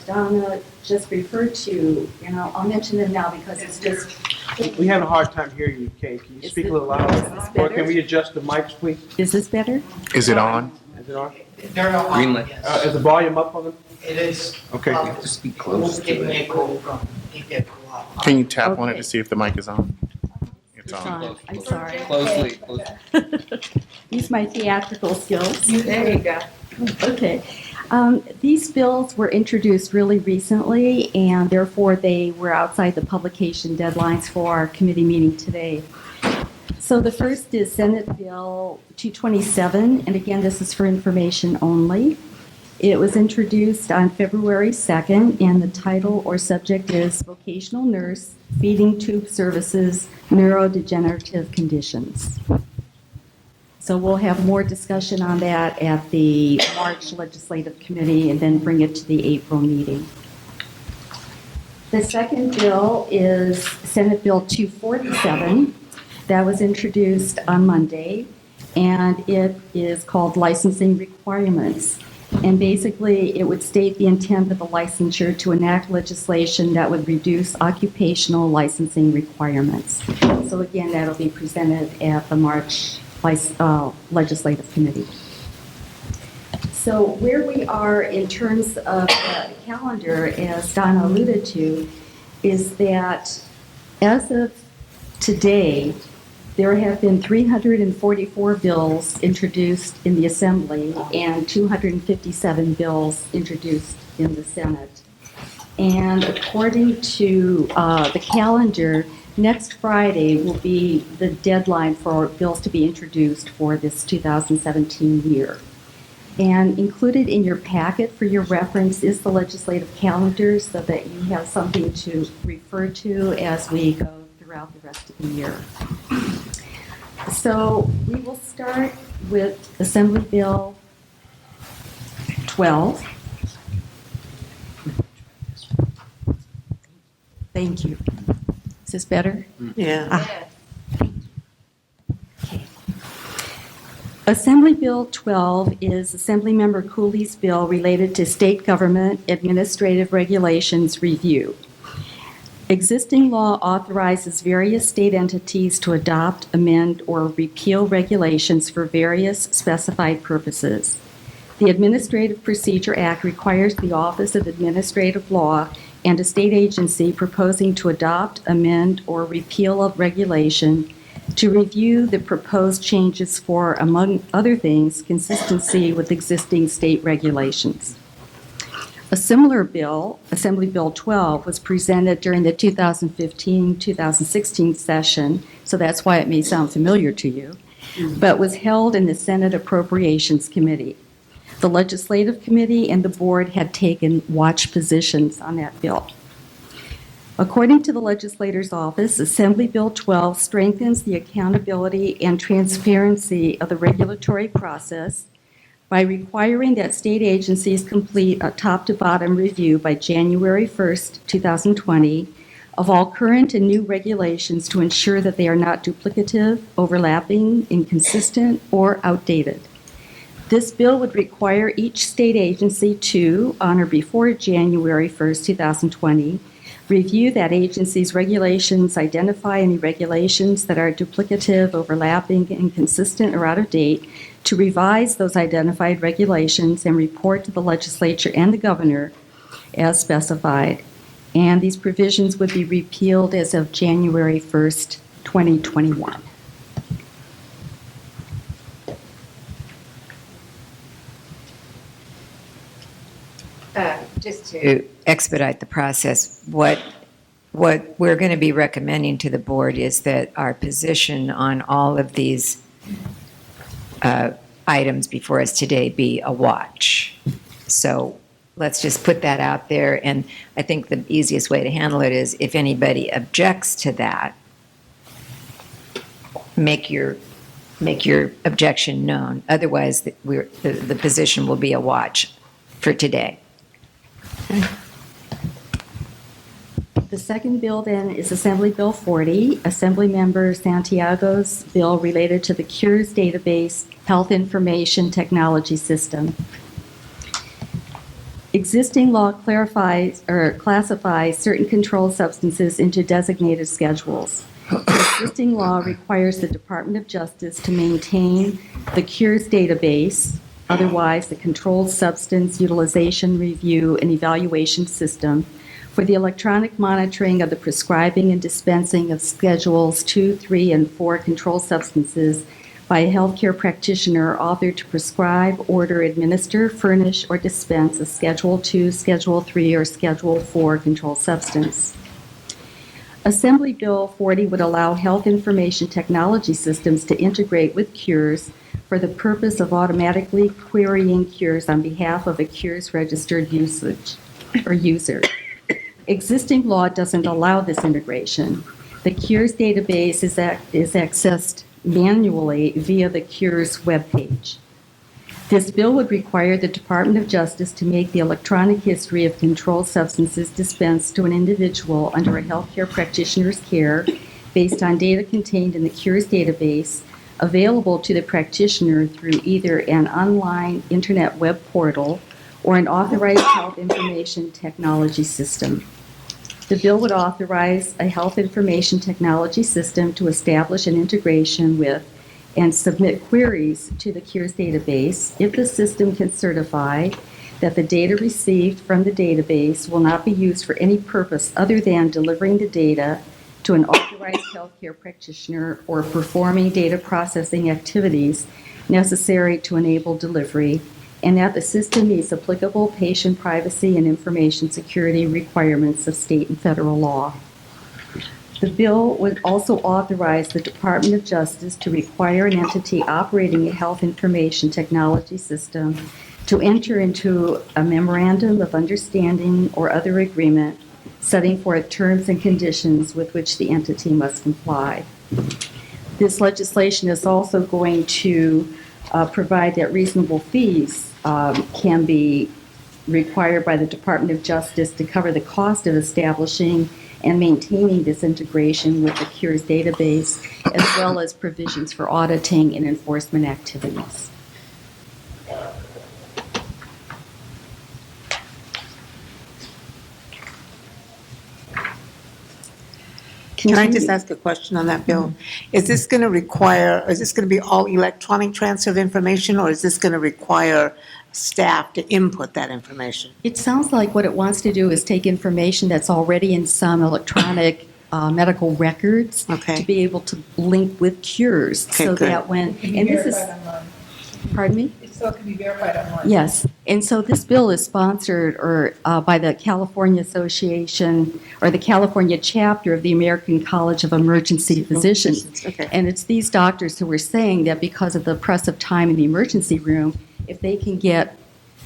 Donna just referred to, I'll mention them now because it's just... We have a hard time hearing you, Kay. Can you speak a little louder? Or can we adjust the mics, please? Is this better? Is it on? Is it on? They're not Green on light. yet. Is the volume up on them? It is. Okay. You have to speak close to it. Can you tap on it to see if the mic is on? It's It's on. on. I'm sorry. Closely. Use my theatrical skills. There you go. Okay. These bills were introduced really recently, and therefore they were outside the publication deadlines for our committee meeting today. So the first is Senate Bill 227, and again, this is for information only. It was introduced on February 2nd, and the title or subject is Vocational Nurse, Feeding Tube Services, Neurodegenerative Conditions. So we'll have more discussion on that at the March Legislative Committee and then bring it to the April meeting. The second bill is Senate Bill 247. That was introduced on Monday, and it is called Licensing Requirements. And basically, it would state the intent of the licensure to enact legislation that would reduce occupational licensing requirements. So again, that'll be presented at the March Legislative Committee. So where we are in terms of the calendar, as Donna alluded to, is that as of today, there have been 344 bills introduced in the Assembly and 257 bills introduced in the Senate. And according to the calendar, next Friday will be the deadline for bills to be introduced for this 2017 year. And included in your packet for your reference is the legislative calendar so that you have something to refer to as we go throughout the rest of the year. So we will start with Assembly Bill 12. Thank you. Is this better? Yeah. Okay. Assembly Bill 12 is Assemblymember Cooley's bill related to state government administrative regulations review. Existing law authorizes various state entities to adopt, amend, or repeal regulations for various specified purposes. The Administrative Procedure Act requires the Office of Administrative Law and a state agency proposing to adopt, amend, or repeal a regulation to review the proposed changes for, among other things, consistency with existing state regulations. A similar bill, Assembly Bill 12, was presented during the 2015-2016 session, so that's why it may sound familiar to you, but was held in the Senate Appropriations Committee. The Legislative Committee and the Board had taken watch positions on that bill. According to the Legislator's Office, Assembly Bill 12 strengthens the accountability and transparency of the regulatory process by requiring that state agencies complete a top-to-bottom review by January 1st, 2020, of all current and new regulations to ensure that they are not duplicative, overlapping, inconsistent, or outdated. This bill would require each state agency to, on or before January 1st, 2020, review that agency's regulations, identify any regulations that are duplicative, overlapping, inconsistent, or out of date, to revise those identified regulations and report to the legislature and the governor as specified. And these provisions would be repealed as of January 1st, 2021. Just to expedite the process, what we're going to be recommending to the board is that our position on all of these items before us today be a watch. So let's just put that out there, and I think the easiest way to handle it is if anybody objects to that, make your objection known. Otherwise, the position will be a watch for today. The second bill then is Assembly Bill 40, Assemblymember Santiago's bill related to the Cures Database Health Information Technology System. Existing law classifies certain controlled substances into designated schedules. Existing law requires the Department of Justice to maintain the Cures Database, otherwise the Controlled Substance Utilization Review and Evaluation System, for the electronic monitoring of the prescribing and dispensing of Schedules 2, 3, and 4 controlled substances by a healthcare practitioner authored to prescribe, order, administer, furnish, or dispense a Schedule 2, Schedule 3, or Schedule 4 controlled substance. Assembly Bill 40 would allow health information technology systems to integrate with Cures for the purpose of automatically querying Cures on behalf of a Cures registered user. Existing law doesn't allow this integration. The Cures database is accessed manually via the Cures webpage. This bill would require the Department of Justice to make the electronic history of controlled substances dispensed to an individual under a healthcare practitioner's care based on data contained in the Cures database available to the practitioner through either an online internet web portal or an authorized health information technology system. The bill would authorize a health information technology system to establish an integration with and submit queries to the Cures database if the system can certify that the data received from the database will not be used for any purpose other than delivering the data to an authorized healthcare practitioner or performing data processing activities necessary to enable delivery, and that the system meets applicable patient privacy and information security requirements of state and federal law. The bill would also authorize the Department of Justice to require an entity operating a health information technology system to enter into a memorandum of understanding or other agreement setting forth terms and conditions with which the entity must comply. This legislation is also going to provide that reasonable fees can be required by the Department of Justice to cover the cost of establishing and maintaining this integration with the Cures database, as well as provisions for auditing and enforcement activities. Can I just ask a question on that bill? Is this going to require, is this going to be all electronic transfer of information, or is this going to require staff to input that information? It sounds like what it wants to do is take information that's already in some electronic medical records to be able to link with Cures, so good. that when, and this is, pardon me? So it can be verified online. Yes, and so this bill is sponsored by the California Association, or the California chapter of the American College of Emergency Physicians. Okay. And it's these doctors who are saying that because of the press of time in the emergency room, if they can get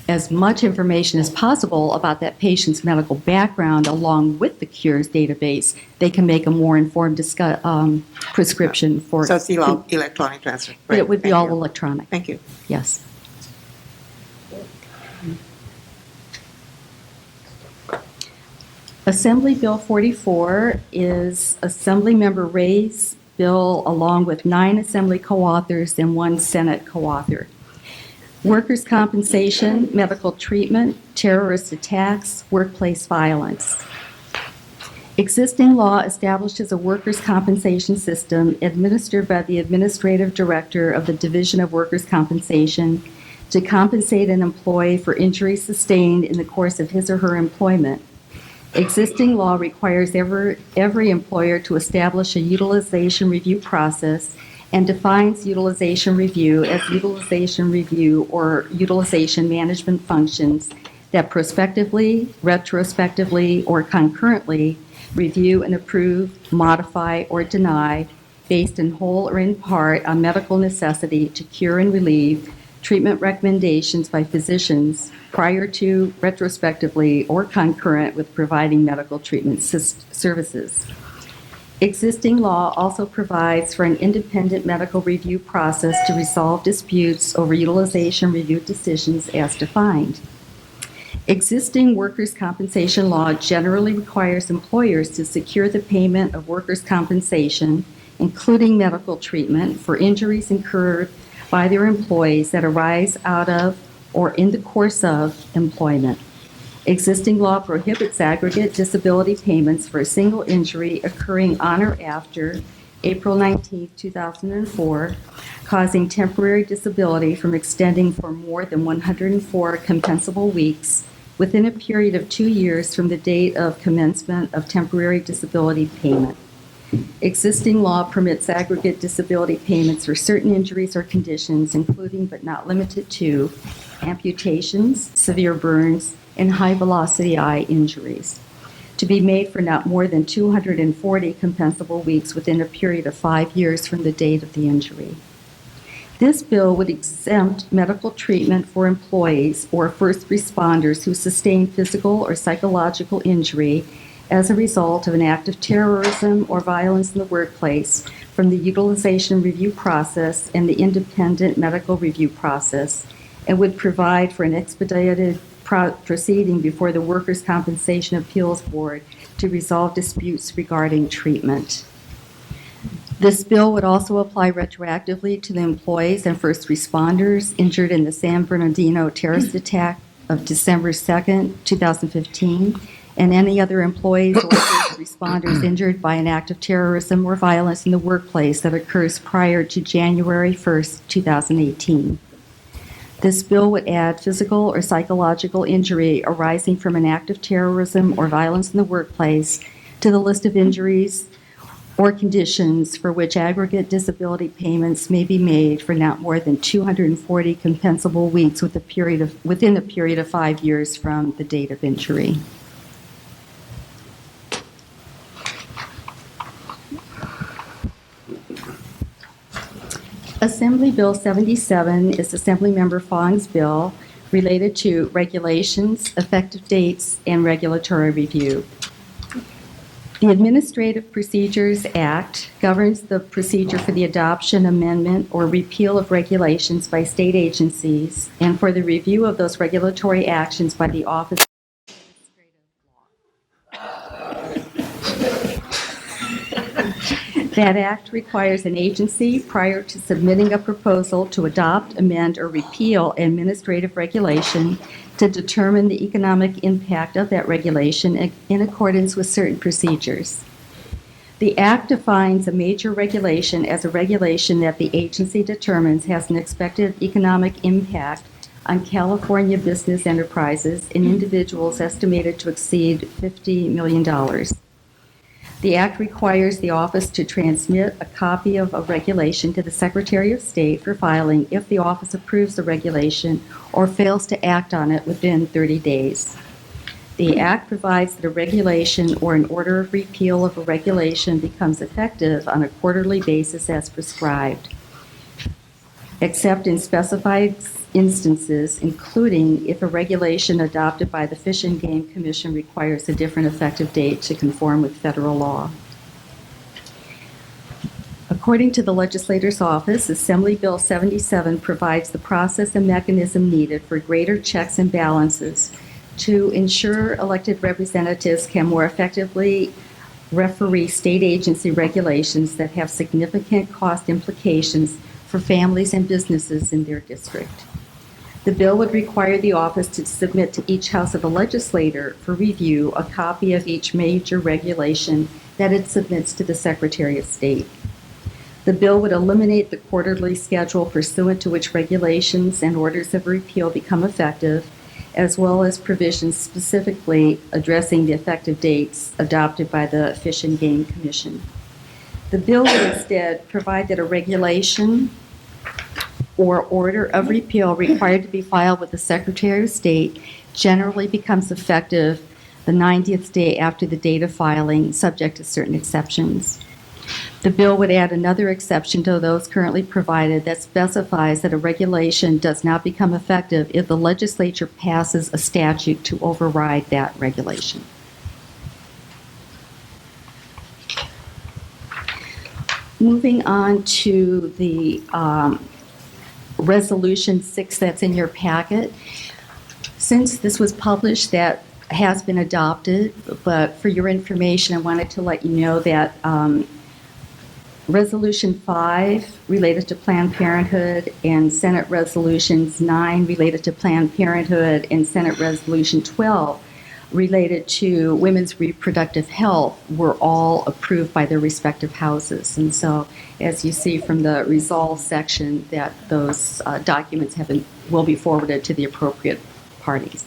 as much information as possible about that patient's medical background along with the Cures database, they can make a more informed prescription for. So it's electronic transfer. But it would be Thank all you. electronic. Thank you. Yes. Assembly Bill 44 is Assemblymember Ray's bill along with 9 Assembly co-authors and 1 Senate co-author. Workers' compensation, medical treatment, terrorist attacks, workplace violence. Existing law establishes a workers' compensation system administered by the Administrative Director of the Division of Workers' Compensation to compensate an employee for injuries sustained in the course of his or her employment. Existing law requires every employer to establish a utilization review process and defines utilization review as utilization review or utilization management functions that prospectively, retrospectively, or concurrently review and approve, modify, or deny, based in whole or in part on medical necessity to cure and relieve, treatment recommendations by physicians prior to, retrospectively, or concurrent with providing medical treatment services. Existing law also provides for an independent medical review process to resolve disputes over utilization review decisions as defined. Existing workers' compensation law generally requires employers to secure the payment of workers' compensation, including medical treatment, for injuries incurred by their employees that arise out of or in the course of employment. Existing law prohibits aggregate disability payments for a single injury occurring on or after April 19, 2004, causing temporary disability from extending for more than 104 compensable weeks within a period of 2 years from the date of commencement of temporary disability payment. Existing law permits aggregate disability payments for certain injuries or conditions, including but not limited to amputations, severe burns, and high-velocity eye injuries, to be made for not more than 240 compensable weeks within a period of 5 years from the date of the injury. This bill would exempt medical treatment for employees or first responders who sustain physical or psychological injury as a result of an act of terrorism or violence in the workplace from the utilization review process and the independent medical review process, and would provide for an expedited proceeding before the Workers' Compensation Appeals Board to resolve disputes regarding treatment. This bill would also apply retroactively to the employees and first responders injured in the San Bernardino terrorist attack of December 2nd, 2015, and any other employees or first responders injured by an act of terrorism or violence in the workplace that occurs prior to January 1st, 2018. This bill would add physical or psychological injury arising from an act of terrorism or violence in the workplace to the list of injuries or conditions for which aggregate disability payments may be made for not more than 240 compensable weeks within a period of 5 years from the date of injury. Assembly Bill 77 is Assemblymember Fong's bill related to regulations, effective dates, and regulatory review. The Administrative Procedures Act governs the procedure for the adoption, amendment, or repeal of regulations by state agencies and for the review of those regulatory actions by the Office of That act requires an agency, prior to submitting a proposal to adopt, amend, or repeal administrative regulation, to determine the economic impact of that regulation in accordance with certain procedures. The Act defines a major regulation as a regulation that the agency determines has an expected economic impact on California business enterprises and individuals estimated to exceed $50 million. The Act requires the office to transmit a copy of a regulation to the Secretary of State for filing if the office approves the regulation or fails to act on it within 30 days. The Act provides that a regulation or an order of repeal of a regulation becomes effective on a quarterly basis as prescribed, except in specified instances, including if a regulation adopted by the Fish and Game Commission requires a different effective date to conform with federal law. According to the Legislator's Office, Assembly Bill 77 provides the process and mechanism needed for greater checks and balances to ensure elected representatives can more effectively referee state agency regulations that have significant cost implications for families and businesses in their district. The bill would require the office to submit to each House of a Legislator for review a copy of each major regulation that it submits to the Secretary of State. The bill would eliminate the quarterly schedule pursuant to which regulations and orders of repeal become effective, as well as provisions specifically addressing the effective dates adopted by the Fish and Game Commission. The bill would instead provide that a regulation or order of repeal required to be filed with the Secretary of State generally becomes effective the 90th day after the date of filing, subject to certain exceptions. The bill would add another exception to those currently provided that specifies that a regulation does not become effective if the legislature passes a statute to override that regulation. Moving on to the Resolution 6 that's in your packet. Since this was published, that has been adopted, but for your information, I wanted to let you know that Resolution 5 related to Planned Parenthood and Senate Resolutions 9 related to Planned Parenthood and Senate Resolution 12 related to women's reproductive health were all approved by their respective houses. And so, as you see from the resolve section, that those documents will be forwarded to the appropriate parties.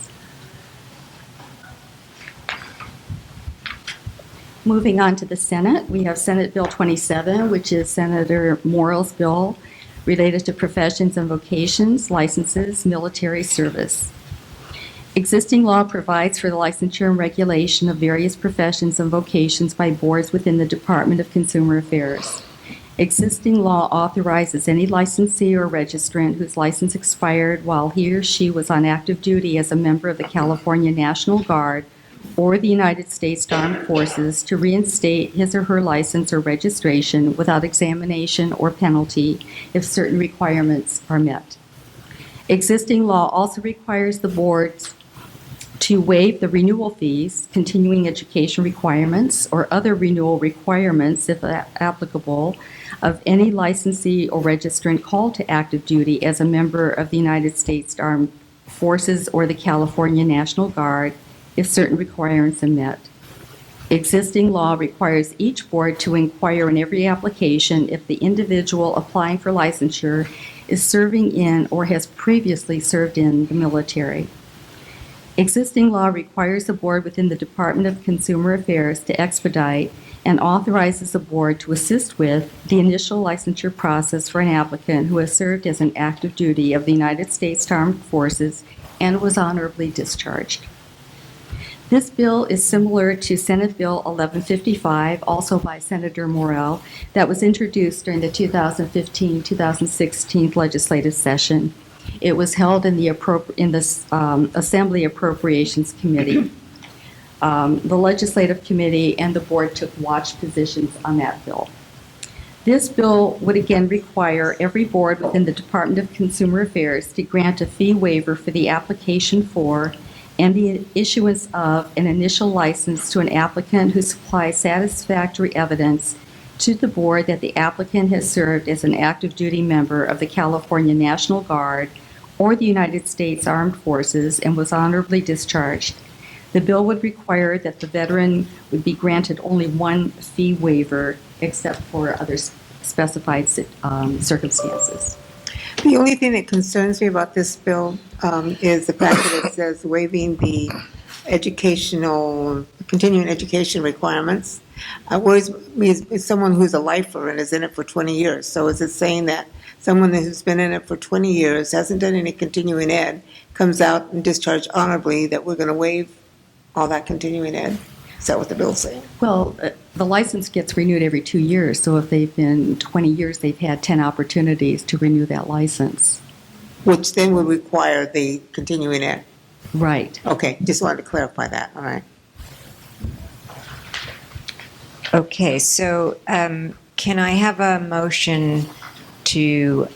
Moving on to the Senate, we have Senate Bill 27, which is Senator Morrill's bill related to professions and vocations, licenses, military service. Existing law provides for the licensure and regulation of various professions and vocations by boards within the Department of Consumer Affairs. Existing law authorizes any licensee or registrant whose license expired while he or she was on active duty as a member of the California National Guard or the United States Armed Forces to reinstate his or her license or registration without examination or penalty if certain requirements are met. Existing law also requires the boards to waive the renewal fees, continuing education requirements, or other renewal requirements, if applicable, of any licensee or registrant called to active duty as a member of the United States Armed Forces or the California National Guard if certain requirements are met. Existing law requires each board to inquire in every application if the individual applying for licensure is serving in or has previously served in the military. Existing law requires the board within the Department of Consumer Affairs to expedite and authorizes the board to assist with the initial licensure process for an applicant who has served as an active duty of the United States Armed Forces and was honorably discharged. This bill is similar to Senate Bill 1155, also by Senator Morell, that was introduced during the 2015-2016 legislative session. It was held in the Assembly Appropriations Committee. The Legislative Committee and the board took watch positions on that bill. This bill would again require every board within the Department of Consumer Affairs to grant a fee waiver for the application for and the issuance of an initial license to an applicant who supplies satisfactory evidence to the board that the applicant has served as an active duty member of the California National Guard or the United States Armed Forces and was honorably discharged. The bill would require that the veteran would be granted only one fee waiver except for other specified circumstances. The only thing that concerns me about this bill is the fact that it says waiving the continuing education requirements. Worries me is someone who's a lifer and is in it for 20 years. So is it saying that someone who's been in it for 20 years, hasn't done any continuing ed, comes out and discharged honorably, that we're going to waive all that continuing ed? Is that what the bill's saying? Well, the license gets renewed every 2 years, so if they've been 20 years, they've had 10 opportunities to renew that license. Which then would require the continuing ed? Right. Okay, just wanted to clarify that, all right. Okay, so can I have a motion to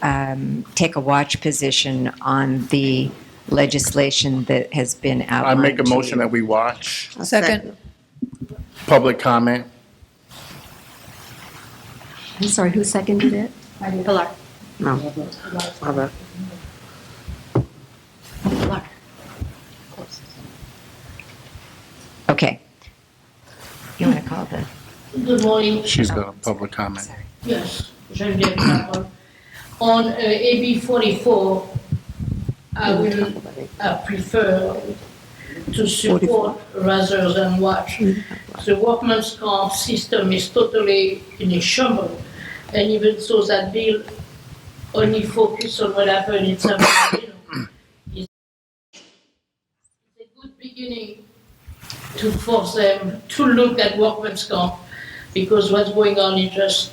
take a watch position on the legislation that has been I outlined? make a to motion you? that we watch. Second. Public comment. I'm sorry, who seconded it? Pilar. No. Barbara. Okay. You want to call the? Good morning. She's got a public comment. Yes, Geneviève Clapper. On AB 44, I will prefer to support rather than watch. The workman's comp system is totally in a shambles, and even so that bill only focus on what happened in San Bernardino. It's a good beginning to force them to look at workman's comp, because what's going on is just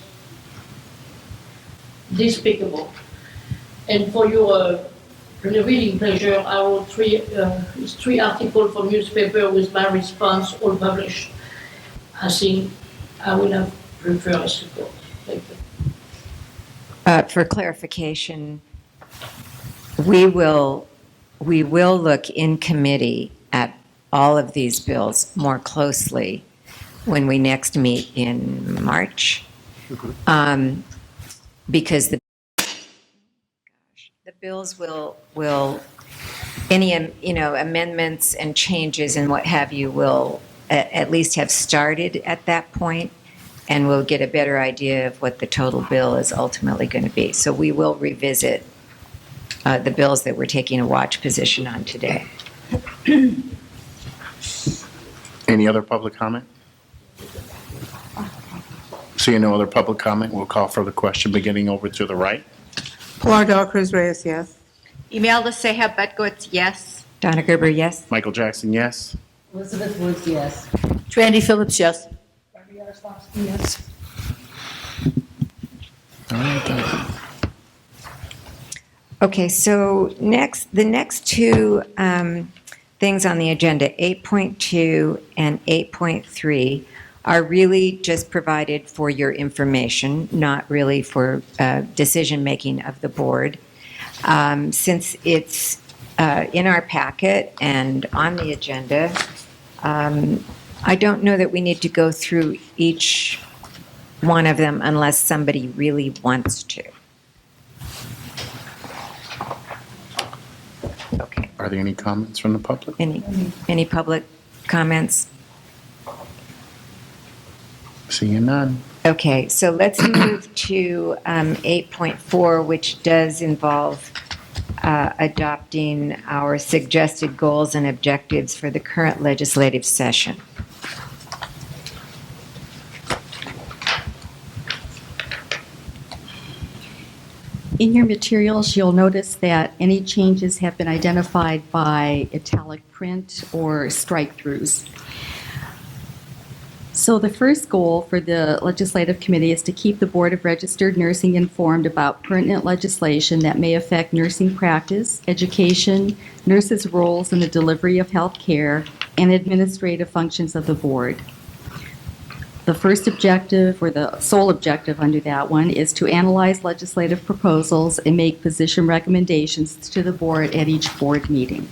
despicable. And for your reading pleasure, I wrote three articles from newspaper with my response all published. I think I would have preferred support. Thank you. For clarification, we will look in committee at all of these bills more closely when we next meet in March, because the bills will any amendments and changes and what have you will at least have started at that point, and we'll get a better idea of what the total bill is ultimately going to be. So we will revisit the bills that we're taking a watch position on today. Any other public comment? Seeing no other public comment, we'll call for the question beginning over to the right. Pilar Del Cruz Reyes, yes. Imelda Seja Bedgood, yes. Donna Gerber, yes. Michael Jackson, yes. Elizabeth Woods, yes. Randy Phillips, yes. Yes. All right. Okay, so the next two things on the agenda, 8.2 and 8.3, are really just provided for your information, not really for decision-making of the board. Since it's in our packet and on the agenda, I don't know that we need to go through each one of them unless somebody really wants to. Okay. Are there any comments from the public? Any public comments? Seeing none. Okay, so let's move to 8.4, which does involve adopting our suggested goals and objectives for the current legislative session. In your materials, you'll notice that any changes have been identified by italic print or strike-throughs. So the first goal for the Legislative Committee is to keep the Board of Registered Nursing informed about pertinent legislation that may affect nursing practice, education, nurses' roles in the delivery of health care, and administrative functions of the Board. The first objective, or the sole objective under that one, is to analyze legislative proposals and make position recommendations to the Board at each Board meeting.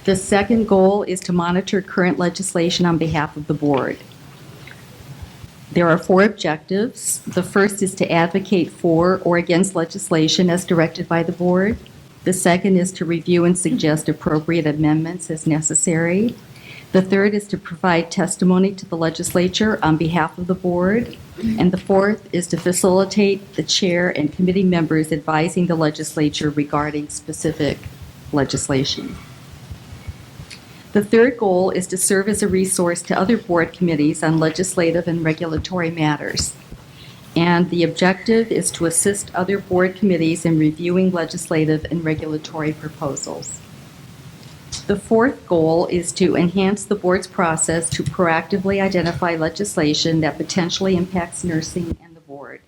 The second goal is to monitor current legislation on behalf of the Board. There are 4 objectives. The first is to advocate for or against legislation as directed by the Board. The second is to review and suggest appropriate amendments as necessary. The third is to provide testimony to the legislature on behalf of the Board. And the fourth is to facilitate the chair and committee members advising the legislature regarding specific legislation. The third goal is to serve as a resource to other board committees on legislative and regulatory matters. And the objective is to assist other board committees in reviewing legislative and regulatory proposals. The fourth goal is to enhance the board's process to proactively identify legislation that potentially impacts nursing and the board.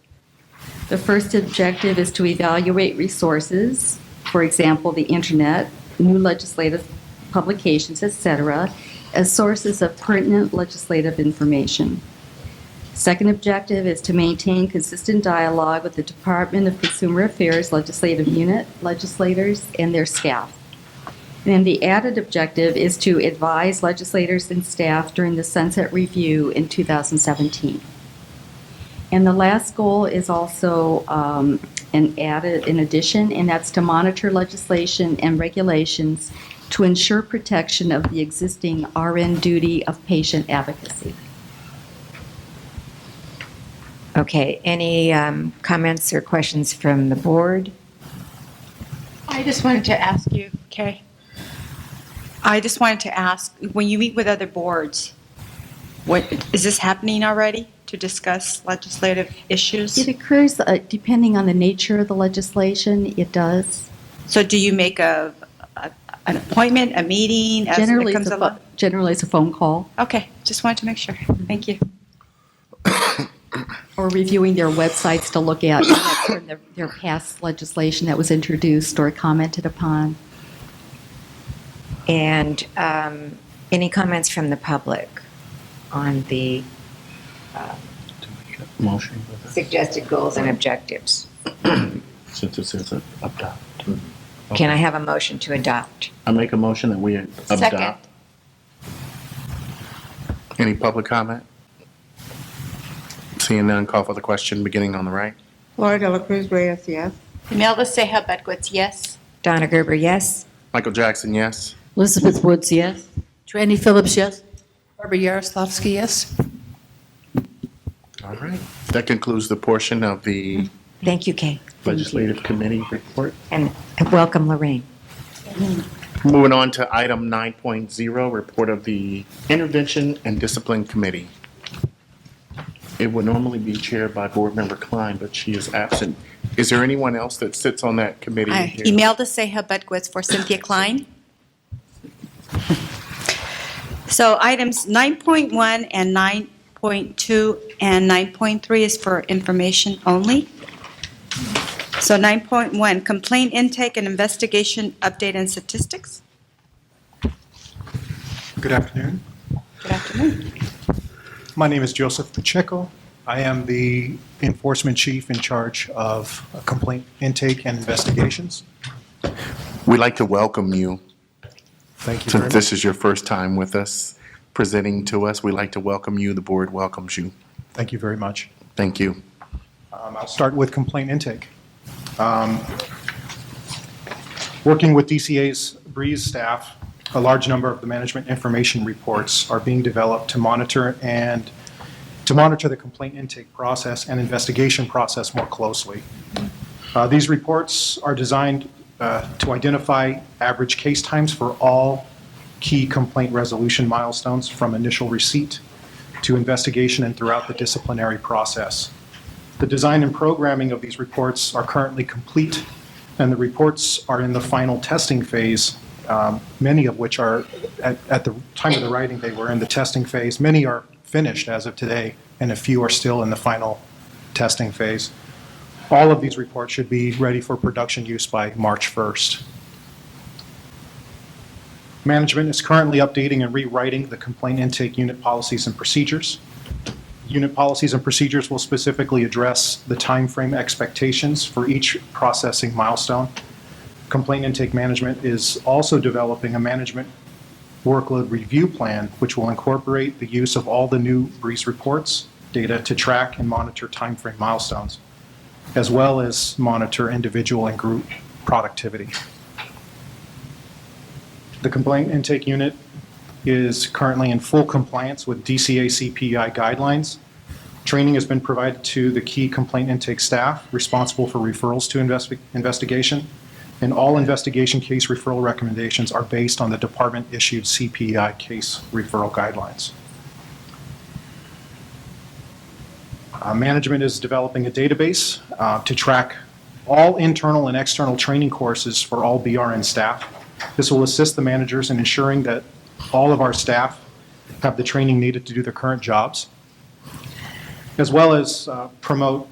The first objective is to evaluate resources, for example, the internet, new legislative publications, etc., as sources of pertinent legislative information. Second objective is to maintain consistent dialogue with the Department of Consumer Affairs Legislative Unit, legislators, and their staff. And the added objective is to advise legislators and staff during the Sunset Review in 2017. And the last goal is also an addition, and that's to monitor legislation and regulations to ensure protection of the existing RN duty of patient advocacy. Okay, any comments or questions from the board? I just wanted to ask you, Kay. I just wanted to ask, when you meet with other boards, what is this happening already to discuss legislative issues? It occurs depending on the nature of the legislation, it does. So do you make an appointment, a meeting as Generally, it comes along? Generally, it's a phone call. Okay, just wanted to make sure. Thank you. Or reviewing their websites to look at their past legislation that was introduced or commented upon. And any comments from the public on the Motion. suggested goals and objectives? Since it says adopt. Can I have a motion to adopt? I make a motion that we adopt. Second. Any public comment? Seeing none, call for the question beginning on the right. Laura De La Cruz Reyes, yes. Imelda Ceja Bedquez, yes. Donna Gerber, yes. Michael Jackson, yes. Elizabeth Woods, yes. Randy Phillips, yes. Barbara Yaroslavsky, yes. All right. That concludes the portion of the Thank you, Kay. Legislative Committee report. And welcome, Lorraine. Moving on to item 9.0, report of the Intervention and Discipline Committee. It would normally be chaired by Board Member Klein, but she is absent. Is there anyone else that sits on that committee? here? Imelda Ceja Bedquez for Cynthia Klein. So items 9.1 and 9.2 and 9.3 is for information only. So 9.1, complaint intake and investigation update and statistics. Good afternoon. Good afternoon. My name is Joseph Pacheco. I am the enforcement chief in charge of complaint intake and investigations. We'd like to welcome you. Thank you very Since much. this is your first time with us presenting to us, we'd like to welcome you. The board welcomes you. Thank you very much. Thank you. I'll start with complaint intake. Working with DCA's Breeze staff, a large number of the management information reports are being developed to monitor the complaint intake process and investigation process more closely. These reports are designed to identify average case times for all key complaint resolution milestones from initial receipt to investigation and throughout the disciplinary process. The design and programming of these reports are currently complete, and the reports are in the final testing phase, many of which are, at the time of the writing, they were in the testing phase. Many are finished as of today, and a few are still in the final testing phase. All of these reports should be ready for production use by March 1st. Management is currently updating and rewriting the complaint intake unit policies and procedures. Unit policies and procedures will specifically address the timeframe expectations for each processing milestone. Complaint intake management is also developing a management workload review plan, which will incorporate the use of all the new Breeze reports data to track and monitor timeframe milestones, as well as monitor individual and group productivity. The complaint intake unit is currently in full compliance with DCA CPI guidelines. Training has been provided to the key complaint intake staff responsible for referrals to investigation, and all investigation case referral recommendations are based on the department-issued CPI case referral guidelines. Management is developing a database to track all internal and external training courses for all BRN staff. This will assist the managers in ensuring that all of our staff have the training needed to do their current jobs, as well as promote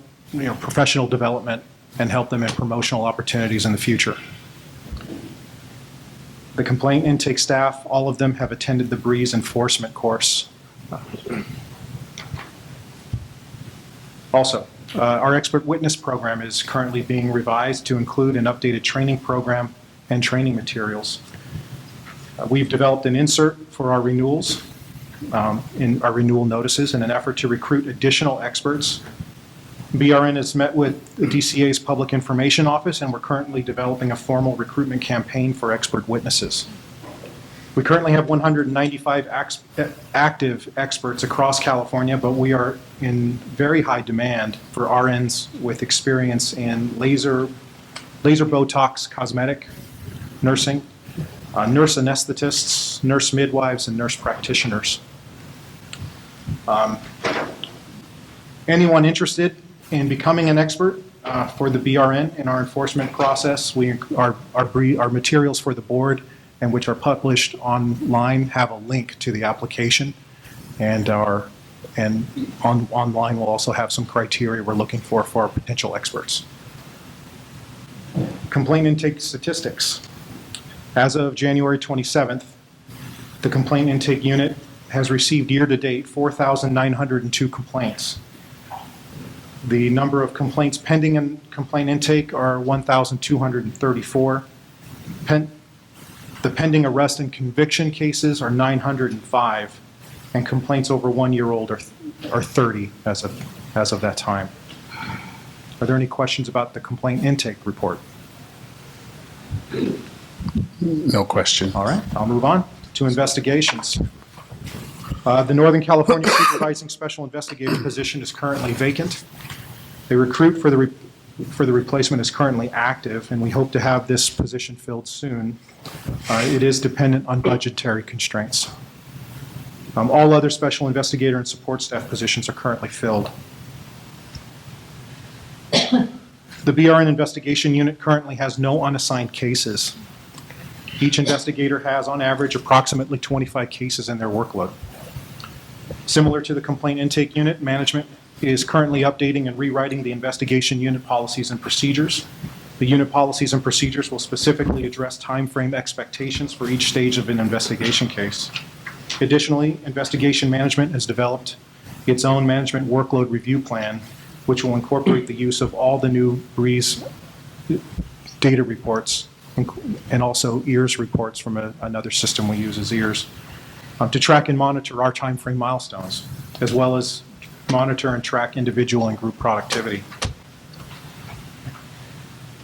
professional development and help them in promotional opportunities in the future. The complaint intake staff, all of them have attended the Breeze enforcement course. Also, our expert witness program is currently being revised to include an updated training program and training materials. We've developed an insert for our renewals, in our renewal notices, in an effort to recruit additional experts. BRN has met with the DCA's Public Information Office, and we're currently developing a formal recruitment campaign for expert witnesses. We currently have 195 active experts across California, but we are in very high demand for RNs with experience in laser Botox cosmetic, nursing, nurse anesthetists, nurse midwives, and nurse practitioners. Anyone interested in becoming an expert for the BRN in our enforcement process, our materials for the board and which are published online have a link to the application, and online we'll also have some criteria we're looking for our potential experts. Complaint intake statistics. As of January 27th, the complaint intake unit has received year-to-date 4,902 complaints. The number of complaints pending in complaint intake are 1,234. The pending arrest and conviction cases are 905, and complaints over 1 year old are 30 as of that time. Are there any questions about the complaint intake report? No question. All right, I'll move on to investigations. The Northern California Supervising Special Investigator position is currently vacant. The recruit for the replacement is currently active, and we hope to have this position filled soon. It is dependent on budgetary constraints. All other special investigator and support staff positions are currently filled. The BRN investigation unit currently has no unassigned cases. Each investigator has, on average, approximately 25 cases in their workload. Similar to the complaint intake unit, management is currently updating and rewriting the investigation unit policies and procedures. The unit policies and procedures will specifically address timeframe expectations for each stage of an investigation case. Additionally, investigation management has developed its own management workload review plan, which will incorporate the use of all the new BREEZE data reports and also EARS reports from another system we use as EARS to track and monitor our timeframe milestones, as well as monitor and track individual and group productivity.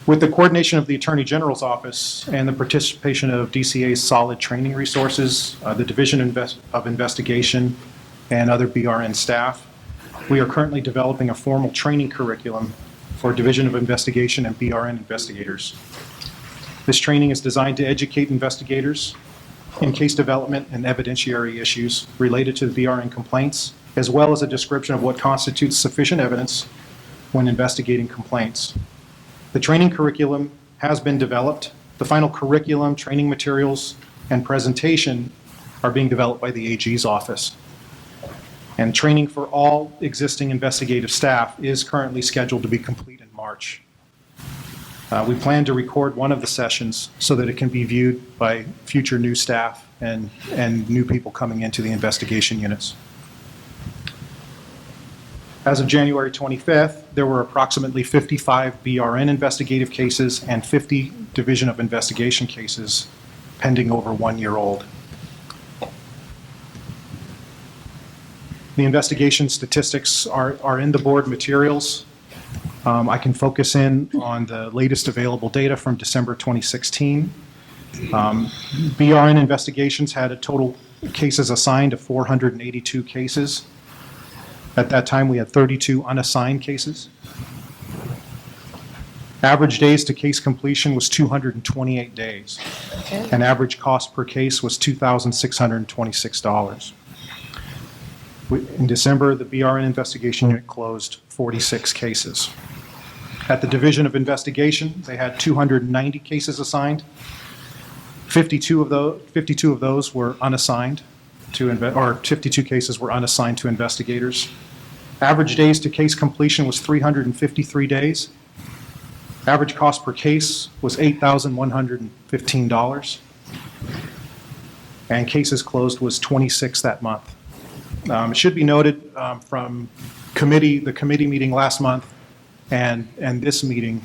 With the coordination of the Attorney General's Office and the participation of DCA's solid training resources, the Division of Investigation, and other BRN staff, we are currently developing a formal training curriculum for Division of Investigation and BRN investigators. This training is designed to educate investigators in case development and evidentiary issues related to the BRN complaints, as well as a description of what constitutes sufficient evidence when investigating complaints. The training curriculum has been developed. The final curriculum, training materials, and presentation are being developed by the AG's office. And training for all existing investigative staff is currently scheduled to be complete in March. We plan to record one of the sessions so that it can be viewed by future new staff and new people coming into the investigation units. As of January 25th, there were approximately 55 BRN investigative cases and 50 Division of Investigation cases pending over 1 year old. The investigation statistics are in the board materials. I can focus in on the latest available data from December 2016. BRN investigations had a total cases assigned of 482 cases. At that time, we had 32 unassigned cases. Average days to case completion was 228 days. And average cost per case was $2,626. In December, the BRN investigation unit closed 46 cases. At the Division of Investigation, they had 290 cases assigned. 52 of those were unassigned or 52 cases were unassigned to investigators. Average days to case completion was 353 days. Average cost per case was $8,115. And cases closed was 26 that month. It should be noted from the committee meeting last month and this meeting,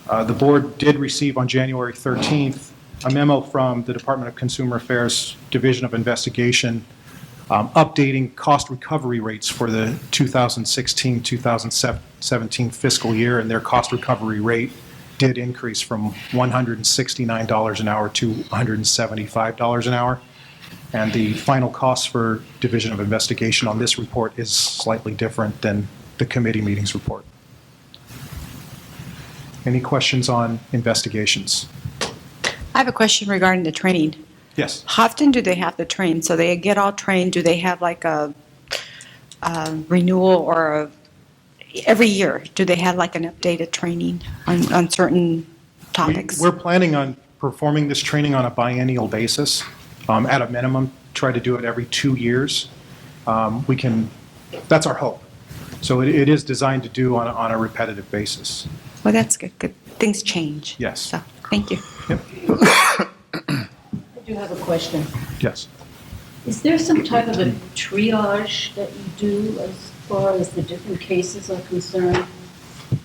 the board did receive on January 13th a memo from the Department of Consumer Affairs Division of Investigation updating cost recovery rates for the 2016-2017 fiscal year, and their cost recovery rate did increase from $169 an hour to $175 an hour. And the final cost for Division of Investigation on this report is slightly different than the committee meetings report. Any questions on investigations? I have a question regarding the training. Yes. How often do they have to train? So they get all trained, do they have like a renewal or every year, do they have like an updated training on certain topics? We're planning on performing this training on a biennial basis. At a minimum, try to do it every 2 years. That's our hope. So it is designed to do on a repetitive basis. Well, that's good. Good. Things change. Yes. So, thank you. Yep. I do have a question. Yes. Is there some type of a triage that you do as far as the different cases are concerned?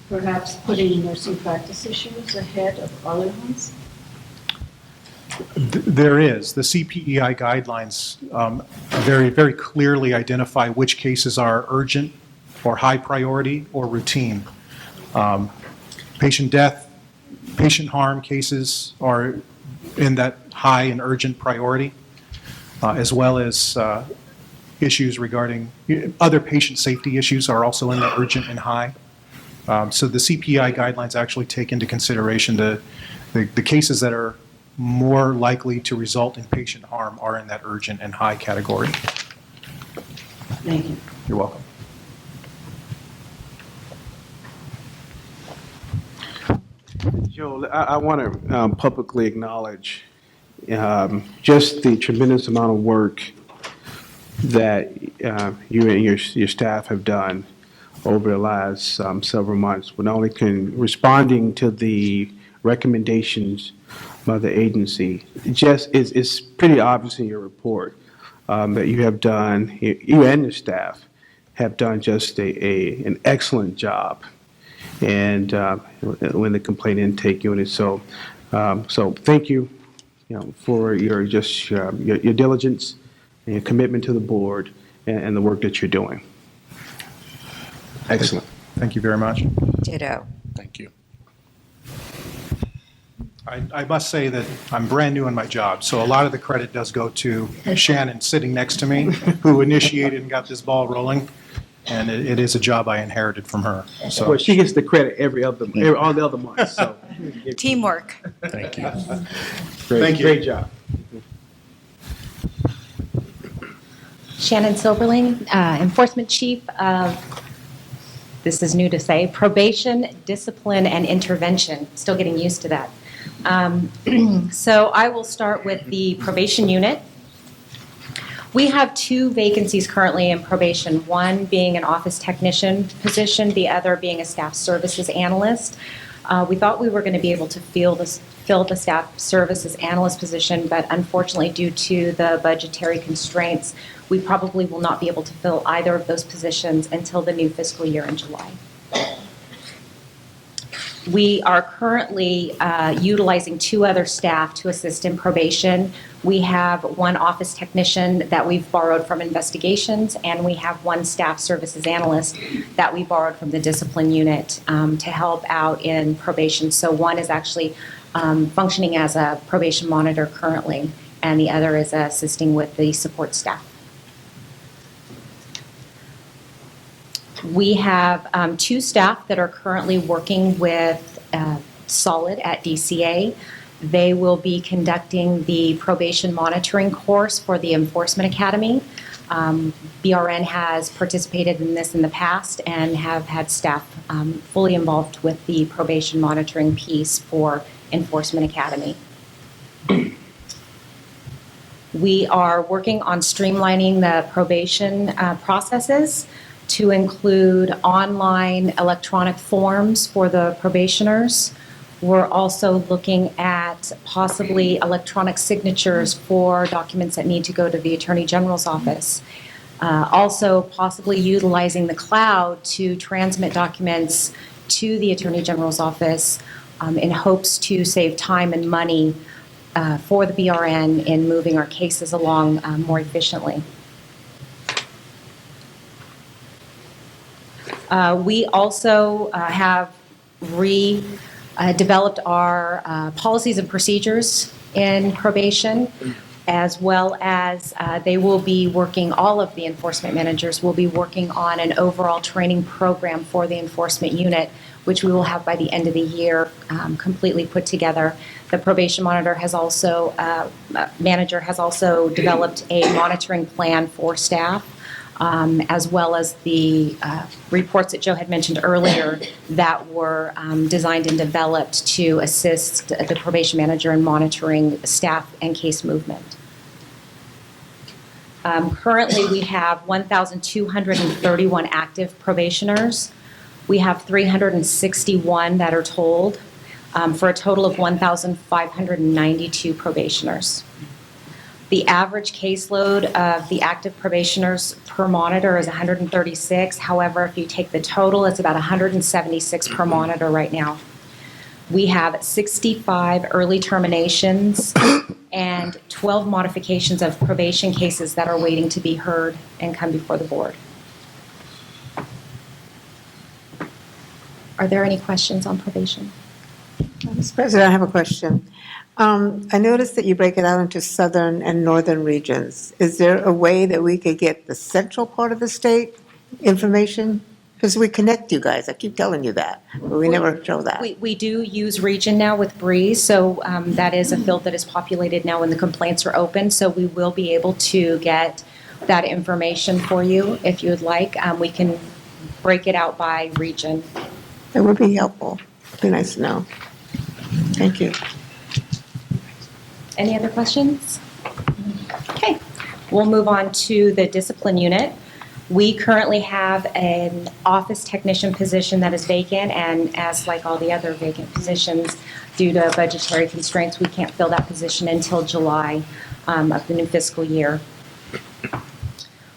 Perhaps putting nursing practice issues ahead of other ones? There is. The CPEI guidelines very, very clearly identify which cases are urgent or high priority or routine. Patient death, patient harm cases are in that high and urgent priority, as well as issues regarding other patient safety issues are also in the urgent and high. So the CPEI guidelines actually take into consideration the cases that are more likely to result in patient harm are in that urgent and high category. Thank you. You're welcome. Joe, I want to publicly acknowledge just the tremendous amount of work that you and your staff have done over the last several months, not only responding to the recommendations by the agency. It just is pretty obvious in your report that you have done, you and your staff have done just an excellent job. And when the complaint intake unit, so thank you, for your diligence and your commitment to the board and the work that you're doing. Excellent. Thank you very much. Ditto. Thank you. I must say that I'm brand new in my job, so a lot of the credit does go to Shannon sitting next to me, who initiated and got this ball rolling, and it is a job I inherited from her. So Well, she gets the credit all the other months, so. Teamwork. Thank you. Thank you. Great job. Shannon Silberling, Enforcement Chief of, this is new to say, Probation, Discipline, and Intervention. Still getting used to that. So I will start with the probation unit. We have 2 vacancies currently in probation, one being an office technician position, the other being a staff services analyst. We thought we were going to be able to fill the staff services analyst position, but unfortunately, due to the budgetary constraints, we probably will not be able to fill either of those positions until the new fiscal year in July. We are currently utilizing 2 other staff to assist in probation. We have 1 office technician that we've borrowed from investigations, and we have 1 staff services analyst that we borrowed from the discipline unit to help out in probation. So 1 is actually functioning as a probation monitor currently, and the other is assisting with the support staff. We have 2 staff that are currently working with Solid at DCA. They will be conducting the probation monitoring course for the Enforcement Academy. BRN has participated in this in the past and have had staff fully involved with the probation monitoring piece for Enforcement Academy. We are working on streamlining the probation processes to include online electronic forms for the probationers. We're also looking at possibly electronic signatures for documents that need to go to the Attorney General's office. Also possibly utilizing the cloud to transmit documents to the Attorney General's office in hopes to save time and money for the BRN in moving our cases along more efficiently. We also have developed our policies and procedures in probation, as well as they will be working, all of the enforcement managers will be working on an overall training program for the enforcement unit, which we will have by the end of the year completely put together. The probation manager has also developed a monitoring plan for staff, as well as the reports that Joe had mentioned earlier that were designed and developed to assist the probation manager in monitoring staff and case movement. Currently, we have 1,231 active probationers. We have 361 that are told, for a total of 1,592 probationers. The average caseload of the active probationers per monitor is 136. However, if you take the total, it's about 176 per monitor right now. We have 65 early terminations and 12 modifications of probation cases that are waiting to be heard and come before the board. Are there any questions on probation? Mr. President, I have a question. I noticed that you break it out into southern and northern regions. Is there a way that we could get the central part of the state information? Because we connect you guys, I keep telling you that, but we never show that. We do use region now with Breeze, so that is a field that is populated now when the complaints are open, so we will be able to get that information for you if you would like. We can break it out by region. It would be helpful. It'd be nice to know. Thank you. Any other questions? Okay, we'll move on to the discipline unit. We currently have an office technician position that is vacant, and as like all the other vacant positions, due to budgetary constraints, we can't fill that position until July of the new fiscal year.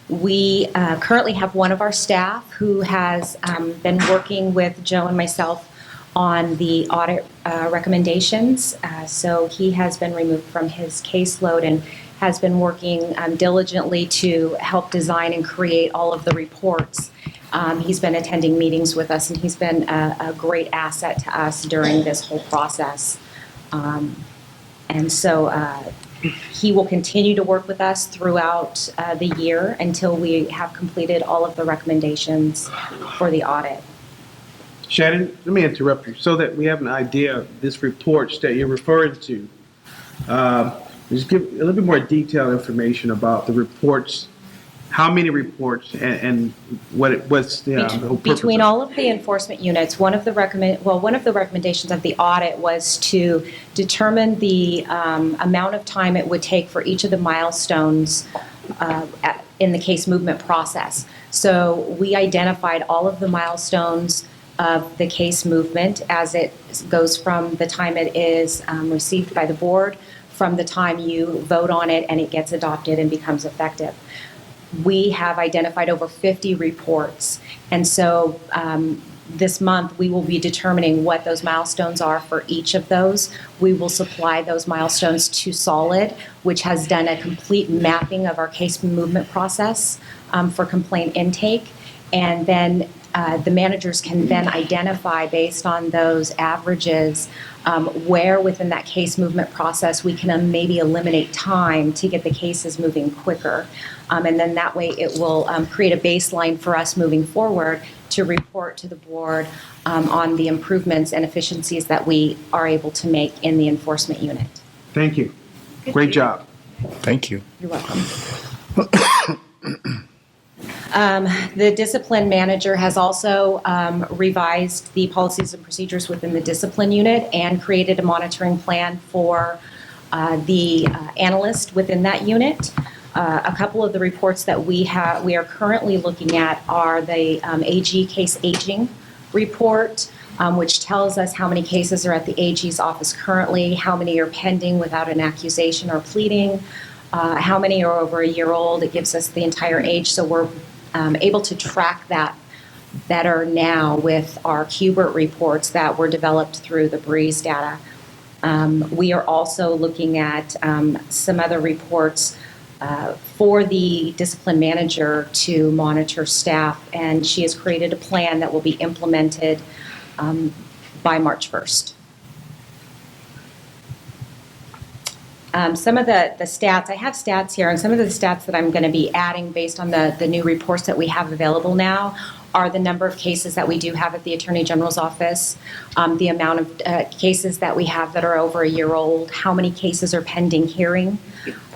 We currently have one of our staff who has been working with Joe and myself on the audit recommendations. So he has been removed from his caseload and has been working diligently to help design and create all of the reports. He's been attending meetings with us, and he's been a great asset to us during this whole process. And so he will continue to work with us throughout the year until we have completed all of the recommendations for the audit. Shannon, let me interrupt you so that we have an idea of this reports that you're referring to. Just give a little bit more detailed information about the reports. How many reports and what's the whole purpose Between of it? all of the enforcement units, one of the recommendations of the audit was to determine the amount of time it would take for each of the milestones in the case movement process. So we identified all of the milestones of the case movement as it goes from the time it is received by the board, from the time you vote on it and it gets adopted and becomes effective. We have identified over 50 reports, and so this month we will be determining what those milestones are for each of those. We will supply those milestones to Solid, which has done a complete mapping of our case movement process for complaint intake, and then the managers can then identify based on those averages where within that case movement process we can maybe eliminate time to get the cases moving quicker. And then that way it will create a baseline for us moving forward to report to the board on the improvements and efficiencies that we are able to make in the enforcement unit. Thank you. Great job. Thank you. You're welcome. The discipline manager has also revised the policies and procedures within the discipline unit and created a monitoring plan for the analyst within that unit. A couple of the reports that we are currently looking at are the AG case aging report, which tells us how many cases are at the AG's office currently, how many are pending without an accusation or pleading, how many are over a year old. It gives us the entire age, so we're able to track that better now with our Qbert reports that were developed through the Breeze data. We are also looking at some other reports for the discipline manager to monitor staff, and she has created a plan that will be implemented by March 1st. Some of the stats, I have stats here, and some of the stats that I'm going to be adding based on the new reports that we have available now are the number of cases that we do have at the Attorney General's office, the amount of cases that we have that are over a year old, how many cases are pending hearing,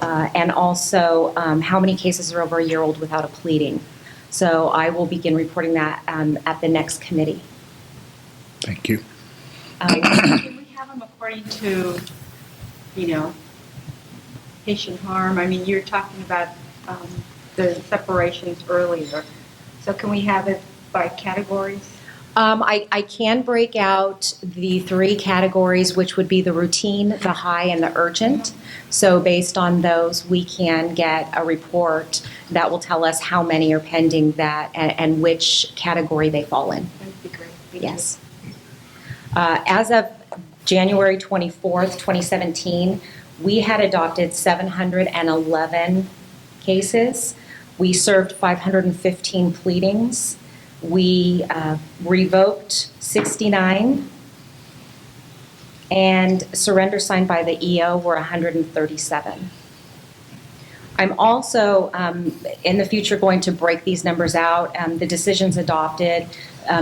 and also how many cases are over a year old without a pleading. So I will begin reporting that at the next committee. Thank you. Can we have them according to, patient harm? I mean, you're talking about the separations earlier. So can we have it by categories? I can break out the three categories, which would be the routine, the high, and the urgent. So based on those, we can get a report that will tell us how many are pending that and which category they fall in. That'd be great. Yes. As of January 24th, 2017, we had adopted 711 cases. We served 515 pleadings. We revoked 69, and surrender signed by the EO were 137. I'm also, in the future, going to break these numbers out. The decisions adopted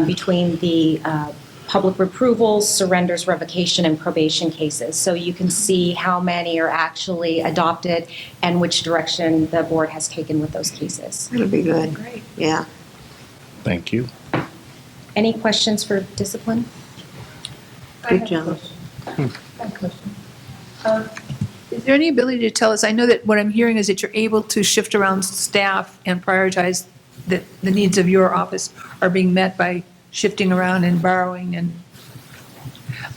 between the public approvals, surrenders, revocation, and probation cases. So you can see how many are actually adopted and which direction the board has taken with those cases. That'll be good. Great. Yeah. Thank you. Any questions for discipline? Good job. Is there any ability to tell us, I know that what I'm hearing is that you're able to shift around staff and prioritize that the needs of your office are being met by shifting around and borrowing, and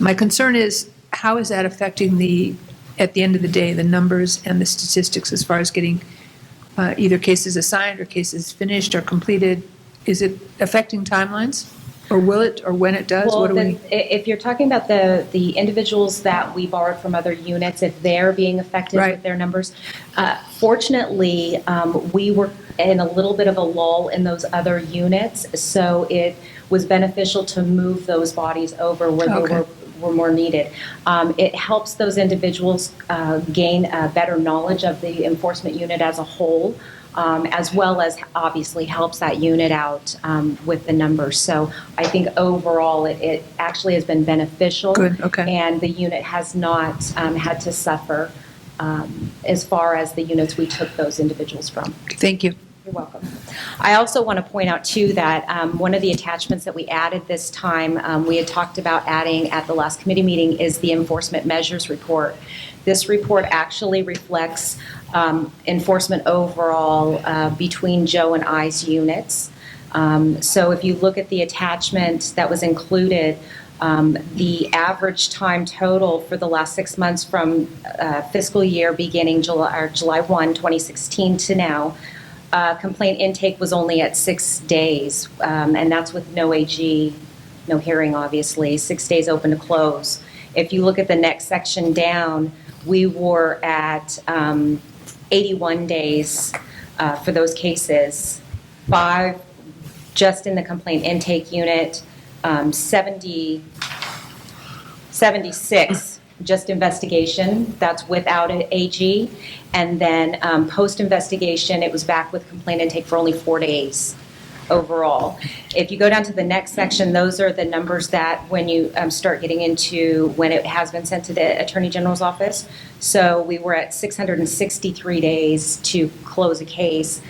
my concern is how is that affecting at the end of the day, the numbers and the statistics as far as getting either cases assigned or cases finished or completed? Is it affecting timelines? Or will it, or when it does? Well, What do we? if you're talking about the individuals that we borrowed from other units, if they're being affected with their numbers, fortunately, we were in a little bit of a lull in those other units, so it was beneficial to move those bodies over where they were more needed. It helps those individuals gain a better knowledge of the enforcement unit as a whole. As well as obviously helps that unit out with the numbers. So I think overall it actually has been beneficial. Good, okay. And the unit has not had to suffer as far as the units we took those individuals from. Thank you. You're welcome. I also want to point out too that one of the attachments that we added this time, we had talked about adding at the last committee meeting, is the enforcement measures report. This report actually reflects enforcement overall between Joe and I's units. So if you look at the attachment that was included, the average time total for the last 6 months from fiscal year beginning July 1, 2016 to now, complaint intake was only at 6 days, and that's with no AG, no hearing obviously, 6 days open to close. If you look at the next section down, we were at 81 days for those cases, 5 just in the complaint intake unit, 76 just investigation, that's without an AG, and then post-investigation, it was back with complaint intake for only 4 days overall. If you go down to the next section, those are the numbers that when you start getting into when it has been sent to the Attorney General's office. So we were at 663 days to close a case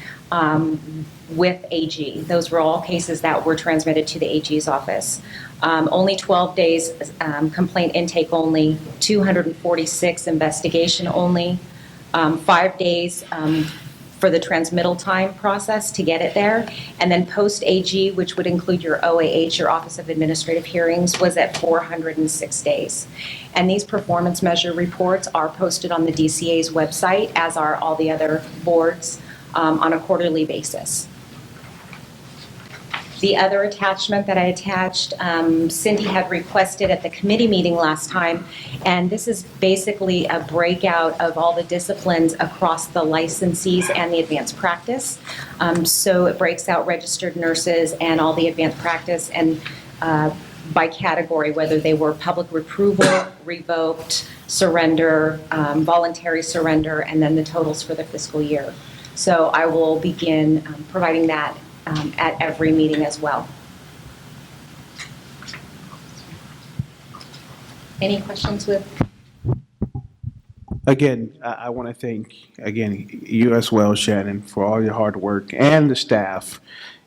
with AG. Those were all cases that were transmitted to the AG's office. Only 12 days complaint intake only, 246 investigation only, 5 days for the transmittal time process to get it there. And then post-AG, which would include your OAH, your Office of Administrative Hearings, was at 406 days. And these performance measure reports are posted on the DCA's website, as are all the other boards, on a quarterly basis. The other attachment that I attached, Cindy had requested at the committee meeting last time, and this is basically a breakout of all the disciplines across the licensees and the advanced practice. So it breaks out registered nurses and all the advanced practice, and by category, whether they were public reproval, revoked, surrender, voluntary surrender, and then the totals for the fiscal year. So I will begin providing that at every meeting as well. Any questions with? Again, I want to thank, again, you as well, Shannon, for all your hard work and the staff.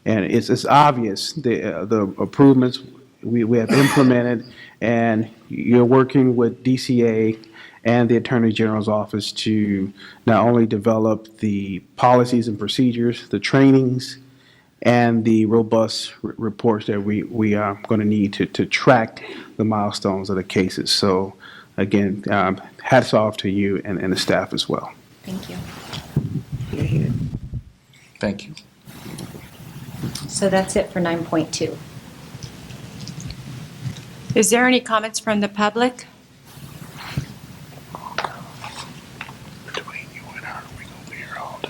And it's obvious the improvements we have implemented, and you're working with DCA and the Attorney General's office to not only develop the policies and procedures, the trainings, and the robust reports that we are going to need to track the milestones of the cases. So again, hats off to you and the staff as well. Thank you. Thank you. So that's it for 9.2. Is there any comments from the public? Between you and her, we're going to be here all day.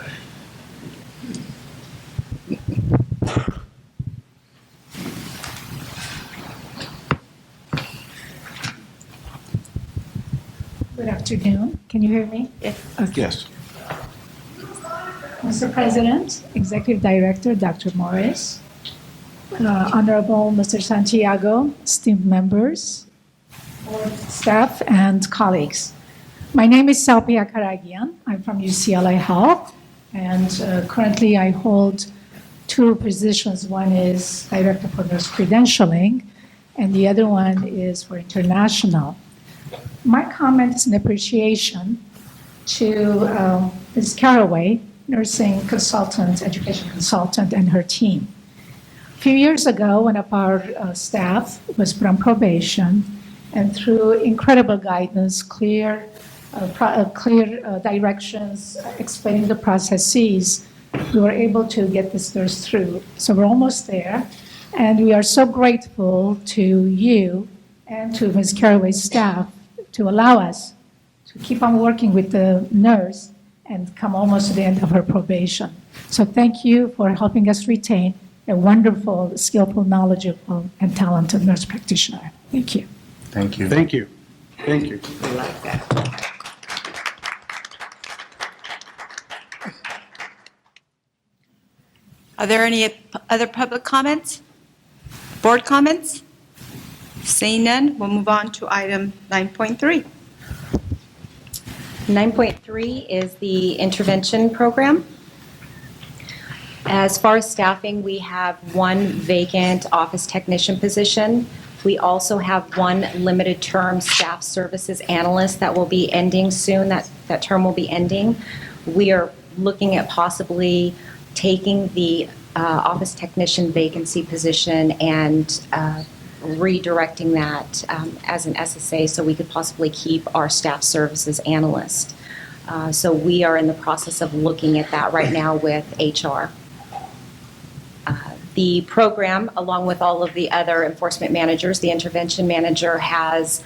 Good afternoon. Can you hear me? Yes. Okay. Yes. Mr. President, Executive Director Dr. Morris, Honorable Mr. Santiago, esteemed members, board staff, and colleagues. My name is Salpia Karagian. I'm from UCLA Health, and currently I hold 2 positions. One is Director for Nurse Credentialing, and the other one is for International. My comment is an appreciation to Ms. Caraway, nursing consultant, education consultant, and her team. A few years ago, one of our staff was put on probation, and through incredible guidance, clear clear directions, explaining the processes, we were able to get this nurse through. So we're almost there. And we are so grateful to you and to Ms. Caraway's staff to allow us to keep on working with the nurse and come almost to the end of her probation. So thank you for helping us retain a wonderful, skillful, knowledgeable, and talented nurse practitioner. Thank you. Thank you. Thank you. Thank you. I like that. Are there any other public comments? Board comments? Seeing none, we'll move on to item 9.3. 9.3 is the intervention program. As far as staffing, we have one vacant office technician position. We also have one limited term staff services analyst that will be ending soon. That term will be ending. We are looking at possibly taking the office technician vacancy position and redirecting that as an SSA so we could possibly keep our staff services analyst. So we are in the process of looking at that right now with HR. The program, along with all of the other enforcement managers, the intervention manager has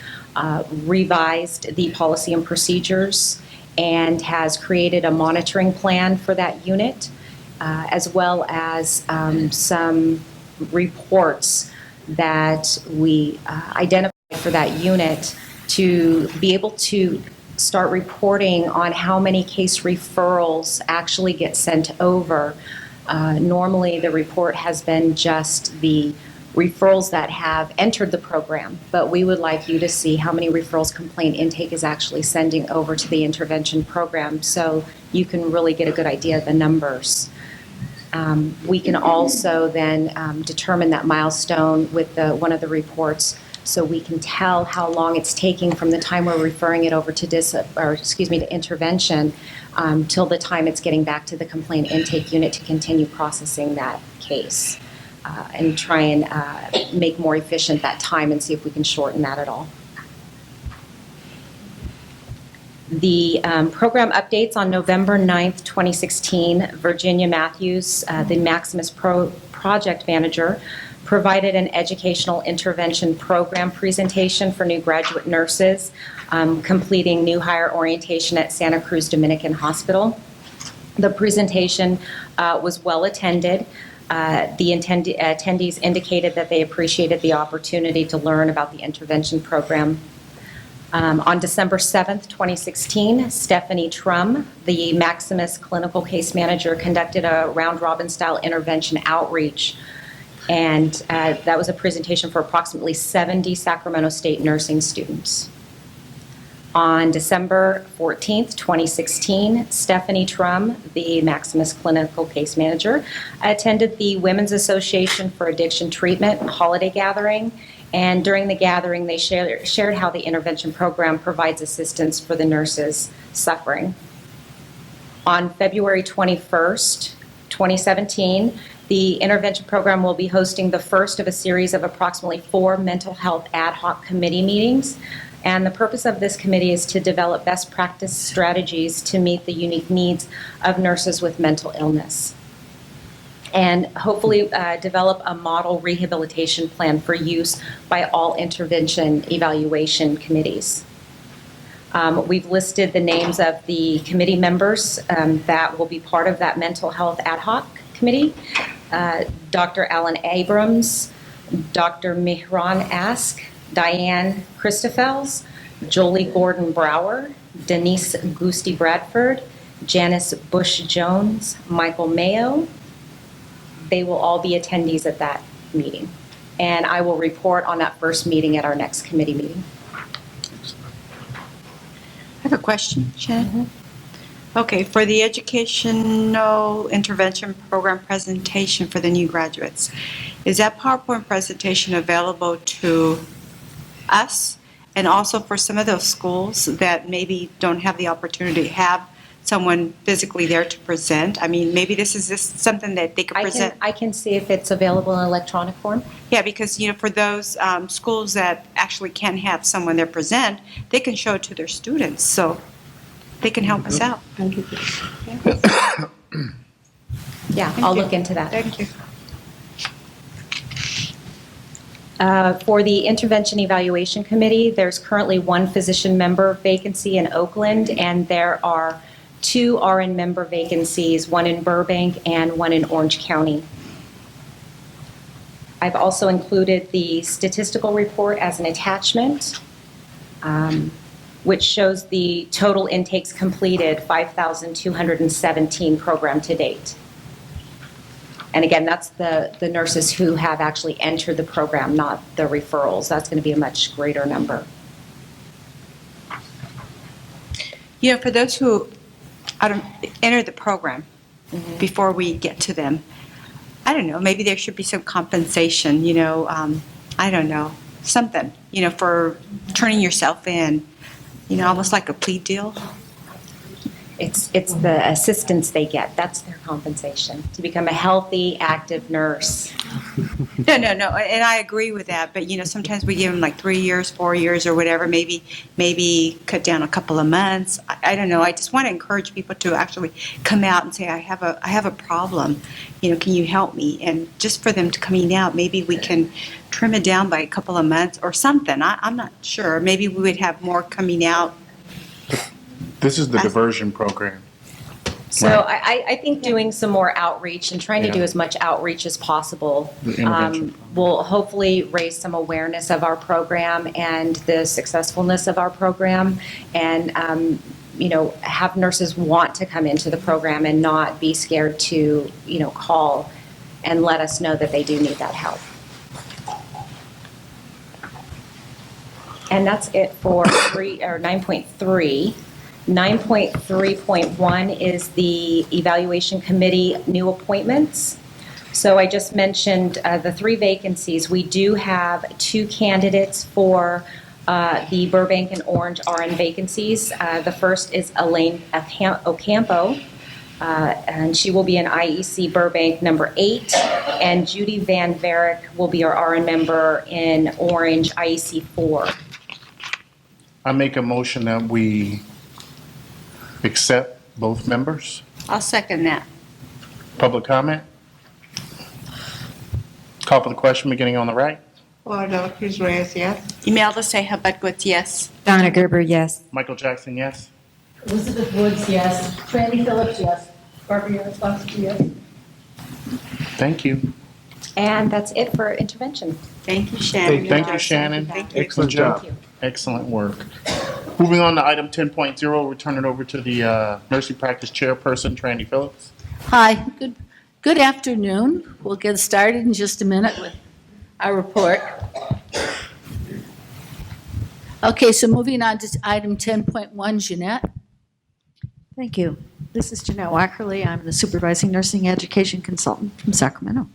revised the policy and procedures and has created a monitoring plan for that unit, as well as some reports that we identified for that unit to be able to start reporting on how many case referrals actually get sent over. Normally, the report has been just the referrals that have entered the program, but we would like you to see how many referrals complaint intake is actually sending over to the intervention program so you can really get a good idea of the numbers. We can also then determine that milestone with one of the reports so we can tell how long it's taking from the time we're referring it over to intervention till the time it's getting back to the complaint intake unit to continue processing that case and try and make more efficient that time and see if we can shorten that at all. The program updates on November 9th, 2016, Virginia Matthews, the Maximus project manager, provided an educational intervention program presentation for new graduate nurses completing new hire orientation at Santa Cruz Dominican Hospital. The presentation was well attended. The attendees indicated that they appreciated the opportunity to learn about the intervention program. On December 7th, 2016, Stephanie Trum, the Maximus clinical case manager, conducted a round-robin style intervention outreach. And that was a presentation for approximately 70 Sacramento State nursing students. On December 14th, 2016, Stephanie Trum, the Maximus clinical case manager, attended the Women's Association for Addiction Treatment holiday gathering. And during the gathering, they shared how the intervention program provides assistance for the nurses suffering. On February 21st, 2017, the intervention program will be hosting the first of a series of approximately 4 mental health ad hoc committee meetings. And the purpose of this committee is to develop best practice strategies to meet the unique needs of nurses with mental illness. And hopefully develop a model rehabilitation plan for use by all intervention evaluation committees. We've listed the names of the committee members that will be part of that mental health ad hoc committee. Dr. Alan Abrams, Dr. Mihran Ask, Diane Christoffels, Jolie Gordon-Brower, Denise Gusti Bradford, Janice Bush-Jones, Michael Mayo. They will all be attendees at that meeting. And I will report on that first meeting at our next committee meeting. I have a question, Shannon. Okay, for the educational intervention program presentation for the new graduates, is that PowerPoint presentation available to us and also for some of those schools that maybe don't have the opportunity to have someone physically there to present? I mean, maybe this is just something that they could present. I can see if it's available in electronic form. Yeah, because, you know, for those schools that actually can't have someone there present, they can show it to their students. So they can help us out. Yeah, I'll look into that. Thank you. For the Intervention Evaluation Committee, there's currently one physician member vacancy in Oakland, and there are 2 RN member vacancies, one in Burbank and one in Orange County. I've also included the statistical report as an attachment, which shows the total intakes completed, 5,217 program to date. And again, that's the nurses who have actually entered the program, not the referrals. That's going to be a much greater number. You know, for those who enter the program before we get to them, I don't know, maybe there should be some compensation, you know, I don't know, something, you know, for turning yourself in, you know, almost like a plea deal. It's the assistance they get. That's their compensation, to become a healthy, active nurse. No, and I agree with that, but, you know, sometimes we give them like 3 years, 4 years or whatever, maybe cut down a couple of months. I don't know. I just want to encourage people to actually come out and say, I have a problem, you know, can you help me? And just for them to coming out, maybe we can trim it down by a couple of months or something. I'm not sure. Maybe we would have more coming out. This is the diversion program. So I think doing some more outreach and trying to do as much outreach as possible will hopefully raise some awareness of our program and the successfulness of our program, and you know, have nurses want to come into the program and not be scared to, you know, call and let us know that they do need that help. And that's it for 9.3. 9.3.1 is the evaluation committee new appointments. So I just mentioned the 3 vacancies. We do have 2 candidates for the Burbank and Orange RN vacancies. The first is Elaine Ocampo, and she will be in IEC Burbank number 8, and Judy Van Varick will be our RN member in Orange IEC 4. I make a motion that we accept both members. I'll second that. Public comment? Call for the question beginning on the right. Guadalupe Cruz Reyes, yes. Imelda Seja yes. Donna Gerber, yes. Michael Jackson, yes. Elizabeth Woods, yes. Franny Phillips, yes. Barbara Sasuke, yes. Thank you. And that's it for intervention. Thank you, Shannon. Thank you, Shannon. Excellent job. Thank you. Excellent work. Moving on to item 10.0, we turn it over to the nursing practice chairperson, Franny Phillips. Hi, good afternoon. We'll get started in just a minute with our report. Okay, so moving on to item 10.1, Jeanette. Thank you. This is Jeanette Wackerly. I'm the supervising nursing education consultant from Sacramento.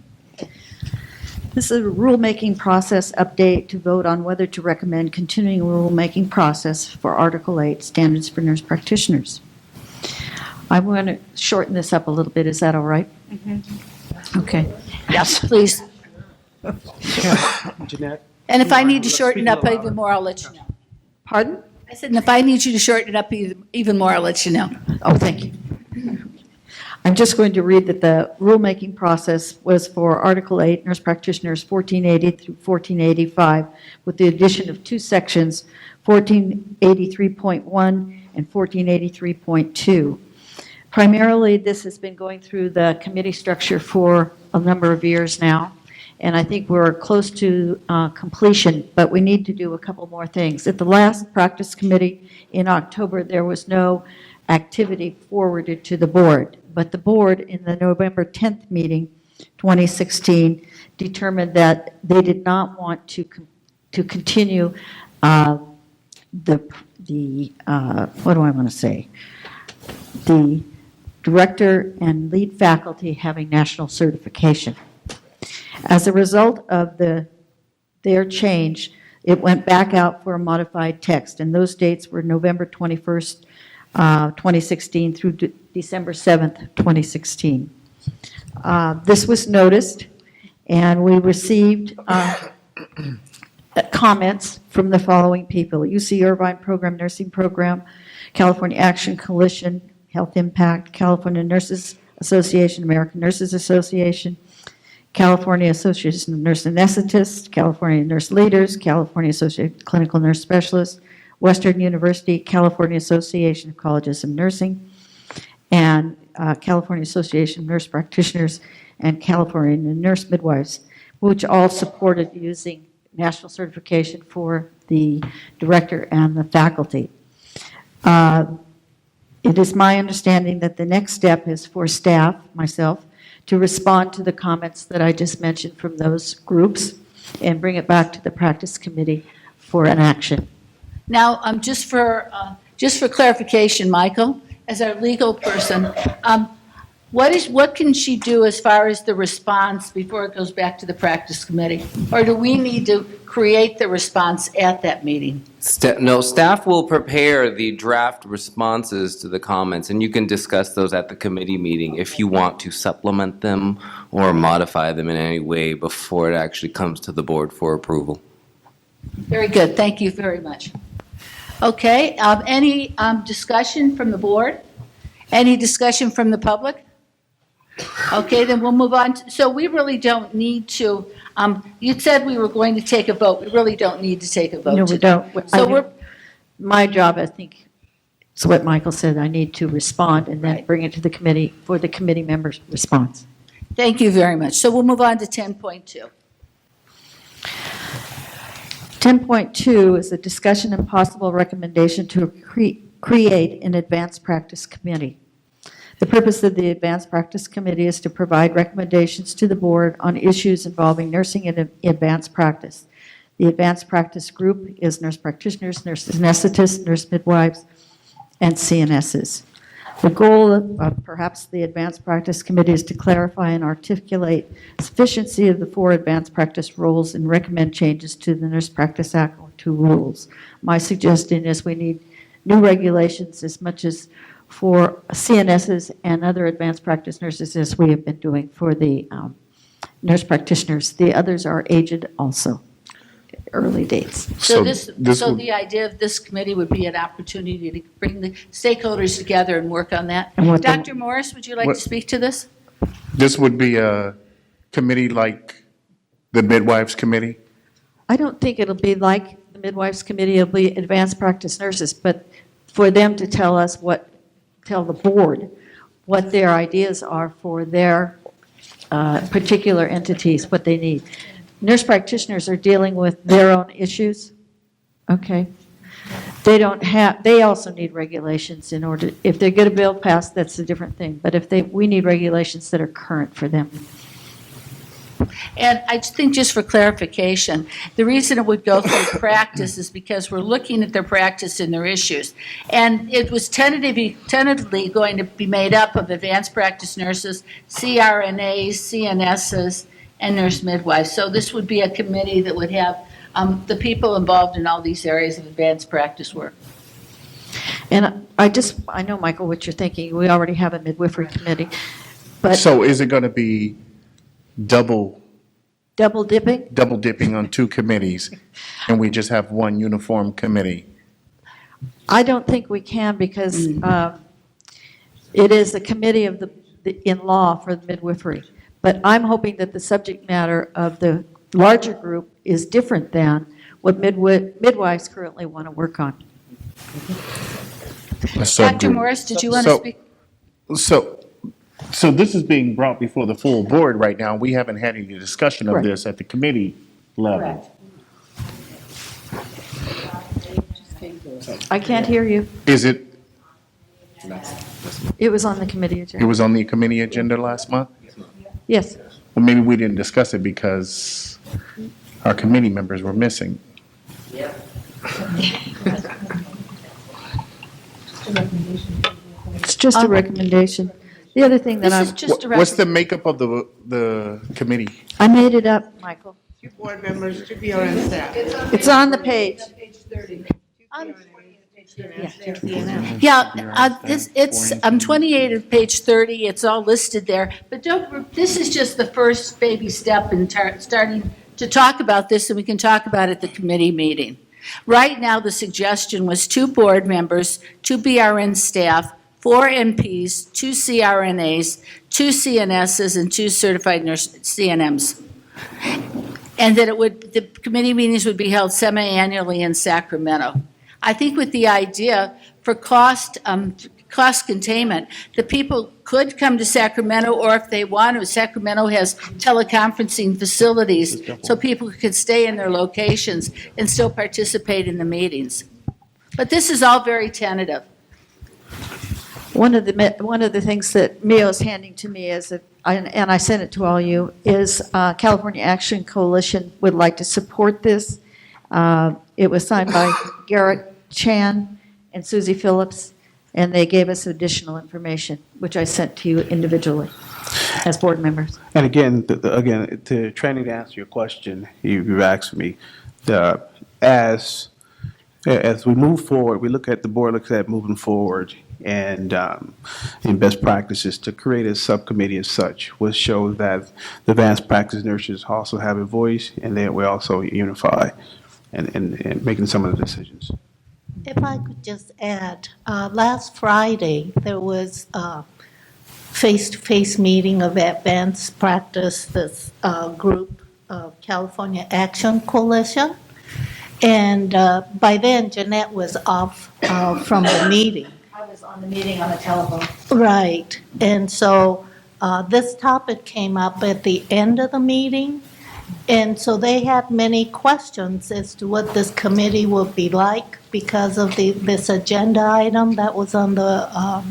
This is a rulemaking process update to vote on whether to recommend continuing rulemaking process for Article 8, Standards for Nurse Practitioners. I'm going to shorten this up a little bit. Is that all right? Mm-hmm. Okay. Yes, please. Jeanette? And if I need to shorten it up even more, I'll let you know. Pardon? I said, and if I need you to shorten it up even more, I'll let you know. Oh, thank you. I'm just going to read that the rulemaking process was for Article 8, Nurse Practitioners 1480 through 1485, with the addition of 2 sections, 1483.1 and 1483.2. Primarily, this has been going through the committee structure for a number of years now, and I think we're close to completion, but we need to do a couple more things. At the last practice committee in October, there was no activity forwarded to the board, but the board in the November 10th meeting, 2016, determined that they did not want to continue the director and lead faculty having national certification. As a result of their change, it went back out for a modified text, and those dates were November 21st, 2016 through December 7th, 2016. This was noticed, and we received comments from the following people: UC Irvine Program Nursing Program, California Action Coalition, Health Impact, California Nurses Association, American Nurses Association, California Association of Nurse Anesthetists, California Nurse Leaders, California Association of Clinical Nurse Specialists, Western University, California Association of Colleges of Nursing, and California Association of Nurse Practitioners, and California Nurse Midwives, which all supported using national certification for the director and the faculty. It is my understanding that the next step is for staff, myself, to respond to the comments that I just mentioned from those groups and bring it back to the practice committee for an action. Now, just for clarification, Michael, as our legal person, what can she do as far as the response before it goes back to the practice committee? Or do we need to create the response at that meeting? No, staff will prepare the draft responses to the comments, and you can discuss those at the committee meeting if you want to supplement them or modify them in any way before it actually comes to the board for approval. Very good. Thank you very much. Okay, any discussion from the board? Any discussion from the public? Okay, then we'll move on. So we really don't need to, you said we were going to take a vote. We really don't need to take a vote. No, we don't. So my job, I think, is what Michael said. I need to respond and then bring it to the committee for the committee members' response. Thank you very much. So we'll move on to 10.2. 10.2 is a discussion and possible recommendation to create an advanced practice committee. The purpose of the advanced practice committee is to provide recommendations to the board on issues involving nursing and advanced practice. The advanced practice group is nurse practitioners, nurse anesthetists, nurse midwives, and CNSs. The goal of perhaps the advanced practice committee is to clarify and articulate sufficiency of the 4 advanced practice roles and recommend changes to the Nurse Practice Act or 2 rules. My suggestion is we need new regulations as much as for CNSs and other advanced practice nurses as we have been doing for the nurse practitioners. The others are aged also, early dates. So the idea of this committee would be an opportunity to bring the stakeholders together and work on that. Dr. Morris, would you like to speak to this? This would be a committee like the Midwives Committee? I don't think it'll be like the Midwives Committee. It'll be advanced practice nurses, but for them to tell us tell the board what their ideas are for their particular entities, what they need. Nurse practitioners are dealing with their own issues, okay? They also need regulations in order, if they get a bill passed, that's a different thing. But we need regulations that are current for them. And I think just for clarification, the reason it would go through practice is because we're looking at their practice and their issues. And it was tentatively going to be made up of advanced practice nurses, CRNAs, CNSs, and nurse midwives. So this would be a committee that would have the people involved in all these areas of advanced practice work. And I know, Michael, what you're thinking. We already have a midwifery committee. But So is it going to be double dipping? Double dipping on 2 committees, and we just have one uniform committee? I don't think we can because it is the committee of in law for the midwifery. But I'm hoping that the subject matter of the larger group is different than what midwives currently want to work on. Dr. Morris, did you want to speak? So this is being brought before the full board right now. We haven't had any discussion of this at the committee level. I can't hear you. Is it? It was on the committee agenda. It was on the committee agenda last month? Yes. Well, maybe we didn't discuss it because our committee members were missing. It's just a recommendation. The other thing that What's the makeup of the committee? I made it up, Michael. 2 board members, 2 PRN staff. It's on the page. It's 28 of page 30. It's all listed there. But this is just the first baby step in starting to talk about this, and we can talk about it at the committee meeting. Right now, the suggestion was 2 board members, 2 BRN staff, 4 NPs, 2 CRNAs, 2 CNSs, and 2 certified nurse CNMs. And that the committee meetings would be held semi-annually in Sacramento. I think with the idea for cost containment, the people could come to Sacramento, or if they want to, Sacramento has teleconferencing facilities, so people could stay in their locations and still participate in the meetings. But this is all very tentative. One of the things that Mio's handing to me is, and I sent it to all you, is California Action Coalition would like to support this. It was signed by Garrett Chan and Susie Phillips, and they gave us additional information, which I sent to you individually as board members. And again, trying to answer your question, you've asked me, as we move forward, the board looks at moving forward and in best practices to create a subcommittee as such, will show that the advanced practice nurses also have a voice, and that we also unify and making some of the decisions. If I could just add, last Friday, there was a face-to-face meeting of advanced practice, this group of California Action Coalition. And by then, Jeanette was off from the meeting. I was on the meeting on the telephone. Right. And so this topic came up at the end of the meeting. And so they had many questions as to what this committee would be like because of this agenda item that was on the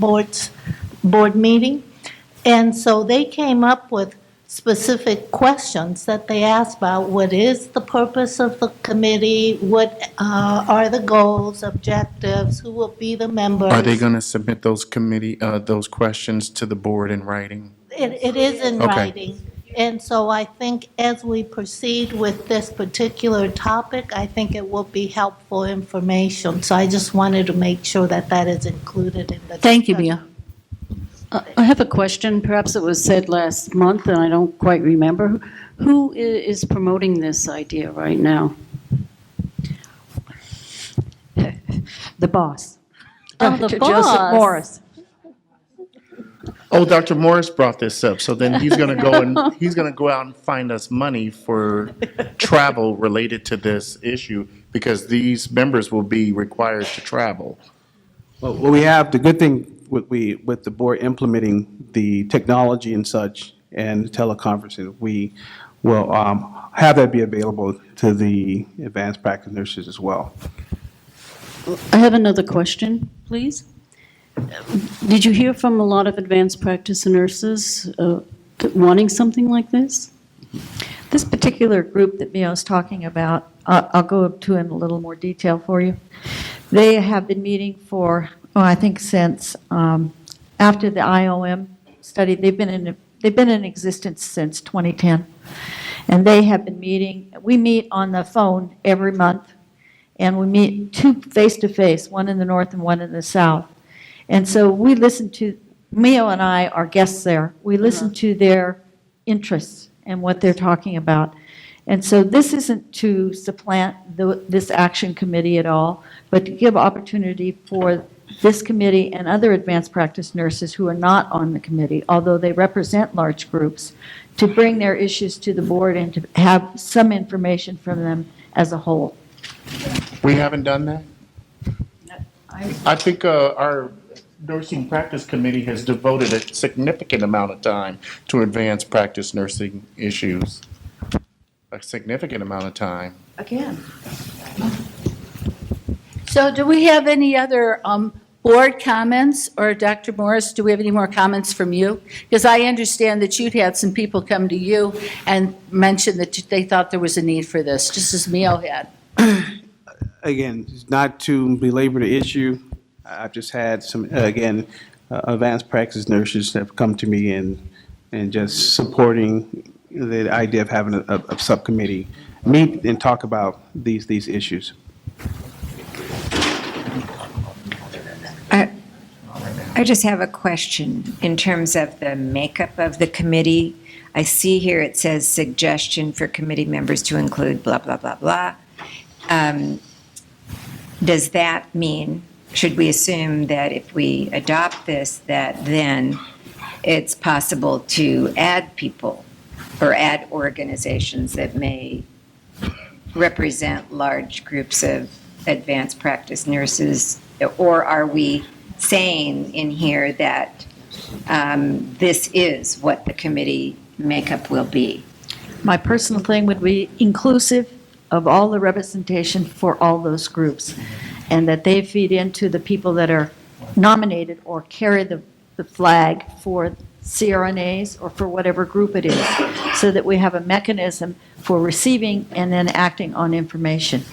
board meeting. And so they came up with specific questions that they asked about what is the purpose of the committee, what are the goals, objectives, who will be the members. Are they going to submit those those questions to the board in writing? It is in Okay. writing. And so I think as we proceed with this particular topic, I think it will be helpful information. So I just wanted to make sure that that is included in the Thank you, discussion. Mia. I have a question. Perhaps it was said last month, and I don't quite remember. Who is promoting this idea right now? The boss. Oh, the Dr. boss. Joseph Morris. Oh, Dr. Morris brought this up, so then he's going to go out and find us money for travel related to this issue because these members will be required to travel. Well, we have the good thing with the board implementing the technology and such and teleconferencing, we will have that be available to the advanced practice nurses as well. I have another question, please. Did you hear from a lot of advanced practice nurses wanting something like this? This particular group that Mio's talking about, I'll go to in a little more detail for you. They have been meeting for, I think since after the IOM study. They've been in existence since 2010, and they have been meeting. We meet on the phone every month, and we meet 2 face-to-face, one in the north and one in the south. And so we listen to, Mio and I are guests there. We listen to their interests and what they're talking about. And so this isn't to supplant this action committee at all, but to give opportunity for this committee and other advanced practice nurses who are not on the committee, although they represent large groups, to bring their issues to the board and to have some information from them as a whole. We haven't done that? I think our nursing practice committee has devoted a significant amount of time to advanced practice nursing issues. A significant amount of time. Again. So do we have any other board comments? Or Dr. Morris, do we have any more comments from you? Because I understand that you'd had some people come to you and mention that they thought there was a need for this, just as Mio had. Again, not to belabor the issue, I've just had some, advanced practice nurses have come to me and just supporting the idea of having a subcommittee meet and talk about these issues. I just have a question in terms of the makeup of the committee. I see here it says suggestion for committee members to include blah, blah, blah, blah. does that mean, should we assume that if we adopt this, that then it's possible to add people or add organizations that may represent large groups of advanced practice nurses? Or are we saying in here that this is what the committee makeup will be? My personal thing would be inclusive of all the representation for all those groups, and that they feed into the people that are nominated or carry the flag for CRNAs or for whatever group it is, so that we have a mechanism for receiving and then acting on information.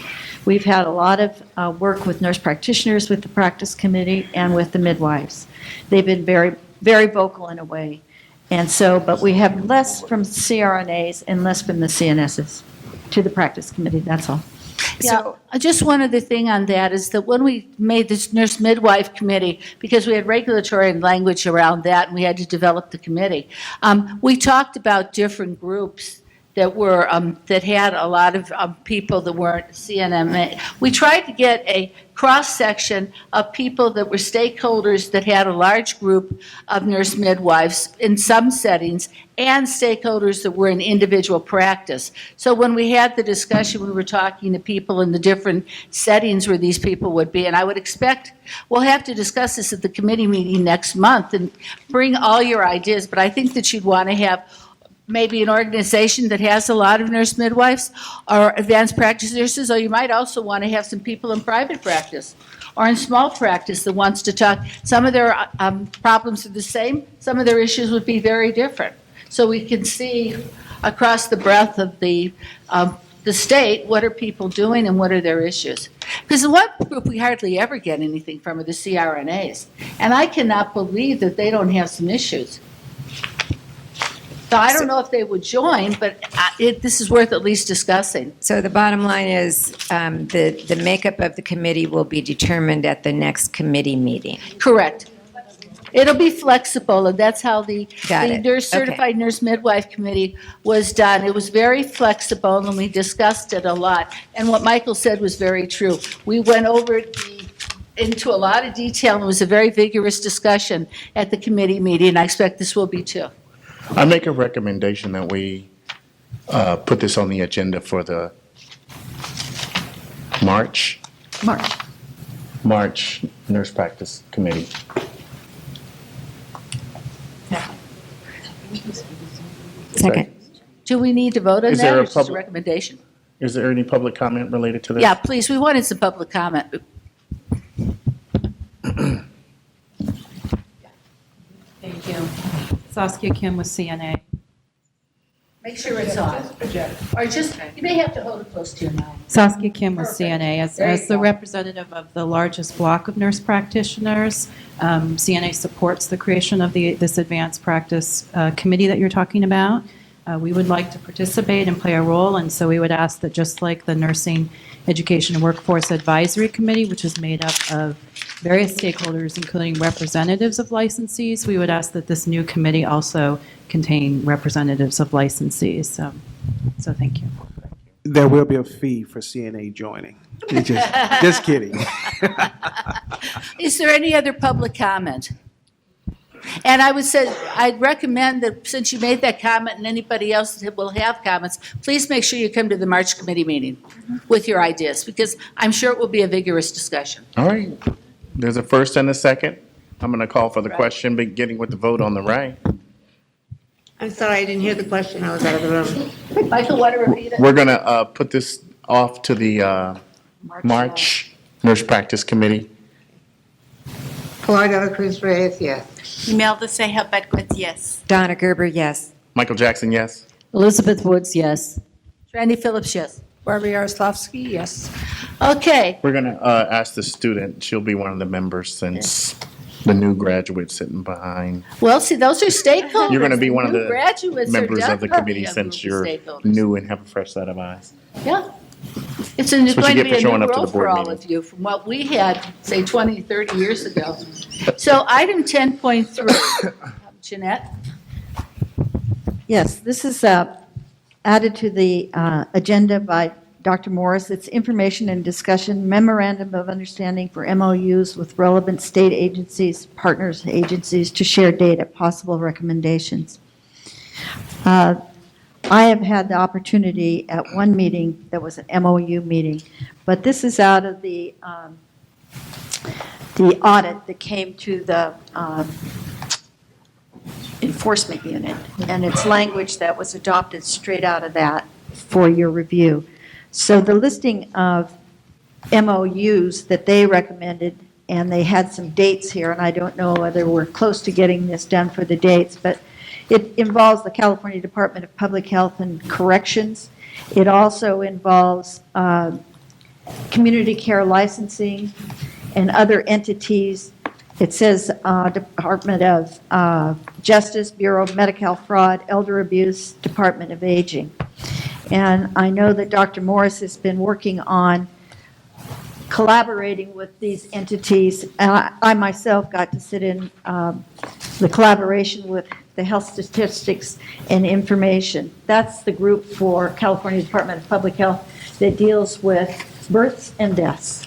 We've had a lot of work with nurse practitioners, with the practice committee, and with the midwives. They've been very, very vocal in a way. And so, but we have less from CRNAs and less from the CNSs to the practice committee, that's all. Yeah, just one other thing on that is that when we made this nurse midwife committee, because we had regulatory and language around that, and we had to develop the committee, we talked about different groups that were that had a lot of people that weren't CNMA. We tried to get a cross-section of people that were stakeholders that had a large group of nurse midwives in some settings, and stakeholders that were in individual practice. So when we had the discussion, we were talking to people in the different settings where these people would be, and I would expect, we'll have to discuss this at the committee meeting next month and bring all your ideas, but I think that you'd want to have maybe an organization that has a lot of nurse midwives or advanced practice nurses, or you might also want to have some people in private practice or in small practice that wants to talk. Some of their problems are the same, some of their issues would be very different. So we can see across the breadth of the state, what are people doing and what are their issues? Because the one group we hardly ever get anything from are the CRNAs. And I cannot believe that they don't have some issues. So I don't know if they would join, but this is worth at least discussing. So the bottom line is the makeup of the committee will be determined at the next committee meeting. Correct. It'll be flexible, and that's how the it. Certified Nurse Midwife Committee was done. It was very flexible, and we discussed it a lot. And what Michael said was very true. We went over into a lot of detail, and it was a very vigorous discussion at the committee meeting, and I expect this will be too. I make a recommendation that we put this on the agenda for the March Nurse Practice Committee. Second. Do we need to vote on Is that, there or a is this a public- recommendation? Is there any public comment related to this? Yeah, please, we wanted some public comment. Thank you. Sasuke Kim with CNA. Make sure it's on. Or just, you may have to hold it close to your mouth. Sasuke Kim with Perfect. CNA. There you As the go. representative of the largest block of nurse practitioners, CNA supports the creation of this advanced practice committee that you're talking about. We would like to participate and play a role, and so we would ask that just like the Nursing Education and Workforce Advisory Committee, which is made up of various stakeholders, including representatives of licensees, we would ask that this new committee also contain representatives of licensees. So thank you. There will be a fee for CNA joining. Just kidding. Is there any other public comment? And I would say, I'd recommend that since you made that comment and anybody else that will have comments, please make sure you come to the March committee meeting with your ideas, because I'm sure it will be a vigorous discussion. All right. There's a first and a second. I'm going to call for the question, beginning with the vote on the right. I'm sorry, I didn't hear the question. I was out of the room. Michael, want to repeat it? We're going to put this off to the March Nurse Practice Committee. Pilar de la Cruz Reyes, yes. Imelda Ceja Bedquez, yes. Donna Gerber, yes. Michael Jackson, yes. Elizabeth Woods, yes. Randy Phillips, yes. Barbara Yaroslavsky, yes. Okay. We're going to ask the student. She'll be one of the members since the new graduate sitting behind. Well, see, those are stakeholders. You're going to be one of New the graduates are members of the definitely committee a since group of you're stakeholders. new and have a fresh set of eyes. Yeah. It's That's what you going to get be for a showing new up to the world for board all meeting. of you from what we had, say, 20, 30 years ago. So item 10.3, Jeanette? Yes, this is added to the agenda by Dr. Morris. It's information and discussion memorandum of understanding for MOUs with relevant state agencies, partners agencies to share data, possible recommendations. I have had the opportunity at one meeting that was an MOU meeting, but this is out of the audit that came to the enforcement unit, and it's language that was adopted straight out of that for your review. So the listing of MOUs that they recommended, and they had some dates here, and I don't know whether we're close to getting this done for the dates, but it involves the California Department of Public Health and Corrections. It also involves community care licensing and other entities. It says Department of Justice, Bureau of Medical Fraud, Elder Abuse, Department of Aging. And I know that Dr. Morris has been working on collaborating with these entities. I myself got to sit in the collaboration with the Health Statistics and Information. That's the group for California Department of Public Health that deals with births and deaths.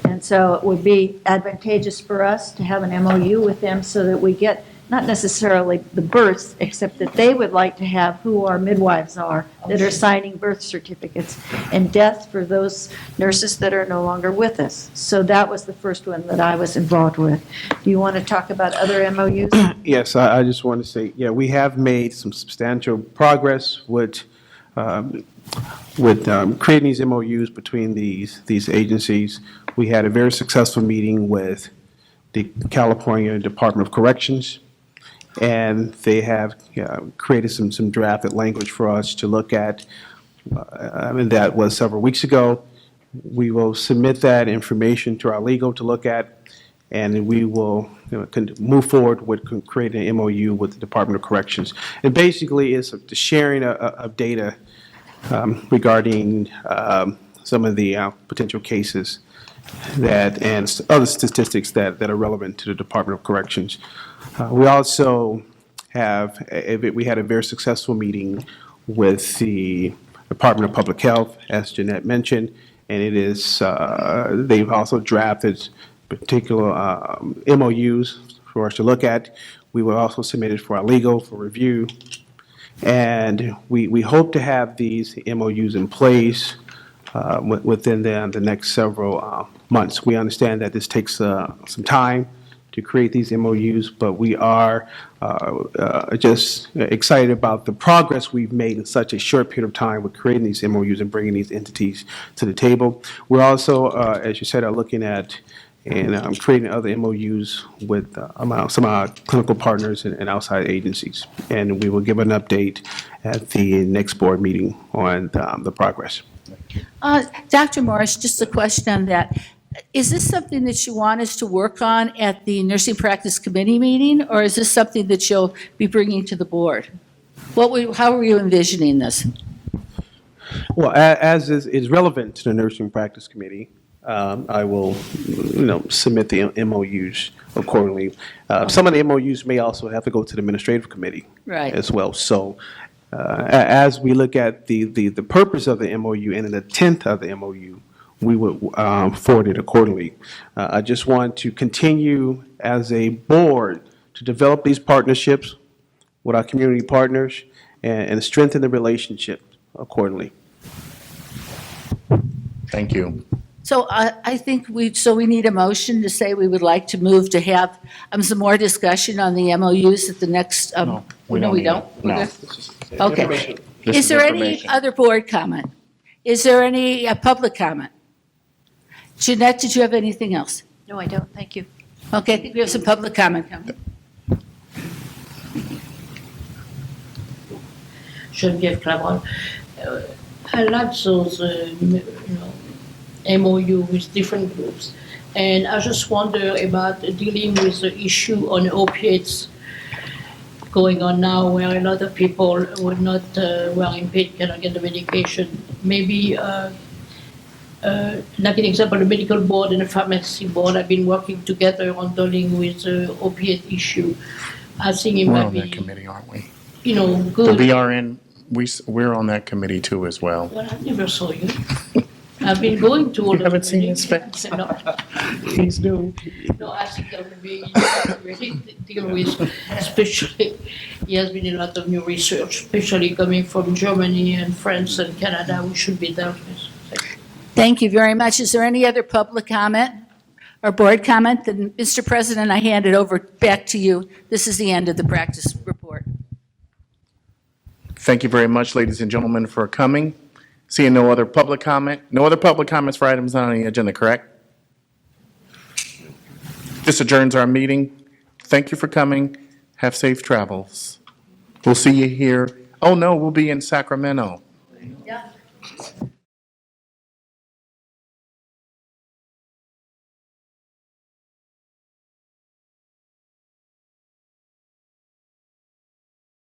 And so it would be advantageous for us to have an MOU with them so that we get not necessarily the births, except that they would like to have who our midwives are that are signing birth certificates, and deaths for those nurses that are no longer with us. So that was the first one that I was involved with. Do you want to talk about other MOUs? Yes, I just want to say, yeah, we have made some substantial progress with creating these MOUs between these agencies. We had a very successful meeting with the California Department of Corrections, and they have created some drafted language for us to look at. That was several weeks ago. We will submit that information to our legal to look at, and we will move forward with creating an MOU with the Department of Corrections. And basically, it's the sharing of data regarding some of the potential cases and other statistics that are relevant to the Department of Corrections. We also we had a very successful meeting with the Department of Public Health, as Jeanette mentioned, and it is they've also drafted particular MOUs for us to look at. We will also submit it for our legal for review, and we hope to have these MOUs in place within the next several months. We understand that this takes some time to create these MOUs, but we are just excited about the progress we've made in such a short period of time with creating these MOUs and bringing these entities to the table. We're also, as you said, are looking at and creating other MOUs with some of our clinical partners and outside agencies. And we will give an update at the next board meeting on the progress. Dr. Morris, just a question on that. Is this something that you want us to work on at the Nursing Practice Committee meeting, or is this something that you'll be bringing to the board? How are you envisioning this? Well, as is relevant to the Nursing Practice Committee, I will, submit the MOUs accordingly. Some of the MOUs may also have to go to the Administrative Committee as well. So as we look at the purpose of the MOU and the intent of the MOU, we would forward it accordingly. I just want to continue as a board to develop these partnerships with our community partners and strengthen the relationship accordingly. Thank you. So I think we need a motion to say we would like to move to have some more discussion on the MOUs at the next. No, we don't. We're good? Okay. Is there any other board comment? Is there any public comment? Jeanette, did you have anything else? No, I don't. Thank you. Okay, I think we have some public comment coming. Geneviève Clavel. I like those, MOU with different groups. And I just wonder about dealing with the issue on opiates going on now, where a lot of people who are not well in pain cannot get the medication. Maybe, like an example, the medical board and the pharmacy board have been working together on dealing with the opiate issue. I think it We're might on be, that committee, aren't we? good. The VRN We're on that committee too as well. Well, I never saw you. I've been going to all of the haven't seen his meetings. No, He's new. no, I think that would be really deal with, especially, he has been a lot of new research, especially coming from Germany and France and Canada, we should be dealt with. Thank you very much. Is there any other public comment or board comment? Then, Mr. President, I hand it over back to you. This is the end of the practice report. Thank you very much, ladies and gentlemen, for coming. Seeing no other public comment, no other public comments for items on the agenda, correct? This adjourns our meeting. Thank you for coming. Have safe travels. We'll see you here. Oh, no, we'll be in Sacramento.